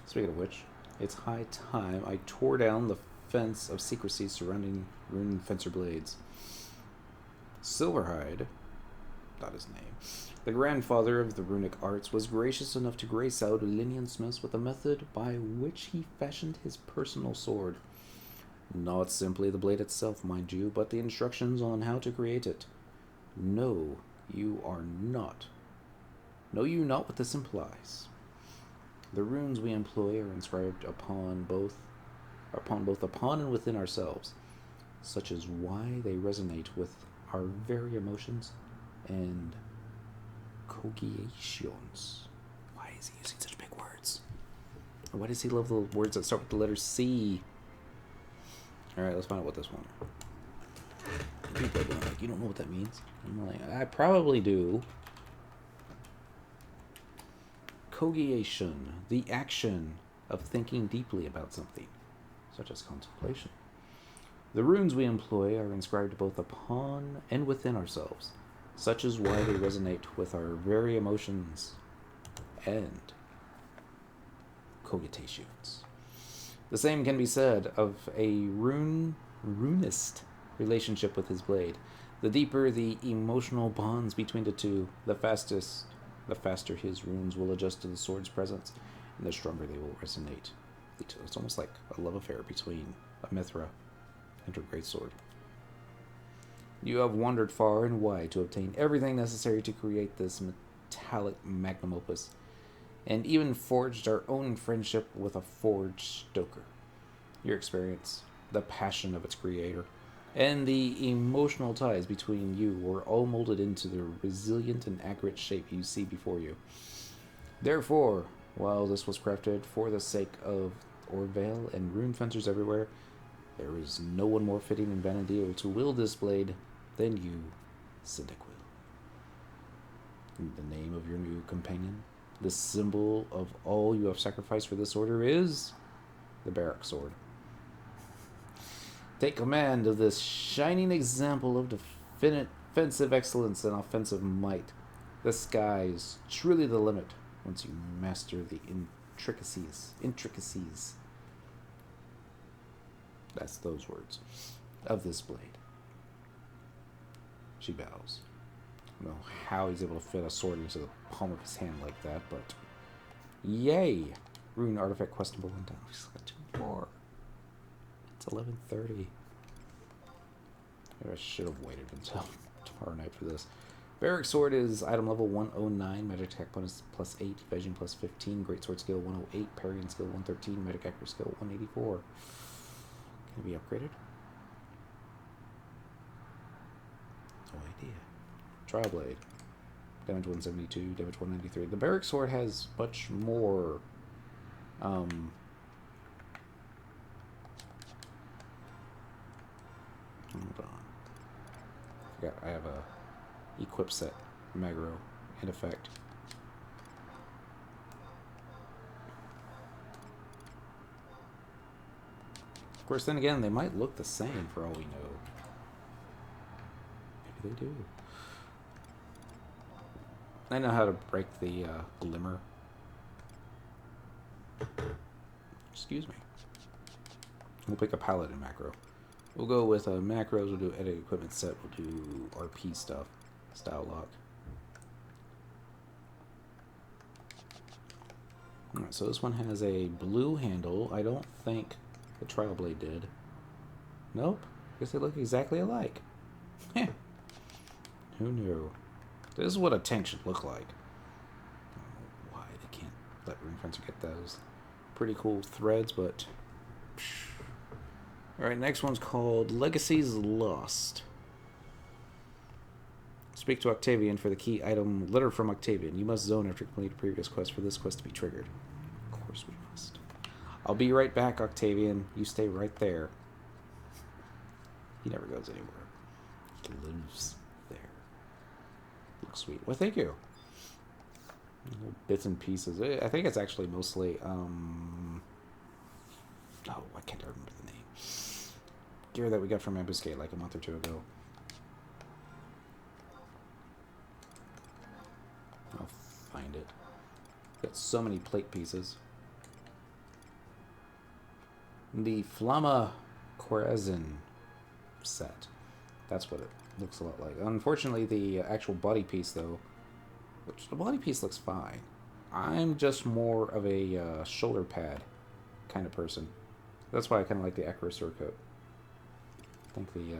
Speaking of which, it's high time I tore down the fence of secrecy surrounding Runefencer blades. Silverhide, not his name, the grandfather of the runic arts, was gracious enough to grace out Linian Smiths with a method by which he fashioned his personal sword. Not simply the blade itself, mind you, but the instructions on how to create it. Know you not what this implies. The runes we employ are inscribed upon both and within ourselves, such as why they resonate with our very emotions and cogitations. Why is he using such big words? Or why does he love the words that start with the letter C? Alright, let's find out what this one. People are going like, you don't know what that means? I'm like, I probably do. Cogitation, the action of thinking deeply about something, such as contemplation. The runes we employ are inscribed both upon and within ourselves, such is why they resonate with our very emotions and cogitations. The same can be said of a runist relationship with his blade. The deeper the emotional bonds between the two, the faster his runes will adjust to the sword's presence, and the stronger they will resonate. It's almost like a love affair between a Mithra and her greatsword. You have wandered far and wide to obtain everything necessary to create this metallic magnum opus, and even forged our own friendship with a forge stoker. Your experience, the passion of its creator, and the emotional ties between you were all molded into the resilient and accurate shape you see before you. Therefore, while this was crafted for the sake of Orvale and rune fencers everywhere, there is no one more fitting in Vanadil to wield this blade Then you, Cyndaquil. In the name of your new companion, the symbol of all you have sacrificed for this order is the barrack sword. Take command of this shining example of defensive excellence and offensive might. The sky is truly the limit once you master the intricacies. That's those words. Of this blade. She bows. I don't know how he's able to fit a sword into the palm of his hand like that, but yay! Rune artifact quest number 1 down. We still got 2 more. It's 11:30. Maybe I should have waited until tomorrow night for this. Barrack sword is item level 109, magic attack bonus plus 8, evasion plus 15, greatsword skill 108, parrying skill 113, magic accuracy skill 184. Can it be upgraded? No idea. Trial blade. Damage 172, damage 193. The barrack sword has much more hold on. I have a equip set, Magro, and effect. Of course, then again, they might look the same for all we know. Maybe they do. I know how to break the glimmer. Excuse me. We'll pick a paladin macro. We'll go with macros, we'll do edit equipment set, we'll do RP stuff, style lock. Alright, so this one has a blue handle. I don't think the trial blade did. Nope. Guess they look exactly alike. Heh. Who knew? This is what a tank should look like. I don't know why they can't let Runefencing get those. Pretty cool threads, but... Alright, next one's called Legacies Lost. Speak to Octavian for the key item, Letter from Octavian. You must zone after completing a previous quest for this quest to be triggered. Of course we must. I'll be right back, Octavian. You stay right there. He never goes anywhere. He lives there. Looks sweet. Well, thank you. Little bits and pieces. I think it's actually mostly, oh, I can't remember the name. Gear that we got from Ambuscade like a month or 2 ago. I'll find it. Got so many plate pieces. The Flamma Corazon set. That's what it looks a lot like. Unfortunately, the actual body piece, though, which the body piece looks fine. I'm just more of a shoulder pad kind of person. That's why I kind of like the Acro Surcoat. I think the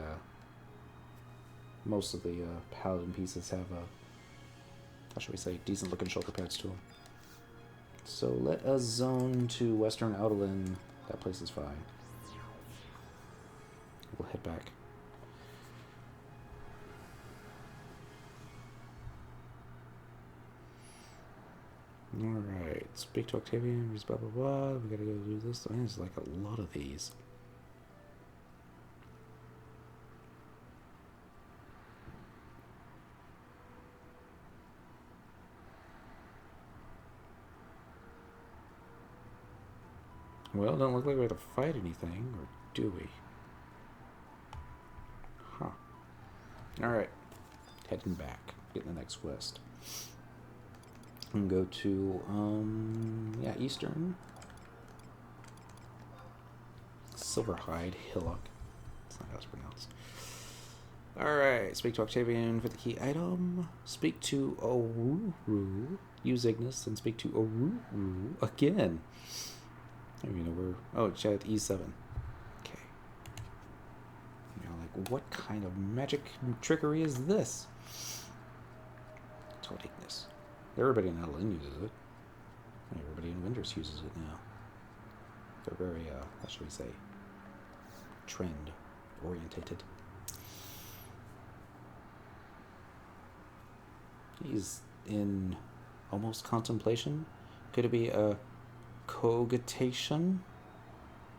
most of the paladin pieces have how should we say, decent looking shoulder pads to them. So let us zone to Western Outland. That place is fine. We'll head back. Alright, speak to Octavian, use blah blah blah. We gotta go do this. There's like a lot of these. Well, don't look like we have to fight anything, or do we? Huh. Alright. Heading back. Getting the next quest. And go to, yeah, Eastern. Silverhide Hillock. That's not how it's pronounced. Alright, speak to Octavian for the key item. Speak to Oruru. Use Ignis and speak to Oruru again. I don't even know where. Oh, it's at E7. Okay. You know, like, what kind of magic trickery is this? Told Ignis. Everybody in Adeline uses it. Everybody in Winders uses it now. They're very, how should we say, trend-orientated. He's in almost contemplation. Could it be a cogitation,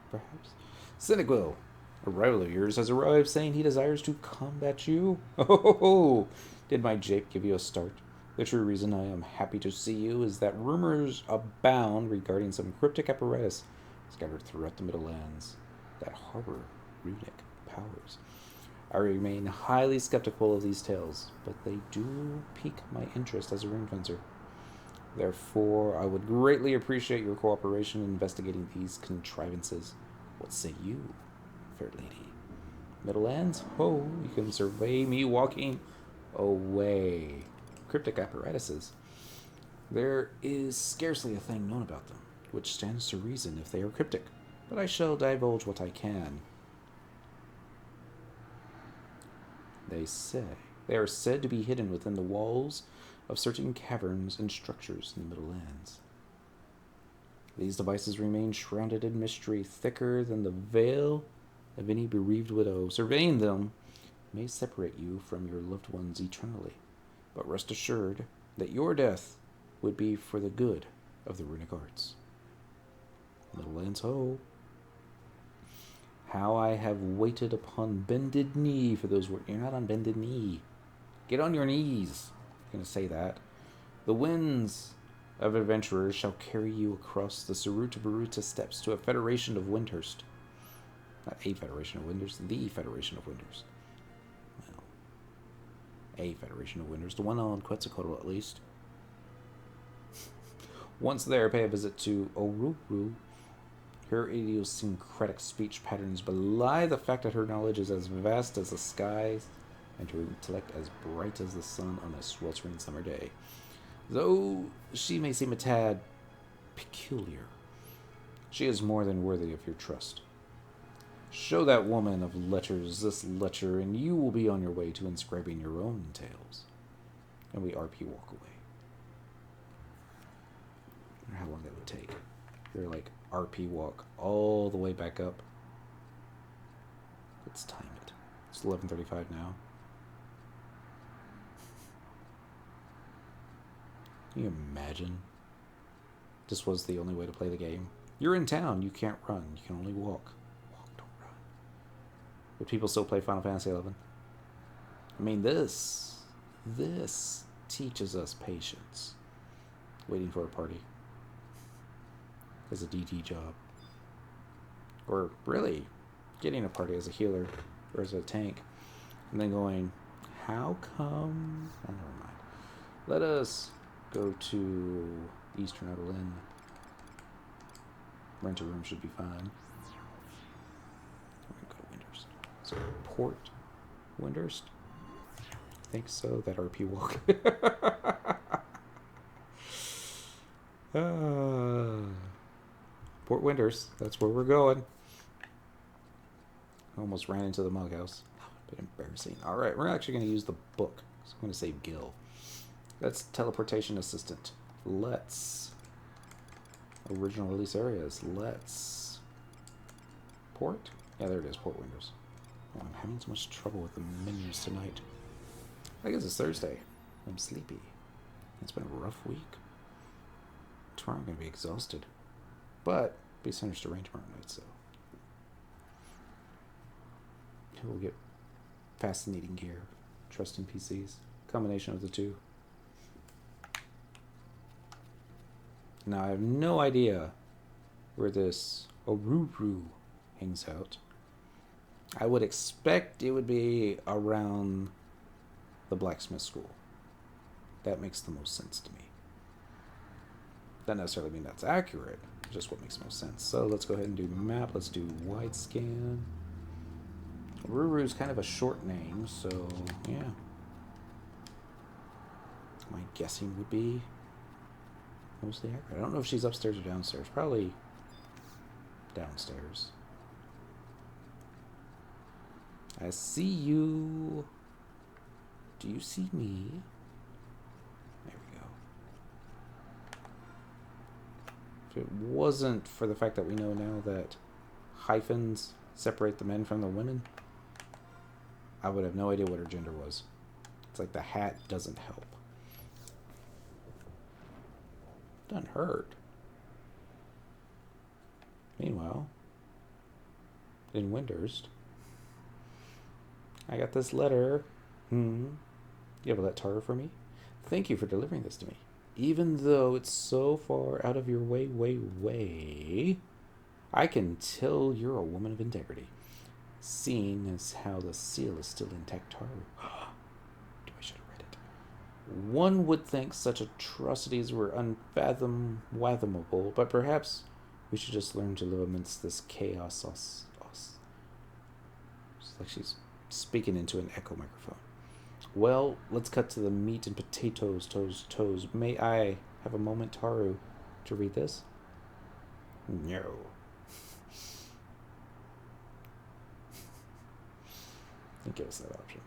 perhaps? Cyndaquil, A rival of yours has arrived saying he desires to combat you. Oh, did my jape give you a start? The true reason I am happy to see you is that rumors abound regarding some cryptic apparatus scattered throughout the Middle Lands that harbor runic powers. I remain highly skeptical of these tales, but they do pique my interest as a rune fencer. Therefore, I would greatly appreciate your cooperation in investigating these contrivances. What say you, fair lady? Middlelands? Ho, you can survey me walking away. Cryptic apparatuses. There is scarcely a thing known about them, which stands to reason if they are cryptic, but I shall divulge what I can. They are said to be hidden within the walls of certain caverns and structures in the Middle Lands. These devices remain shrouded in mystery thicker than the veil of any bereaved widow. Surveying them may separate you from your loved ones eternally, but rest assured that your death would be for the good of the runic arts. Middle Lands ho! How I have waited upon bended knee for those words. You're not on bended knee. Get on your knees. I'm going to say that. The winds of adventurers shall carry you across the Saruta steppes to a federation of Windhurst. Not a federation of Windhurst, the federation of Windhurst. Well, a federation of Windhurst. The one on Quetzalcoatl, at least. Once there, pay a visit to Oruru. Her idiosyncratic speech patterns belie the fact that her knowledge is as vast as the skies and her intellect as bright as the sun on a sweltering summer day. Though she may seem a tad peculiar, she is more than worthy of your trust. Show that woman of letters this lecture, and you will be on your way to inscribing your own tales. And we RP walk away. I wonder how long that would take. You're like RP walk all the way back up. Let's time it. It's 11:35 now. Can you imagine? This was the only way to play the game. You're in town. You can't run. You can only walk. Walk, don't run. Would people still play Final Fantasy XI? I mean, this teaches us patience. Waiting for a party. As a DT job. Or really, getting a party as a healer or as a tank. And then going, how come? Oh, never mind. Let us go to Eastern Edelin. Rent a room should be fine. We're going to go to Windhurst. So, Port Windhurst? I think so. That RP walk. Port Windhurst. That's where we're going. Almost ran into the mug house. That would have been embarrassing. Alright, we're actually going to use the book. So I'm going to save Gil. Let's teleportation assistant. Let's original release areas. Let's port. Yeah, there it is. Port Windhurst. Oh, I'm having so much trouble with the menus tonight. I guess it's Thursday. I'm sleepy. It's been a rough week. Tomorrow I'm going to be exhausted. But be centers to rain tomorrow night, so we'll get fascinating gear. Trust in PCs. Combination of the two. Now I have no idea where this Oruru hangs out. I would expect it would be around the blacksmith school. That makes the most sense to me. Doesn't necessarily mean that's accurate, just what makes most sense. So let's go ahead and do map. Let's do wide scan. Ruru is kind of a short name, so yeah. My guessing would be mostly accurate. I don't know if she's upstairs or downstairs. Probably downstairs. I see you. Do you see me? There we go. If it wasn't for the fact that we know now that hyphens separate the men from the women, I would have no idea what her gender was. It's like the hat doesn't help. Doesn't hurt. Meanwhile, in Windhurst, I got this letter. You have that Taro for me? Thank you for delivering this to me. Even though it's so far out of your way, I can tell you're a woman of integrity. Seeing as how the seal is still intact, Taro. I should have read it. One would think such atrocities were unfathomable, but perhaps we should just learn to live amidst this chaos. It's like she's speaking into an echo microphone. Well, let's cut to the meat and potatoes, toes. May I have a moment, Taru, to read this? No. Don't give us that option.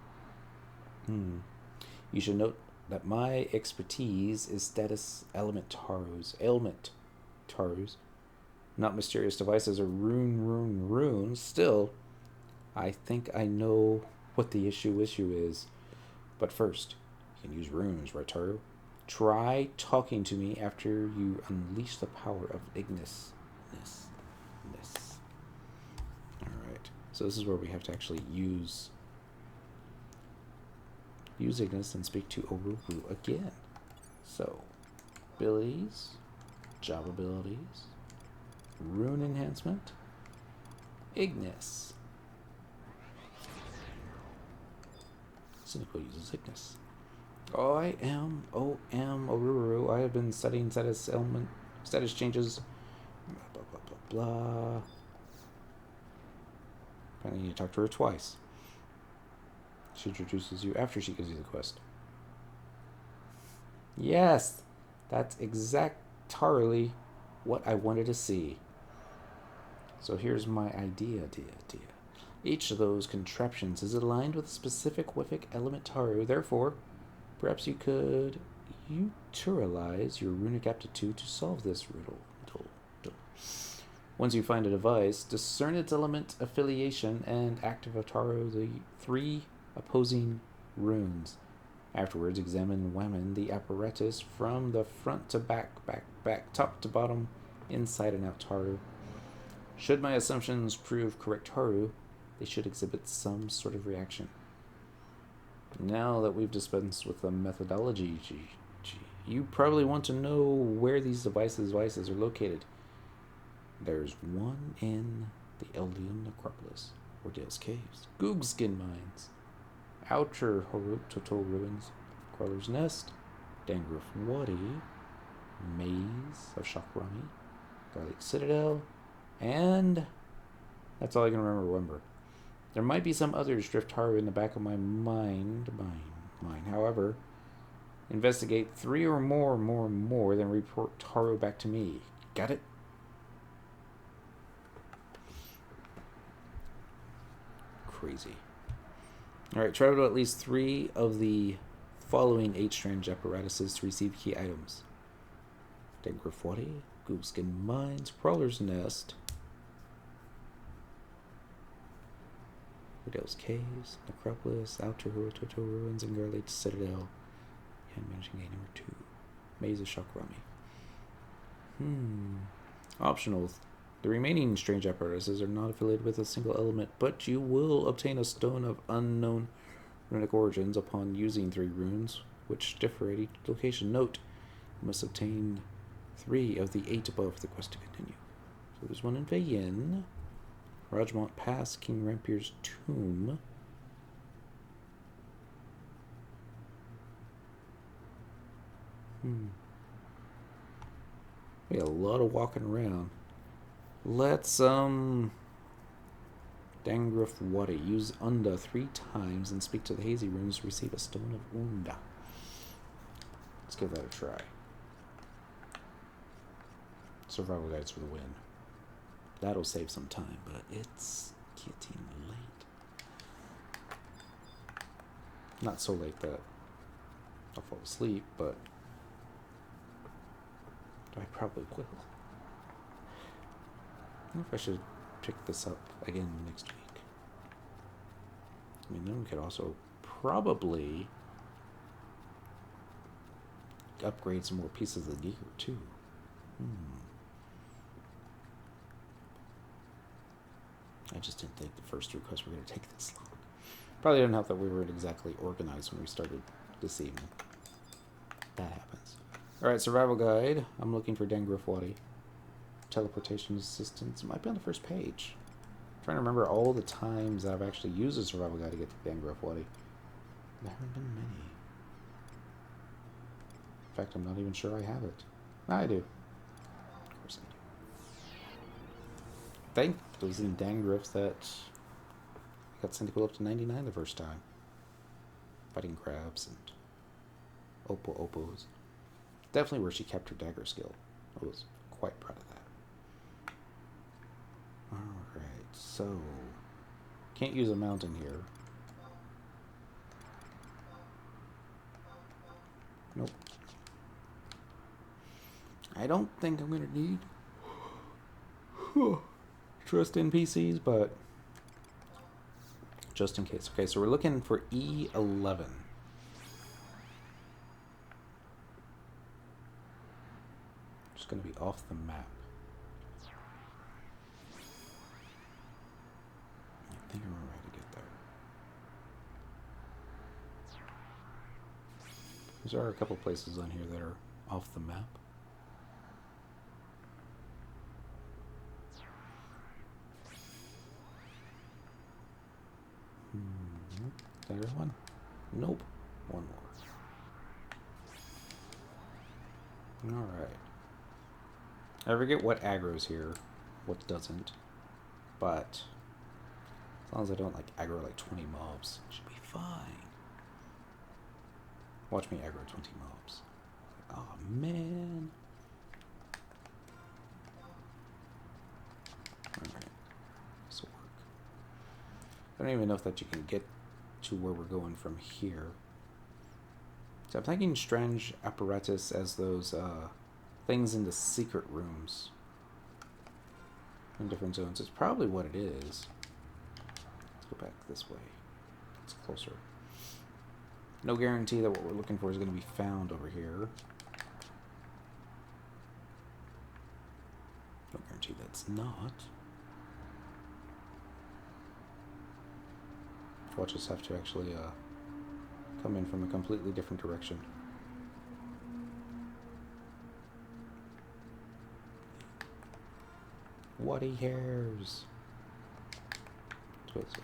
You should note that my expertise is status ailment Tarus, not mysterious devices or runes. Still, I think I know what the issue is. But first, you can use runes, right, Taru? Try talking to me after you unleash the power of Ignis. Alright, so this is where we have to actually use Ignis and speak to Oruru again. So, abilities, job abilities, rune enhancement, Ignis. Cyndaquil uses Ignis. I am Oruru. I have been studying status changes. Blah, blah, blah, blah. Apparently you need to talk to her twice. She introduces you after she gives you the quest. Yes, that's exactly what I wanted to see. So here's my idea. Each of those contraptions is aligned with a specific Wiffic element Taru. Therefore, perhaps you could utilize your runic aptitude to solve this riddle. Once you find a device, discern its element affiliation and activate Taru the 3 opposing runes. Afterwards, examine the apparatus from the front to back, top to bottom, inside and out Taru. Should my assumptions prove correct, Taru, they should exhibit some sort of reaction. Now that we've dispensed with the methodology, you probably want to know where these devices are located. There's one in the Eldian Necropolis, Ordeal's Caves, Googskin Mines, Outer Horutoto Ruins, Crawler's Nest, Dangrif Wadi, Maze of Shakrami, Garlic Citadel, and that's all I can remember. There might be some others drift Taru in the back of my mind. However, investigate 3 or more, then report Taru back to me. Got it? Crazy. Alright, travel to at least 3 of the following 8 strange apparatuses to receive key items. Degrafwadi, Googskin Mines, Crawler's Nest, Ordeal's Caves, Necropolis, Outer Horutoto Ruins, and Garlic Citadel. And managing gate number 2. Maze of Shakrami. Optional. The remaining strange apparatuses are not affiliated with a single element, but you will obtain a stone of unknown runic origins upon using 3 runes, which differ at each location. Note, you must obtain 3 of the 8 above for the quest to continue. So there's one in Bayin, Rajmont Pass, King Rampier's Tomb. We got a lot of walking around. Let's Dangrif Wadi. Use Unda 3 times and speak to the hazy runes to receive a stone of Unda. Let's give that a try. Survival guides for the win. That'll save some time, but it's getting late. Not so late that I'll fall asleep, but I probably will. I wonder if I should pick this up again next week. I mean, then we could also probably upgrade some more pieces of the gear, too. I just didn't think the first 2 quests were going to take this long. Probably didn't help that we weren't exactly organized when we started this evening. That happens. Alright, survival guide. I'm looking for Dengrifwadi. Teleportation assistance. It might be on the first page. I'm trying to remember all the times I've actually used a survival guide to get to Dengrifwadi. There haven't been many. In fact, I'm not even sure I have it. I do. Of course I do. I think it was in Dangrif that I got Cyndaquil up to 99 the first time. Fighting crabs and opos. Definitely where she kept her dagger skill. I was quite proud of that. Alright, so can't use a mountain here. Nope. I don't think I'm gonna need trust NPCs, but just in case. Okay, so we're looking for E11. Just gonna be off the map. I think I remember how to get there. There are a couple places on here that are off the map. There's one. Nope. One more. Alright. I forget what aggro's here, what doesn't. But as long as I don't like aggro like 20 mobs, it should be fine. Watch me aggro 20 mobs. Oh man. Alright. This will work. I don't even know if that you can get to where we're going from here. So I'm thinking strange apparatus as those things in the secret rooms in different zones. It's probably what it is. Let's go back this way. It's closer. No guarantee that what we're looking for is going to be found over here. No guarantee that's not. Watch us have to actually come in from a completely different direction. Whatty hairs. Let's see.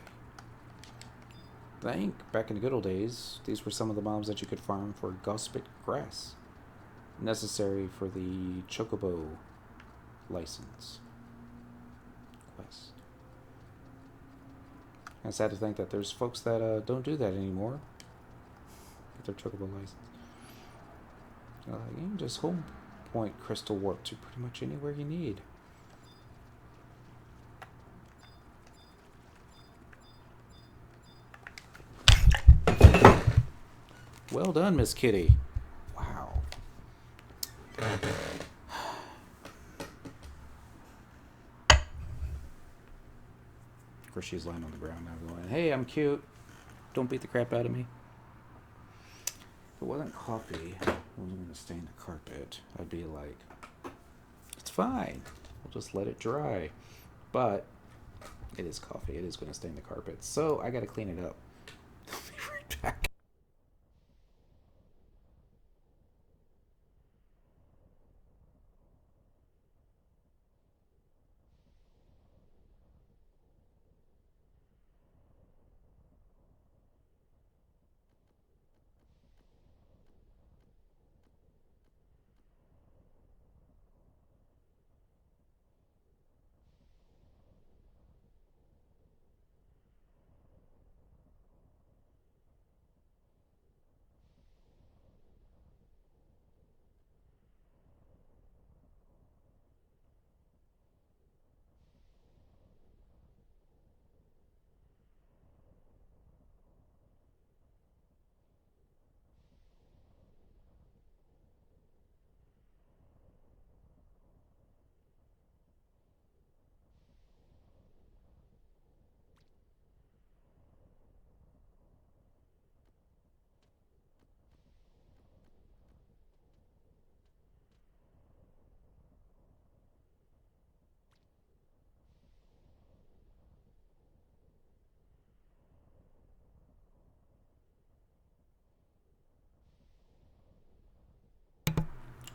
I think back in the good old days, these were some of the mobs that you could farm for gospit grass, necessary for the Chocobo license quest. And sad to think that there's folks that don't do that anymore. Get their Chocobo license. You can just home point crystal warp to pretty much anywhere you need. Well done, Miss Kitty. Wow. Of course, she's lying on the ground now going, hey, I'm cute. Don't beat the crap out of me. If it wasn't coffee, I wasn't going to stain the carpet. I'd be like, it's fine. We'll just let it dry. But it is coffee. It is going to stain the carpet. So I got to clean it up. I'll be right back.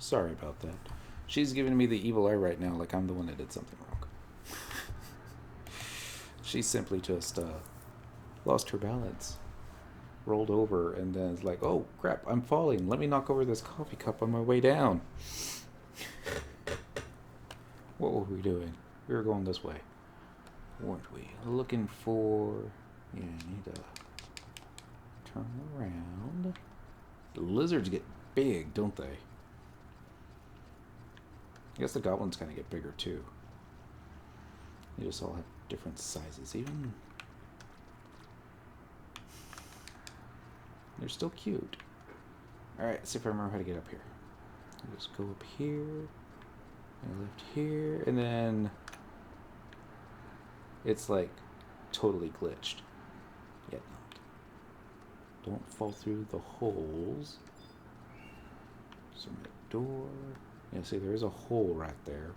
Sorry about that. She's giving me the evil eye right now, like I'm the one that did something wrong. She simply just lost her balance, rolled over, and then is like, "Oh crap, I'm falling. Let me knock over this coffee cup on my way down." What were we doing? We were going this way, weren't we? Looking for... Yeah, I need to turn around. The lizards get big, don't they? I guess the goblins kind of get bigger too. They just all have different sizes. Even... They're still cute. Alright, let's see if I remember how to get up here. I'll just go up here, and left here, and then it's like totally glitched. Yet not. Don't fall through the holes. Submit door. Yeah, see, there is a hole right there.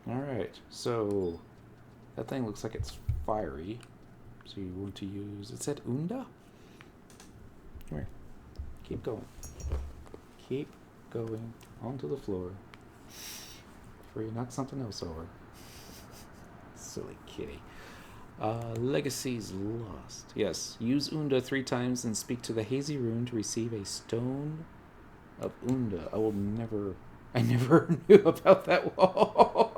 Alright, so that thing looks like it's fiery. So you want to use... It said Unda? Come here. Keep going. Keep going onto the floor. Before you knock something else over. Silly kitty. Legacies lost. Yes. Use Unda 3 times and speak to the hazy rune to receive a stone of Unda. I never knew about that wall.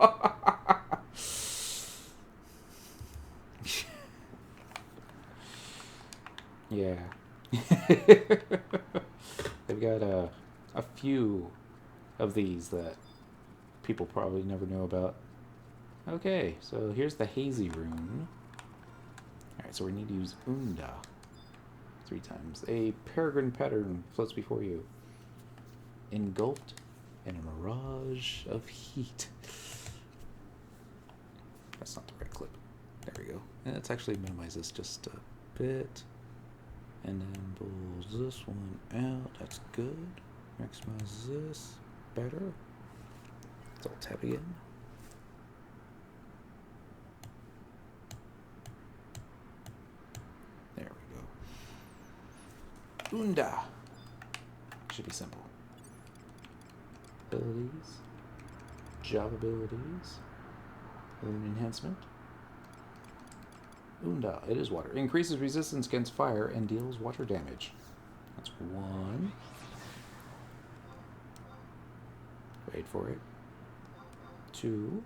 Yeah. They've got a few of these that people probably never know about. Okay, so here's the hazy rune. Alright, so we need to use Unda 3 times. A peregrine pattern floats before you, engulfed in a mirage of heat. That's not the right clip. There we go. And let's actually minimize this just a bit. And then pulls this one out. That's good. Maximize this. Better. Let's alt tab again. There we go. Unda. Should be simple. Abilities. Job abilities. Rune enhancement. Unda. It is water. Increases resistance against fire and deals water damage. That's 1. Wait for it. 2.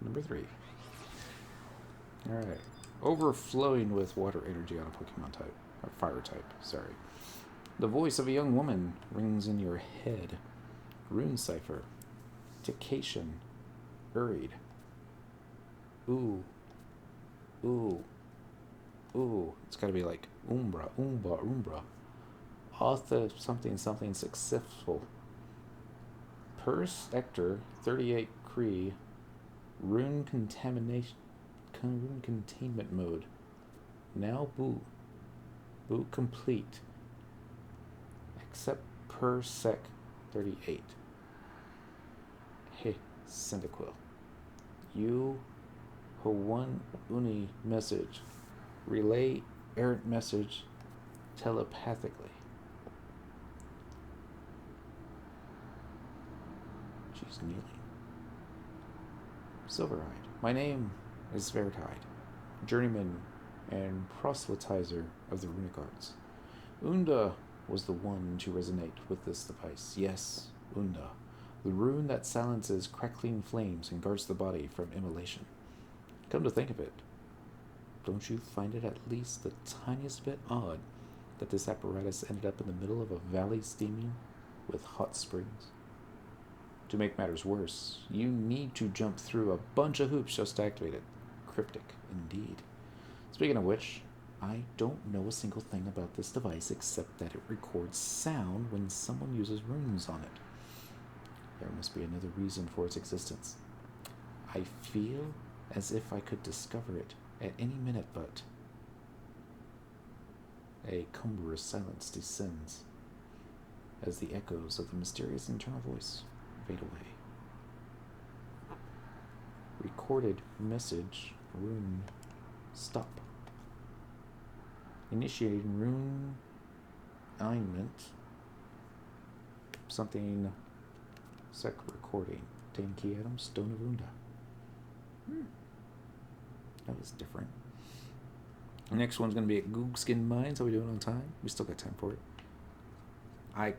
Number 3. Alright. Overflowing with water energy on a Pokemon type. Or fire type, sorry. The voice of a young woman rings in your head. Rune cipher. Dictation. Uried. Ooh. Ooh. Ooh. It's gotta be like Umbra, Umbra, Umbra. Author something something successful. Purse Ector 38 Cree. Rune contamination. Rune containment mode. Now boo. Boot complete. Except per sec 38. Hey, Cyndaquil. You one uni message. Relay errant message telepathically. She's kneeling. Silverhide. My name is Vertide, journeyman and proselytizer of the runic arts. Unda was the one to resonate with this device. Yes, Unda, the rune that silences crackling flames and guards the body from immolation. Come to think of it, don't you find it at least the tiniest bit odd that this apparatus ended up in the middle of a valley steaming with hot springs? To make matters worse, you need to jump through a bunch of hoops just to activate it. Cryptic, indeed. Speaking of which, I don't know a single thing about this device except that it records sound when someone uses runes on it. There must be another reason for its existence. I feel as if I could discover it at any minute, but... A cumbrous silence descends as the echoes of the mysterious internal voice fade away. Recorded message, rune, stop. Initiating rune alignment. Something sec recording. 10 key items, Stone of Unda. That was different. The next one's going to be at Googskin Mines. How are we doing on time? We still got time for it. I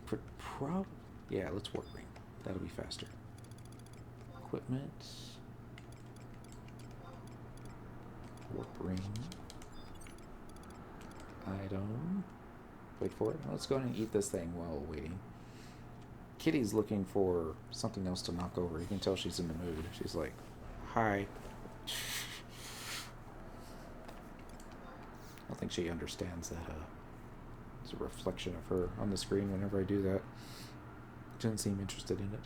could probably... Yeah, let's warp ring. That'll be faster. Equipment. Warp ring. Item. Wait for it. Let's go ahead and eat this thing while waiting. Kitty's looking for something else to knock over. You can tell she's in the mood. She's like, hi. I don't think she understands that it's a reflection of her on the screen whenever I do that. She doesn't seem interested in it.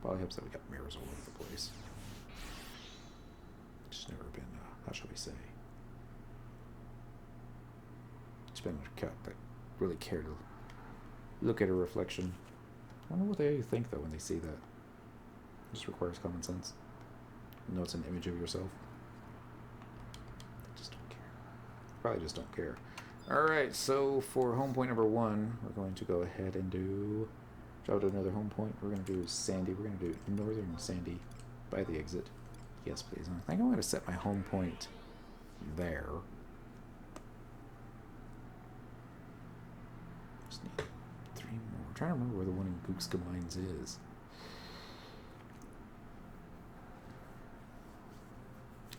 Probably helps that we got mirrors all over the place. It's never been, how shall we say? It's been a cat that really cared to look at her reflection. I wonder what they think, though, when they see that. It just requires common sense. You know it's an image of yourself. They just don't care. Probably just don't care. Alright, so for home point number 1, we're going to go ahead and draw to another home point. We're going to do Sandy. We're going to do Northern Sandy by the exit. Yes, please. I think I'm going to set my home point there. Just need 3 more. I'm trying to remember where the one in Gookska Mines is.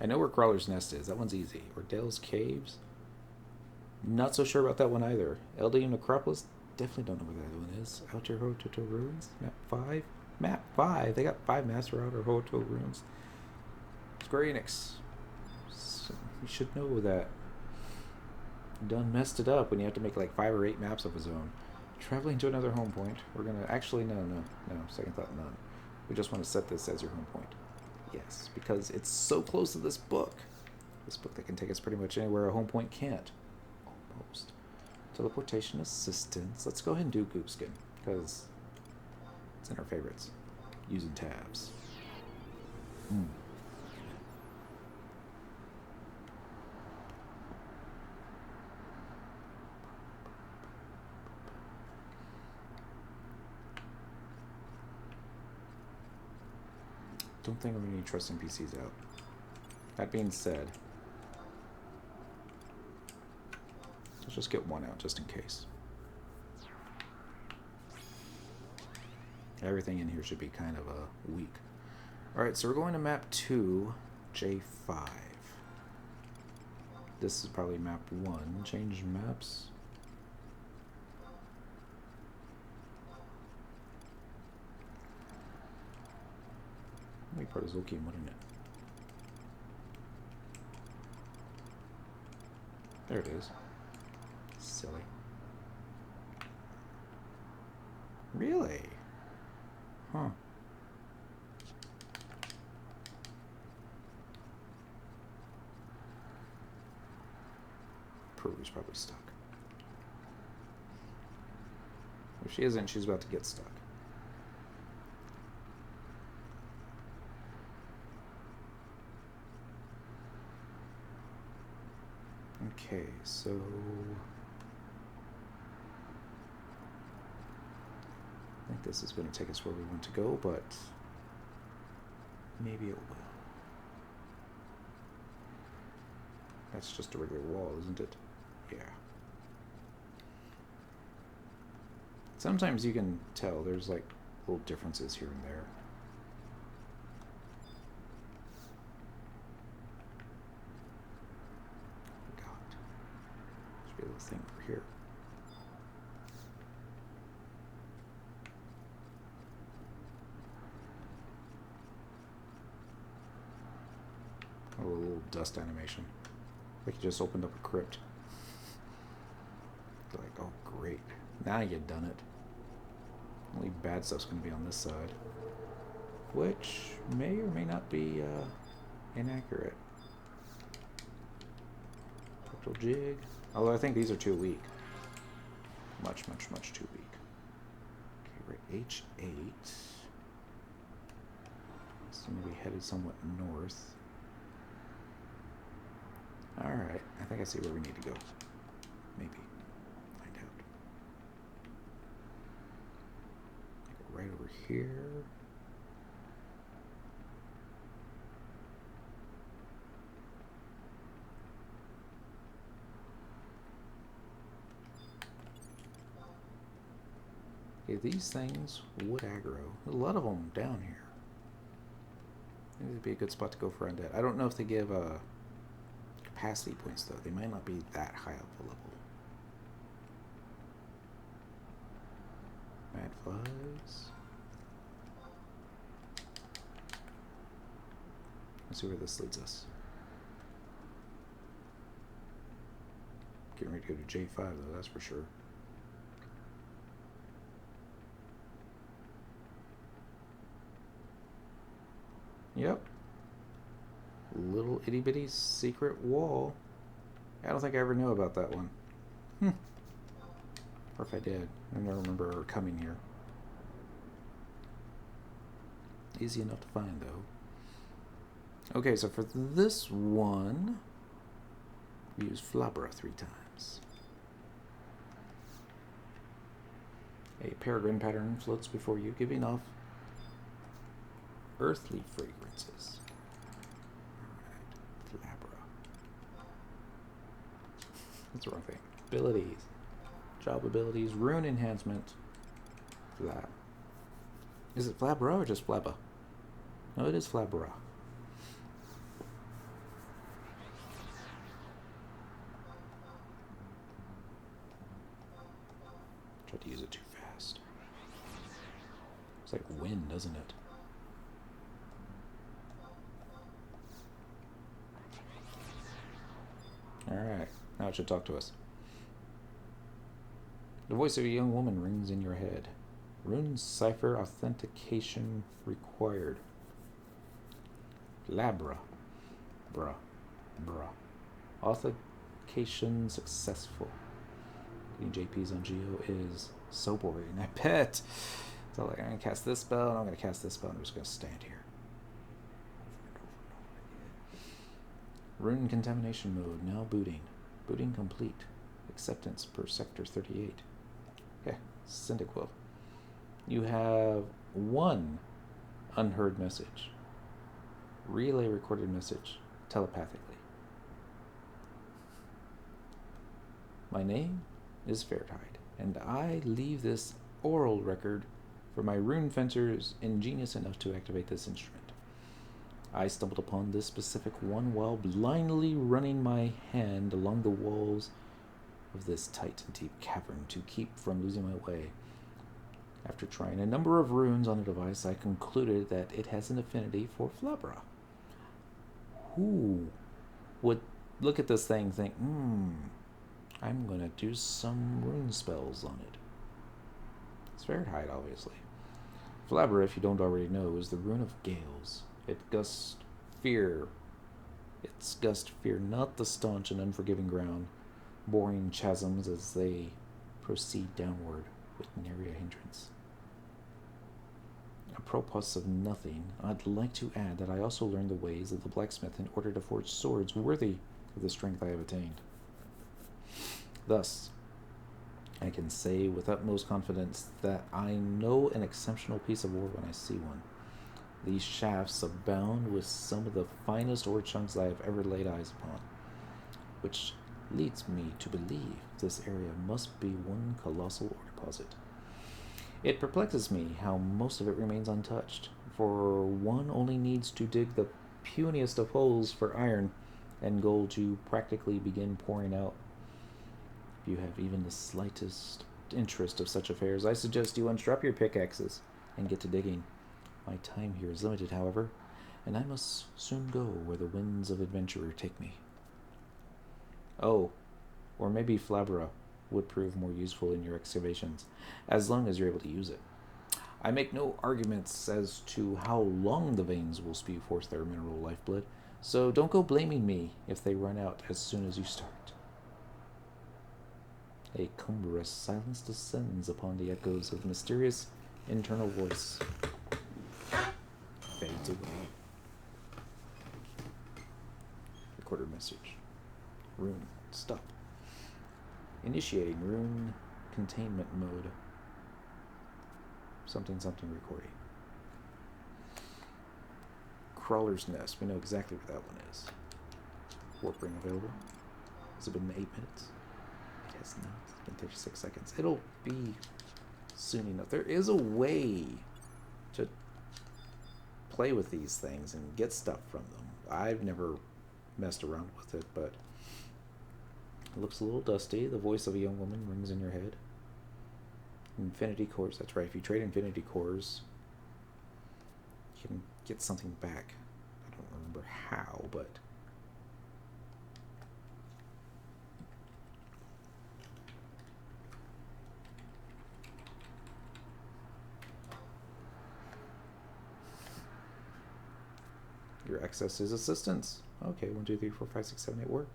I know where Crawler's Nest is. That one's easy. Or Dale's Caves. Not so sure about that one either. Eldium Necropolis. Definitely don't know where that one is. Outer Hototo Ruins. Map 5. Map 5. They got 5 maps for Outer Hototo Ruins. Square Enix. So you should know that. Done messed it up when you have to make like 5 or 8 maps of a zone. Traveling to another home point. We're gonna actually no. Second thought, none. We just want to set this as your home point. Yes, because it's so close to this book. This book that can take us pretty much anywhere a home point can't. Almost. Teleportation assistance. Let's go ahead and do Goopskin, because it's in our favorites. Using tabs. Don't think I'm going to need trust NPCs out. That being said, let's just get 1 out just in case. Everything in here should be kind of weak. Alright, so we're going to map 2, J5. This is probably map 1. Change maps. Maybe part is Loki, wouldn't it? There it is. Silly. Really? Huh. Peru's probably stuck. If she isn't, she's about to get stuck. Okay, so I think this is going to take us where we want to go, but maybe it will. That's just a regular wall, isn't it? Yeah. Sometimes you can tell there's like little differences here and there. Be a little thing over here. Oh, a little dust animation. Like you just opened up a crypt. Like, oh great. Now you've done it. Only bad stuff's gonna be on this side. Which may or may not be inaccurate. Purple jig. Although I think these are too weak. Much, much, much too weak. Okay, we're at H8. So maybe headed somewhat north. Alright, I think I see where we need to go. Maybe. Find out. Go right over here. Okay, these things would aggro. A lot of them down here. I think it'd be a good spot to go for undead. I don't know if they give capacity points though. They might not be that high of a level. Mad flies. Let's see where this leads us. Getting ready to go to J5 though, that's for sure. Yep. Little itty bitty secret wall. I don't think I ever knew about that one. Or if I did, I don't remember coming here. Easy enough to find though. Okay, so for this one, we use Flabra 3 times. A peregrine pattern floats before you, giving off earthly fragrances. Alright, Flabra. That's the wrong thing. Abilities. Job abilities, rune enhancement. Flab. Is it Flabra or just Flabba? No, it is Flabra. Tried to use it too fast. It's like wind, doesn't it? Alright, now it should talk to us. The voice of a young woman rings in your head. Rune cipher authentication required. Labra. Bruh. Authentication successful. Getting JPs on Geo is so boring. I bet. So like, I'm going to cast this spell, and I'm going to cast this spell, and I'm just going to stand here. Rune contamination mode, now booting. Booting complete. Acceptance per sector 38. Okay, Cyndaquil. You have 1 unheard message. Relay recorded message telepathically. My name is Fairtide, and I leave this oral record for my rune fencers ingenious enough to activate this instrument. I stumbled upon this specific one while blindly running my hand along the walls of this tight and deep cavern to keep from losing my way. After trying a number of runes on the device, I concluded that it has an affinity for Flabra. Who would look at this thing and think, I'm going to do some rune spells on it? It's Fahrenheit, obviously. Flabra, if you don't already know, is the rune of gales. Its gust fear, not the staunch and unforgiving ground, boring chasms as they proceed downward with nary a hindrance. Apropos of nothing, I'd like to add that I also learned the ways of the blacksmith in order to forge swords worthy of the strength I have attained. Thus, I can say with utmost confidence that I know an exceptional piece of ore when I see one. These shafts abound with some of the finest ore chunks I have ever laid eyes upon, which leads me to believe this area must be one colossal ore deposit. It perplexes me how most of it remains untouched, for one only needs to dig the puniest of holes for iron and gold to practically begin pouring out. If you have even the slightest interest of such affairs, I suggest you unstrap your pickaxes and get to digging. My time here is limited, however, and I must soon go where the winds of adventure take me. Oh, or maybe Flabra would prove more useful in your excavations, as long as you're able to use it. I make no arguments as to how long the veins will spew forth their mineral lifeblood, so don't go blaming me if they run out as soon as you start. A cumbrous silence descends upon the echoes of the mysterious internal voice. Fades away. Recorded message. Rune, stop. Initiating rune containment mode. Something recording. Crawler's Nest. We know exactly where that one is. Warp ring available. Has it been 8 minutes? It has not. It's been 36 seconds. It'll be soon enough. There is a way to play with these things and get stuff from them. I've never messed around with it, but it looks a little dusty. The voice of a young woman rings in your head. Infinity cores. That's right. If you trade infinity cores, you can get something back. I don't remember how, but your excess is assistance. Okay, 1, 2, 3, 4, 5, 6, 7, 8 work.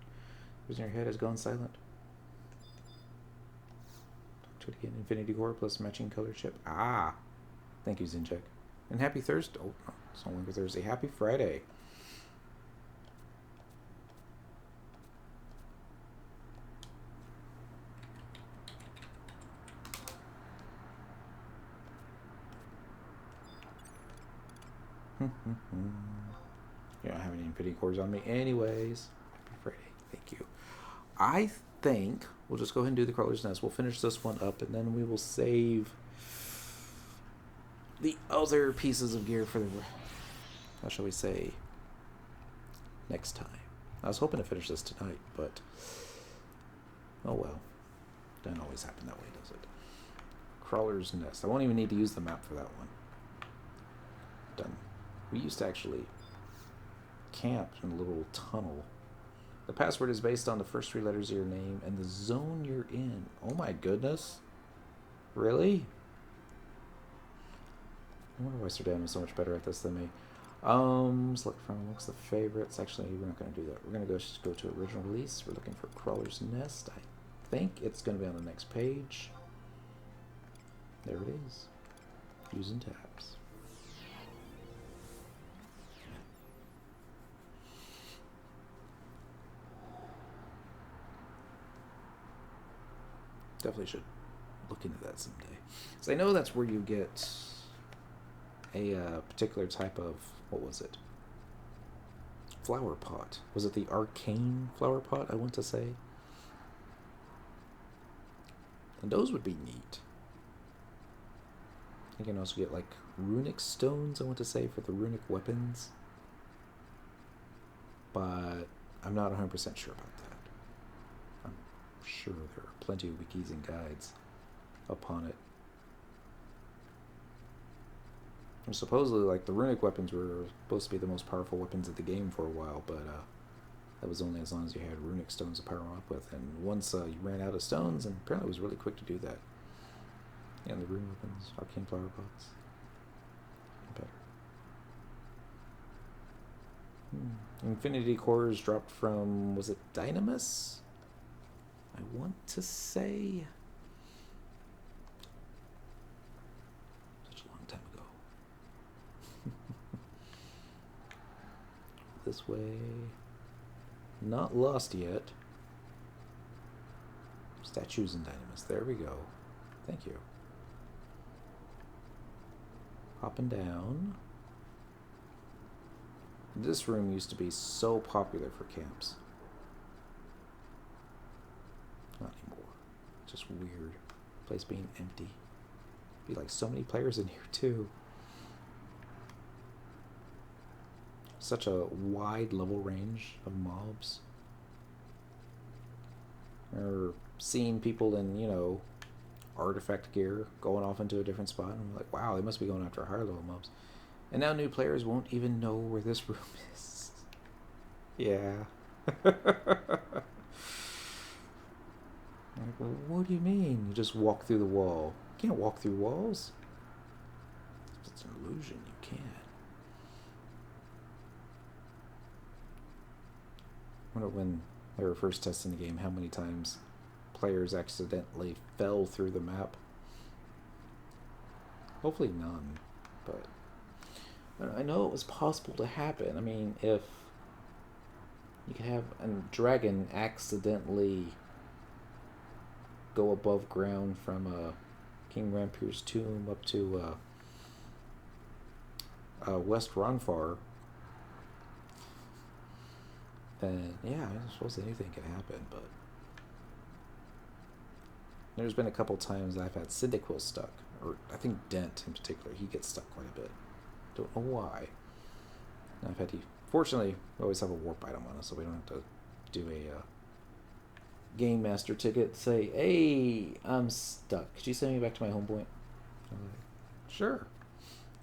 Who's in your head has gone silent. Talk to it again. Infinity core plus matching color chip. Ah, thank you, Zincheck. And happy Thursday. Oh, no, it's no longer Thursday. Happy Friday. You don't have any infinity cores on me anyways. Happy Friday. Thank you. I think we'll just go ahead and do the Crawler's Nest. We'll finish this one up, and then we will save the other pieces of gear for the, how shall we say, next time. I was hoping to finish this tonight, but oh well. Doesn't always happen that way, does it? Crawler's Nest. I won't even need to use the map for that one. Done. We used to actually camp in a little tunnel. The password is based on the first 3 letters of your name and the zone you're in. Oh my goodness. Really? I wonder why Sir Dan is so much better at this than me. Select from what's the favorites. Actually, we're not going to do that. We're going to just go to original release. We're looking for Crawler's Nest. I think it's going to be on the next page. There it is. Using tabs. Definitely should look into that someday. Because I know that's where you get a particular type of, what was it? Flower pot. Was it the arcane flower pot, I want to say? And those would be neat. You can also get like runic stones, I want to say, for the runic weapons. But I'm not 100% sure about that. I'm sure there are plenty of wikis and guides upon it. And supposedly, like, the runic weapons were supposed to be the most powerful weapons of the game for a while, but that was only as long as you had runic stones to power them up with. And once you ran out of stones, and apparently it was really quick to do that. Yeah, the rune weapons, arcane flower pots. Better. Infinity cores dropped from, was it Dynamis? I want to say. Such a long time ago. This way. Not lost yet. Statues and Dynamis. There we go. Thank you. Hopping down. This room used to be so popular for camps. Not anymore. Just weird. Place being empty. Be like so many players in here too. Such a wide level range of mobs. Or seeing people in, you know, artifact gear going off into a different spot. And I'm like, wow, they must be going after higher level mobs. And now new players won't even know where this room is. Yeah. Like, well, what do you mean? You just walk through the wall. You can't walk through walls. If it's an illusion, you can. I wonder when they were first testing the game, how many times players accidentally fell through the map. Hopefully none, but I know it was possible to happen. I mean, if you could have a dragon accidentally go above ground from King Rampur's tomb up to West Ronfar, then yeah, I suppose anything can happen, but there's been a couple times I've had Cyndaquil stuck, or I think Dent in particular, he gets stuck quite a bit. Don't know why. And I've had to, fortunately, we always have a warp item on us, so we don't have to do a game master ticket, say, hey, I'm stuck. Could you send me back to my home point? I'm like, sure.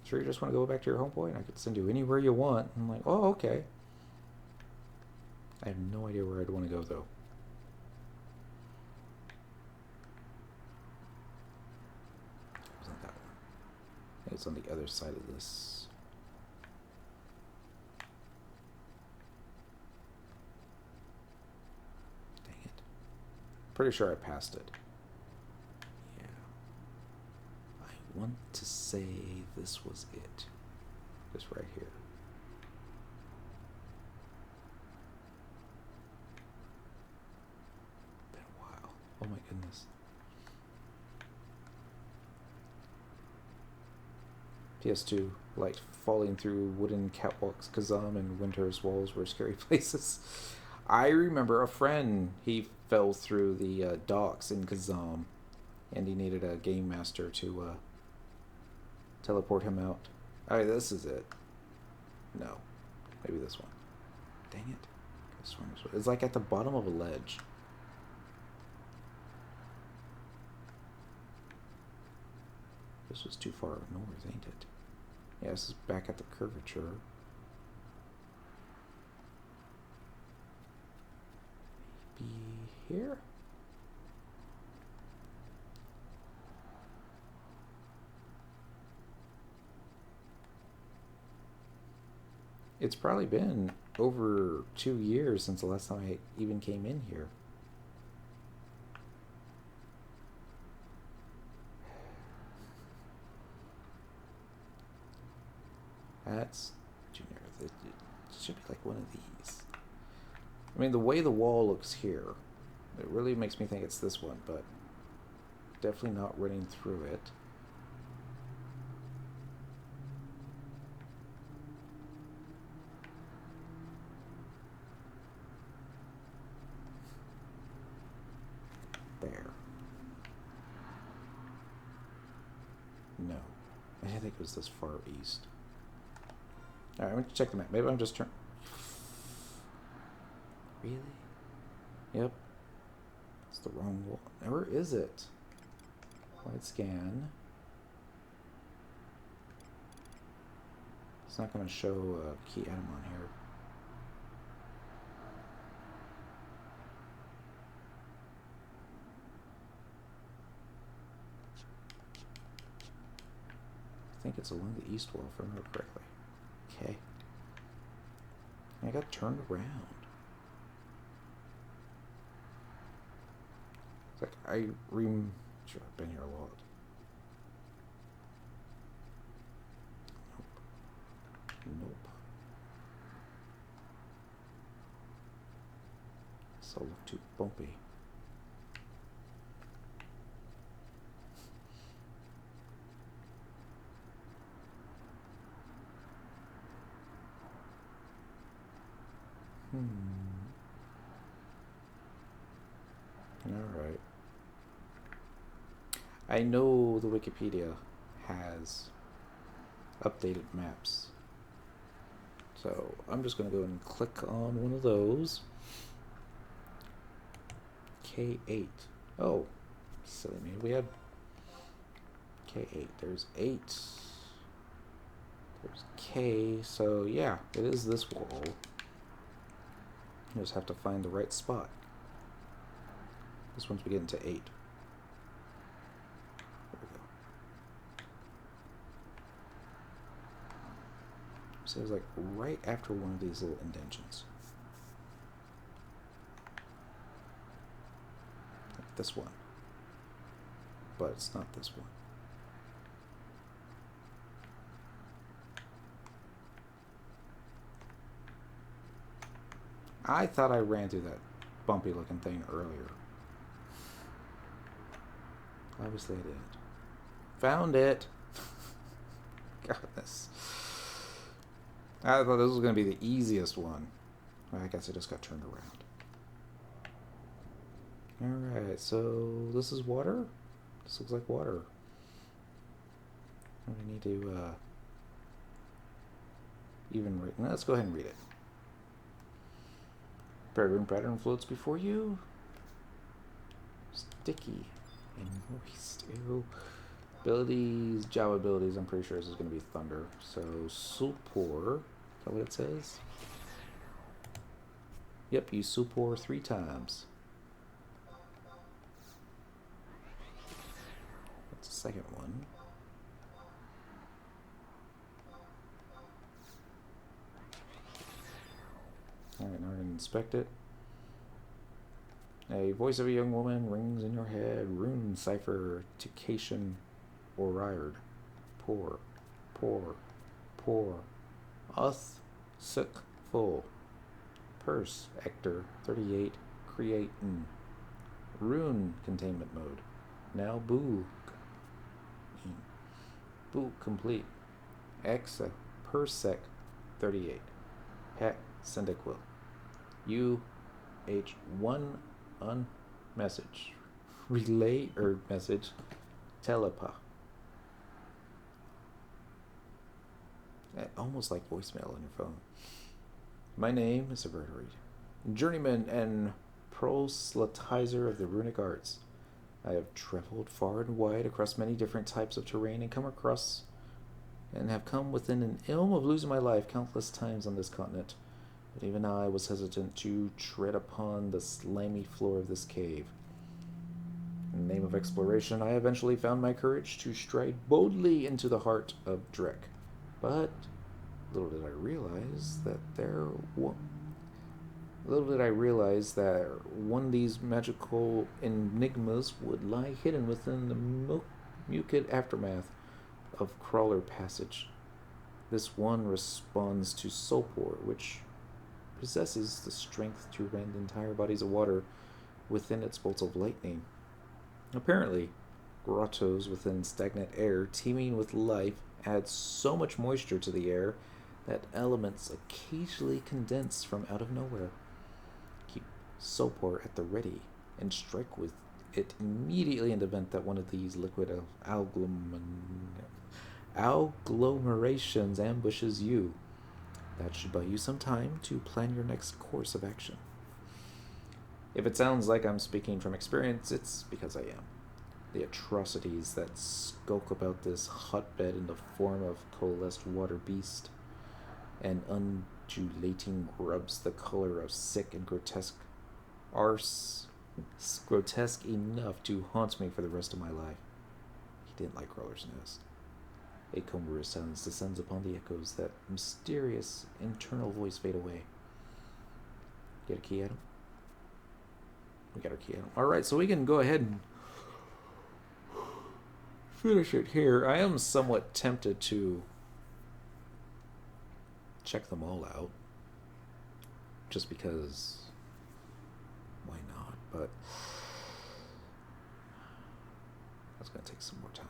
Sure you just want to go back to your home point? I could send you anywhere you want. I'm like, oh, okay. I have no idea where I'd want to go, though. Wasn't that one? I think it's on the other side of this. Dang it. Pretty sure I passed it. Yeah. I want to say this was it. Just right here. Been a while. Oh my goodness. PS2 liked falling through wooden catwalks. Kazam and Winter's walls were scary places. I remember a friend, he fell through the docks in Kazam, and he needed a game master to teleport him out. Alright, this is it. No. Maybe this one. Dang it. This one is, it's like at the bottom of a ledge. This was too far north, ain't it? Yeah, this is back at the curvature. Maybe here? It's probably been over 2 years since the last time I even came in here. That's junior. It should be like one of these. I mean, the way the wall looks here, it really makes me think it's this one, but definitely not running through it. There. No. I didn't think it was this far east. Alright, I'm going to check the map. Maybe I'm just turning... Really? Yep. It's the wrong wall. Now, where is it? Wide scan. It's not going to show a key item on here. I think it's along the east wall, if I remember correctly. Okay. I got turned around. It's like, sure, I've been here a lot. Nope. Nope. This all look too bumpy. Alright. I know the Wikipedia has updated maps. So I'm just going to go and click on one of those. K8. Oh, silly me. We have K8. There's 8. There's K. So yeah, it is this wall. You just have to find the right spot. This one's beginning to 8. There we go. So it's like right after one of these little indentions. Like this one. But it's not this one. I thought I ran through that bumpy looking thing earlier. Obviously I didn't. Found it. Goodness. I thought this was going to be the easiest one. Well, I guess I just got turned around. Alright, so this is water? This looks like water. We need to even read. Let's go ahead and read it. Peregrine pattern floats before you. Sticky and moist. Ew. Abilities, Java abilities. I'm pretty sure this is going to be thunder. So, Sulpor. Is that what it says? Yep, use Sulpor 3 times. That's the second one. Alright, now we're going to inspect it. A voice of a young woman rings in your head. Rune cipher, Tication, Oriard. Poor, poor, poor. Uth, Suk, full. Purse, Ector, 38, Creatin. Rune containment mode. Now Boo. Boo complete. Exa, Persec, 38. Heck, Cyndaquil. UH1 unmessage. Relay or message. Telepa. Almost like voicemail on your phone. My name is a Vertery, journeyman and proselytizer of the runic arts. I have traveled far and wide across many different types of terrain and have come within an ilm of losing my life countless times on this continent. But even I was hesitant to tread upon the slimy floor of this cave. In the name of exploration, I eventually found my courage to stride boldly into the heart of Drek. But little did I realize that one of these magical enigmas would lie hidden within the mucid aftermath of Crawler Passage. This one responds to Sulpor, which possesses the strength to rend entire bodies of water within its bolts of lightning. Apparently, grottos within stagnant air teeming with life add so much moisture to the air that elements occasionally condense from out of nowhere. Keep Sulpor at the ready and strike with it immediately in the event that one of these liquid agglomerations ambushes you. That should buy you some time to plan your next course of action. If it sounds like I'm speaking from experience, it's because I am. The atrocities that skulk about this hotbed in the form of coalesced water beast and undulating grubs the color of sick and grotesque are grotesque enough to haunt me for the rest of my life. He didn't like Crawler's Nest. A cumbrous silence descends upon the echoes, that mysterious internal voice fade away. Get a key, Adam? We got our key, Adam. Alright, so we can go ahead and finish it here. I am somewhat tempted to check them all out. Just because, why not? But that's going to take some more time.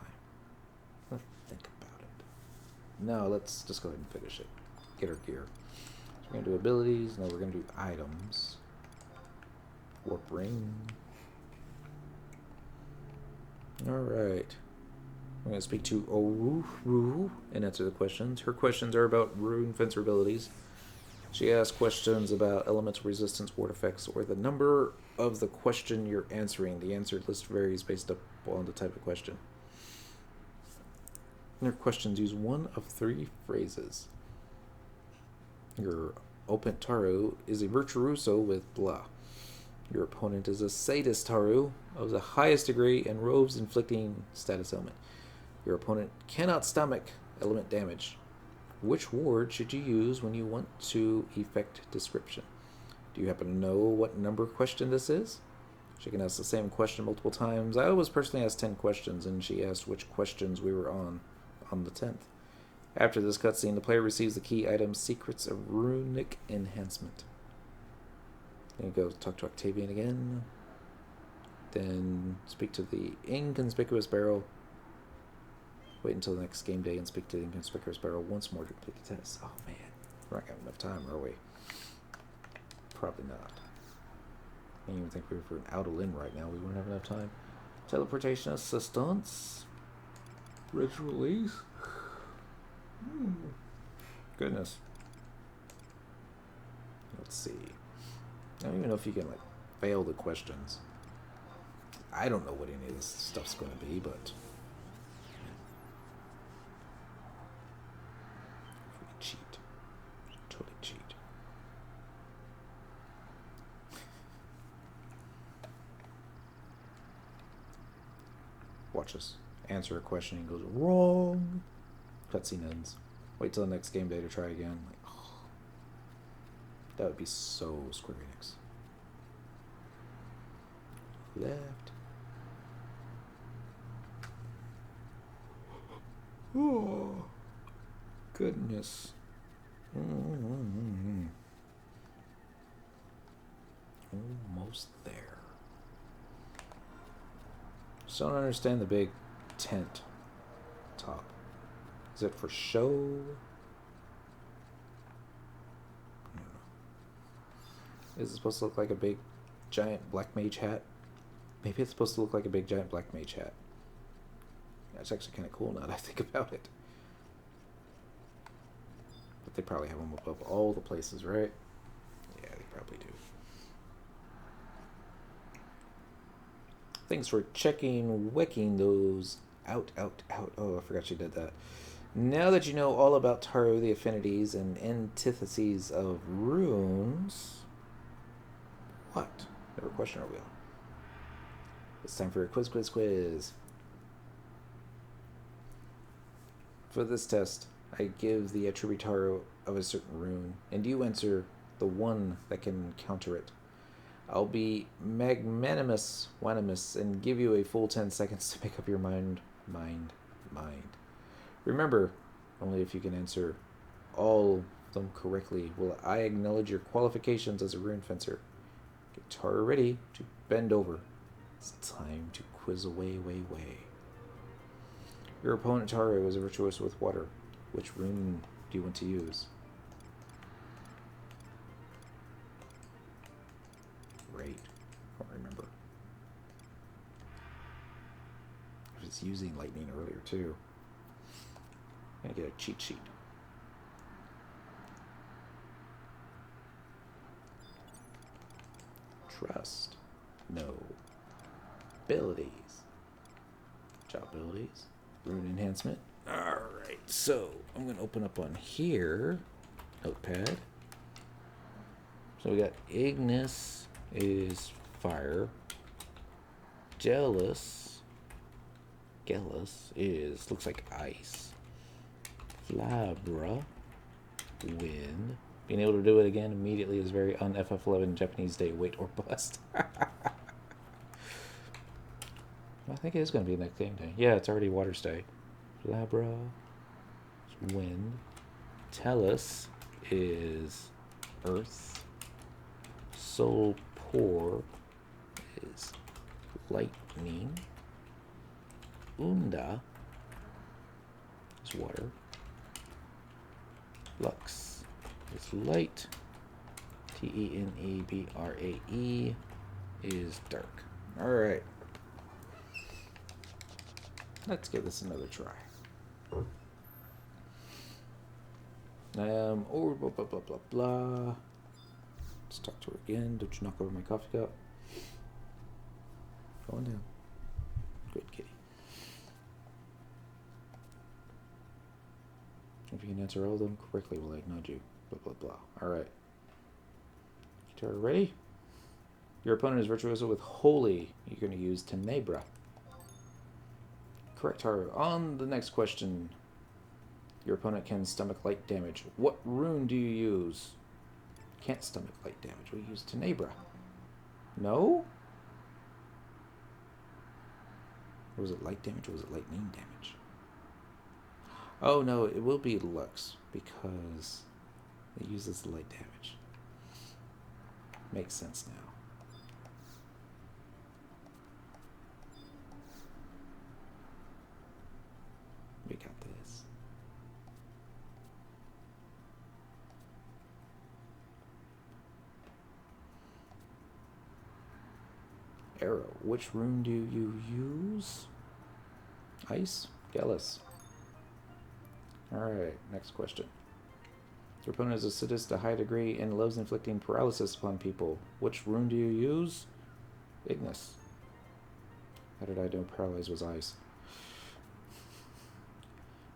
Let's think about it. No, let's just go ahead and finish it. Get our gear. So we're going to do abilities. No, we're going to do items. Warp ring. Alright. I'm going to speak to Oru and answer the questions. Her questions are about Runefencer abilities. She asks questions about elemental resistance, ward effects, or the number of the question you're answering. The answered list varies based upon the type of question. Her questions use one of 3 phrases. Your opponent Taru is a virtuoso with blah. Your opponent is a sadist Taru of the highest degree and robes inflicting status element. Your opponent cannot stomach element damage. Which ward should you use when you want to effect description? Do you happen to know what number question this is? She can ask the same question multiple times. I always personally asked 10 questions, and she asked which questions we were on the 10th. After this cutscene, the player receives the key item Secrets of Runic Enhancement. Then you go talk to Octavian again. Then speak to the Inconspicuous Barrel. Wait until the next game day and speak to the Inconspicuous Barrel once more to complete the test. Oh man, we're not gonna have enough time, are we? Probably not. I don't even think we were for an Outer-Lin right now. We wouldn't have enough time. Teleportation assistance. Rich release. Goodness. Let's see. I don't even know if you can like fail the questions. I don't know what any of this stuff's going to be, but we cheat. Totally cheat. Watch this. Answer a question and goes wrong. Cutscene ends. Wait till the next game day to try again. Like, oh, that would be so Square Enix. Left. Oh, goodness. Almost there. Still don't understand the big tent top. Is it for show? I don't know. Is it supposed to look like a big giant black mage hat? Maybe it's supposed to look like a big giant black mage hat. That's actually kind of cool now that I think about it. But they probably have them above all the places, right? Yeah, they probably do. Thanks for wecking those out. Oh, I forgot you did that. Now that you know all about Taro, the affinities and antitheses of runes... What? Never question our wheel. It's time for a quiz. For this test, I give the attributaro of a certain rune, and you answer the one that can counter it. I'll be magnanimous and give you a full 10 seconds to make up your mind. Remember, only if you can answer all of them correctly will I acknowledge your qualifications as a rune fencer. Get Taro ready to bend over. It's time to quiz away. Your opponent Taro is a virtuoso with water. Which rune do you want to use? Great. I don't remember. I was using lightning earlier too. I'm gonna get a cheat sheet. Trust. No. Abilities. Job abilities. Rune enhancement. Alright, so I'm going to open up on here. Notepad. So we got Ignis is fire. Gellus is, looks like ice. Flabra, wind. Being able to do it again immediately is very un-FF11 Japanese day, wait or bust. I think it is going to be next game day. Yeah, it's already water stay. Flabra, wind. Tellus is earth. Soulpor is lightning. Unda is water. Lux is light. Tenebrae is dark. Alright. Let's give this another try. Or blah blah blah blah blah. Let's talk to her again. Don't you knock over my coffee cup. Going down. Good kitty. If you can answer all of them correctly, will I acknowledge you? Blah blah blah. Alright. Guitar ready? Your opponent is virtuoso with holy. You're going to use Tenebra. Correct, Haru. On the next question, your opponent can stomach light damage. What rune do you use? Can't stomach light damage. We use Tenebra. No? Or was it light damage or was it lightning damage? Oh no, it will be Lux because it uses light damage. Makes sense now. We got this. Arrow. Which rune do you use? Ice? Gallus. Alright, next question. Your opponent is a sadist to a high degree and loves inflicting paralysis upon people. Which rune do you use? Ignis. How did I know paralyze was ice?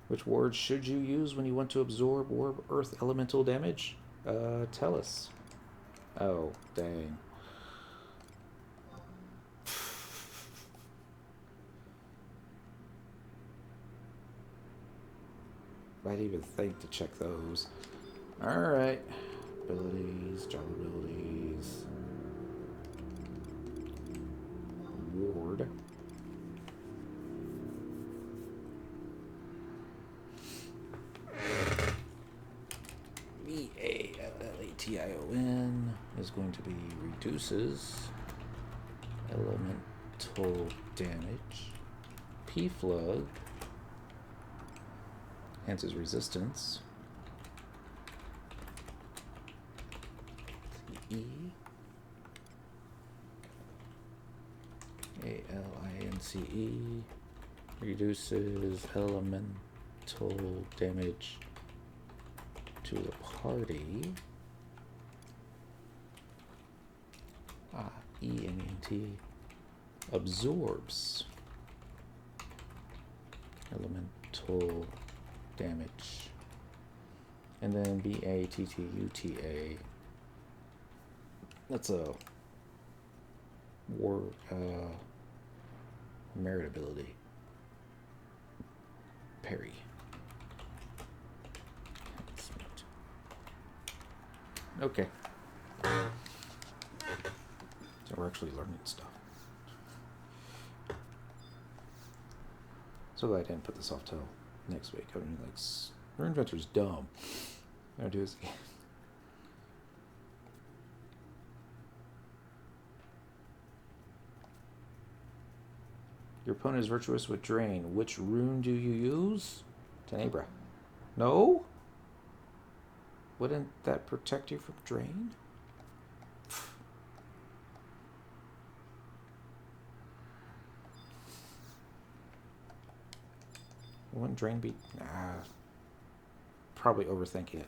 Which ward should you use when you want to absorb orb earth elemental damage? Tell us. Oh, dang. I didn't even think to check those. Alright. Abilities, job abilities. Ward. VALLATION is going to be reduces elemental damage. P-Flood enhances resistance. E ALINCE reduces elemental damage to the party. ENT absorbs elemental damage. And then BATTUTA. That's a war merit ability. Parry. Okay. So we're actually learning stuff. So glad I didn't put this off till next week. I mean, like, Runefencer's dumb. I'm gonna do this again. Your opponent is virtuous with Drain. Which rune do you use? Tenebra. No? Wouldn't that protect you from Drain? Wouldn't Drain be... Nah. Probably overthinking it.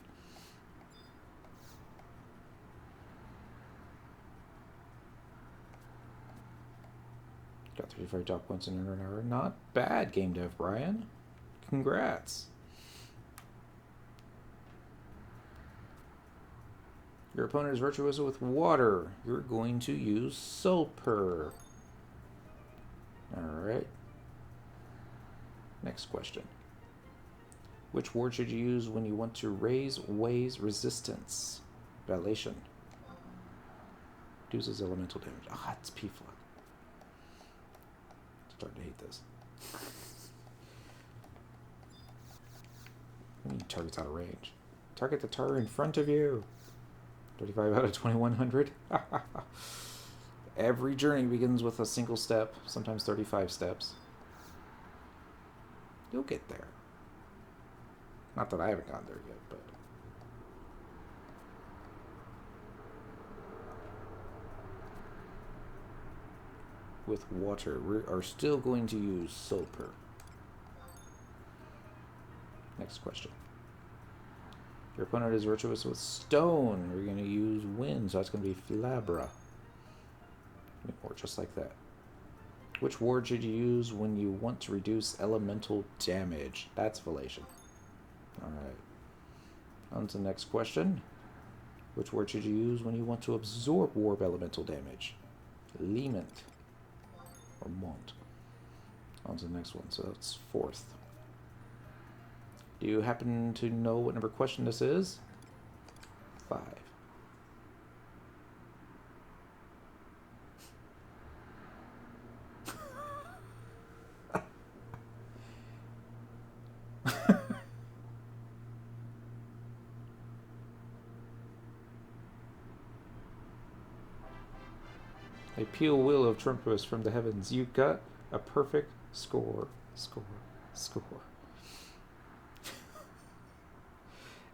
Got 35 job points in an hour. Not bad, Game Dev Brian. Congrats. Your opponent is virtuoso with water. You're going to use Sulper. Alright. Next question. Which ward should you use when you want to raise Way's resistance? Valation. Reduces elemental damage. Ah, it's P-Flood. Starting to hate this. What do you mean target's out of range? Target the tar in front of you. 35 out of 2100. Every journey begins with a single step, sometimes 35 steps. You'll get there. Not that I haven't gotten there yet, but... With water, we are still going to use Sulper. Next question. Your opponent is virtuous with stone. We're going to use wind, so that's going to be Flabra. Or just like that. Which ward should you use when you want to reduce elemental damage? That's Valation. Alright. On to the next question. Which ward should you use when you want to absorb warp elemental damage? Liment. Or Mont. On to the next one. So that's fourth. Do you happen to know what number question this is? 5. A pale will of trumpets from the heavens. You got a perfect score.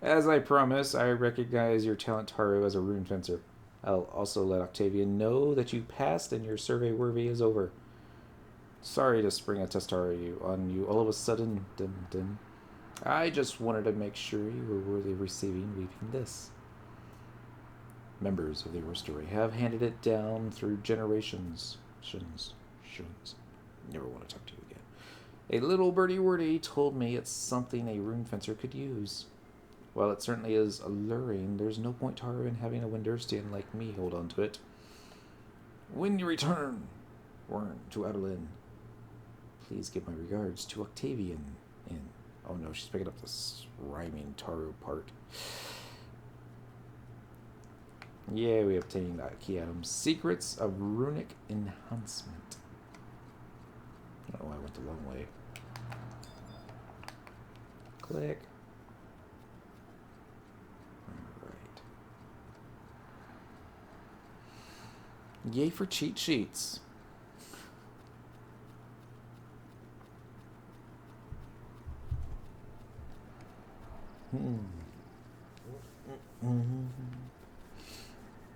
As I promised, I recognize your talent, Taru, as a rune fencer. I'll also let Octavian know that you passed and your survey worthy is over. Sorry to spring a test on you all of a sudden, Dim. I just wanted to make sure you were worthy of receiving this. Members of the Aristocrat have handed it down through generations. Shuns. Never want to talk to you again. A little birdie wordy told me it's something a rune fencer could use. While it certainly is alluring, there's no point, Taru, in having a Winderstian like me hold on to it. When you return, Warren, to Adeline, please give my regards to Octavian. Oh no, she's picking up this rhyming Taru part. Yeah, we obtained that key item. Secrets of Runic Enhancement. Oh, I went the long way. Click. Alright. Yay for cheat sheets.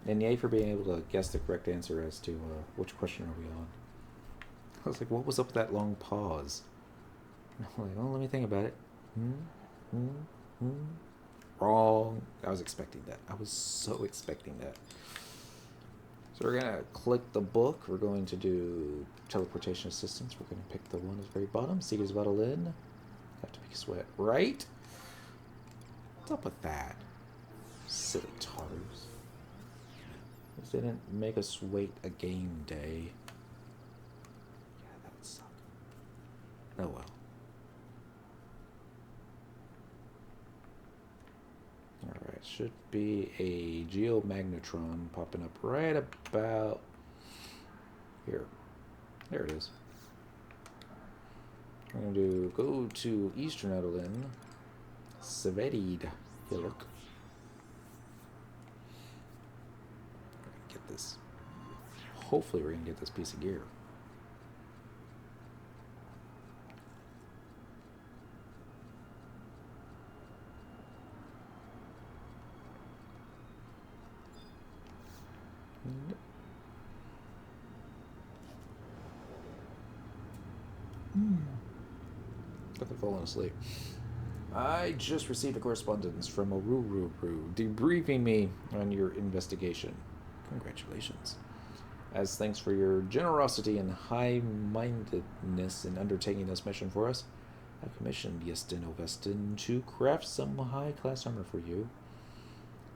And yay for being able to guess the correct answer as to which question are we on. I was like, what was up with that long pause? And I'm like, well, let me think about it. Wrong. I was expecting that. I was so expecting that. So we're going to click the book. We're going to do teleportation assistance. We're going to pick the one at the very bottom. Seeker's Violin. Have to make a sweat. Right? What's up with that? Silly Tarus. They didn't make us wait a game day. Yeah, that would suck. Oh well. Alright, should be a Geomagnetron popping up right about here. There it is. I'm going to go to Eastern Adeline. Severid. Here, look. Get this. Hopefully we're going to get this piece of gear. Got them falling asleep. I just received a correspondence from Oruru debriefing me on your investigation. Congratulations. As thanks for your generosity and high-mindedness in undertaking this mission for us, I commissioned Yestin Ovestin to craft some high-class armor for you.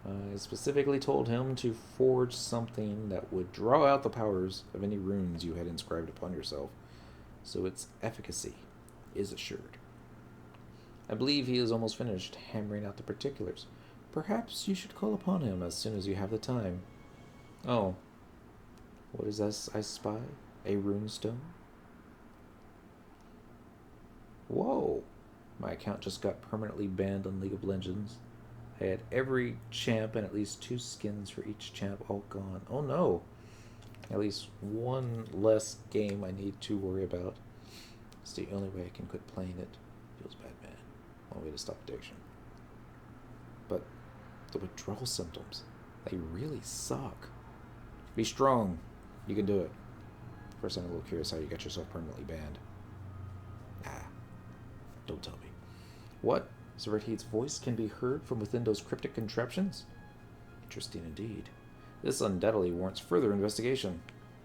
I specifically told him to forge something that would draw out the powers of any runes you had inscribed upon yourself, so its efficacy is assured. I believe he is almost finished hammering out the particulars. Perhaps you should call upon him as soon as you have the time. Oh, what is this I spy? A runestone? Whoa! My account just got permanently banned on League of Legends. I had every champ and at least 2 skins for each champ all gone. Oh no! At least one less game I need to worry about. It's the only way I can quit playing it. Feels bad, man. One way to stop addiction. But the withdrawal symptoms, they really suck. Be strong. You can do it. First, I'm a little curious how you got yourself permanently banned. Don't tell me. What? Zerheat's voice can be heard from within those cryptic contraptions? Interesting indeed. This undoubtedly warrants further investigation.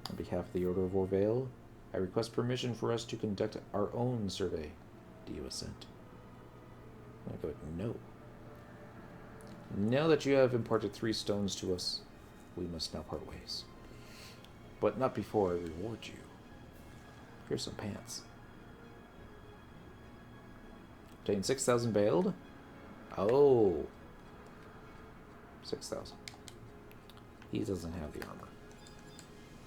On behalf of the Order of Orvale, I request permission for us to conduct our own survey. Do you assent? I go, no. Now that you have imparted 3 stones to us, we must now part ways. But not before I reward you. Here's some pants. Obtain 6,000 bailed. Oh. 6,000. He doesn't have the armor.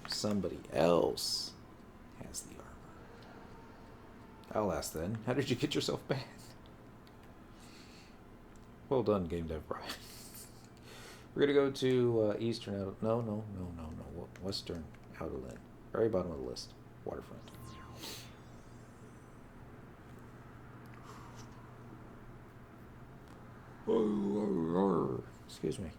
Somebody else has the armor. I'll ask then. How did you get yourself banned? Well done, Game Dev Brian. We're going to go to Eastern... No. Western Outerland. Very bottom of the list. Waterfront. Excuse me.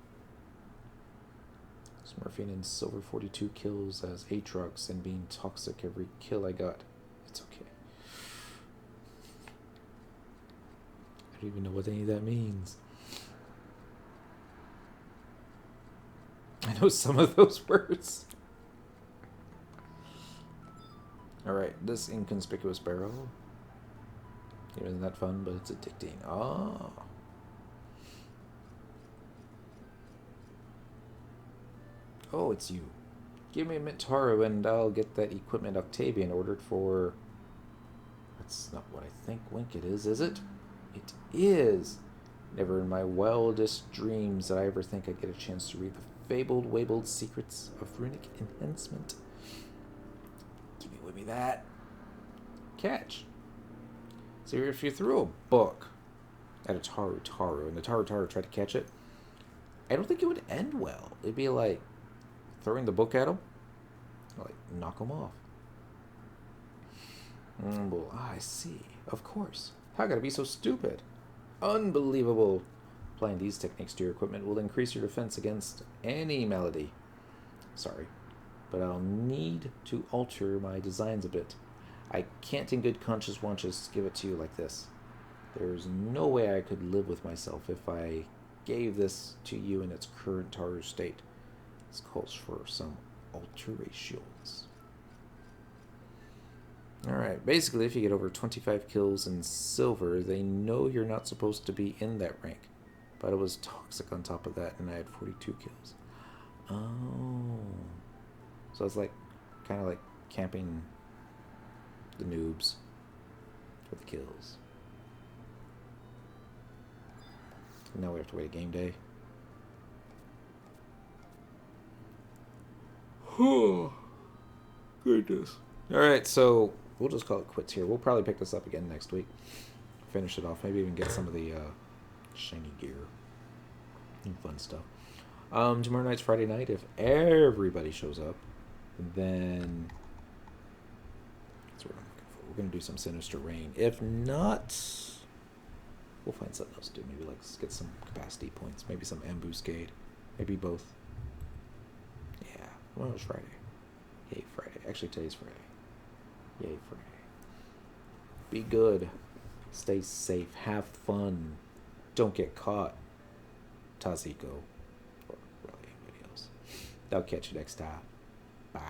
Smurfing in silver 42 kills as Aatrox and being toxic every kill I got. It's okay. I don't even know what any of that means. I know some of those words. Alright, this inconspicuous barrel. Isn't that fun, but it's addicting. Ah. Oh, it's you. Give me a Mintaro and I'll get that equipment Octavian ordered for... That's not what I think Wink it is it? It is! Never in my wildest dreams did I ever think I'd get a chance to read the fabled, wabled secrets of runic enhancement. Give me that. Catch. So if you threw a book at a Taru and the Taru tried to catch it, I don't think it would end well. It'd be like throwing the book at him, like knock him off. Well, I see. Of course. How could I be so stupid? Unbelievable. Applying these techniques to your equipment will increase your defense against any malady. Sorry, but I'll need to alter my designs a bit. I can't in good conscience want to just give it to you like this. There's no way I could live with myself if I gave this to you in its current Taru state. This calls for some alterations. Alright, basically if you get over 25 kills in silver, they know you're not supposed to be in that rank. But it was toxic on top of that, and I had 42 kills. Oh. So it's like, kind of like camping the noobs for the kills. And now we have to wait a game day. Oh, goodness. Alright, so we'll just call it quits here. We'll probably pick this up again next week. Finish it off. Maybe even get some of the shiny gear and fun stuff. Tomorrow night's Friday night. If everybody shows up, then that's what I'm looking for. We're going to do some Sinister Rain. If not, we'll find something else to do. Maybe let's get some capacity points. Maybe some ambuscade. Maybe both. Yeah. Well, it's Friday. Yay, Friday. Actually, today's Friday. Yay, Friday. Be good. Stay safe. Have fun. Don't get caught. Taziko. Or really anybody else. I'll catch you next time. Bye.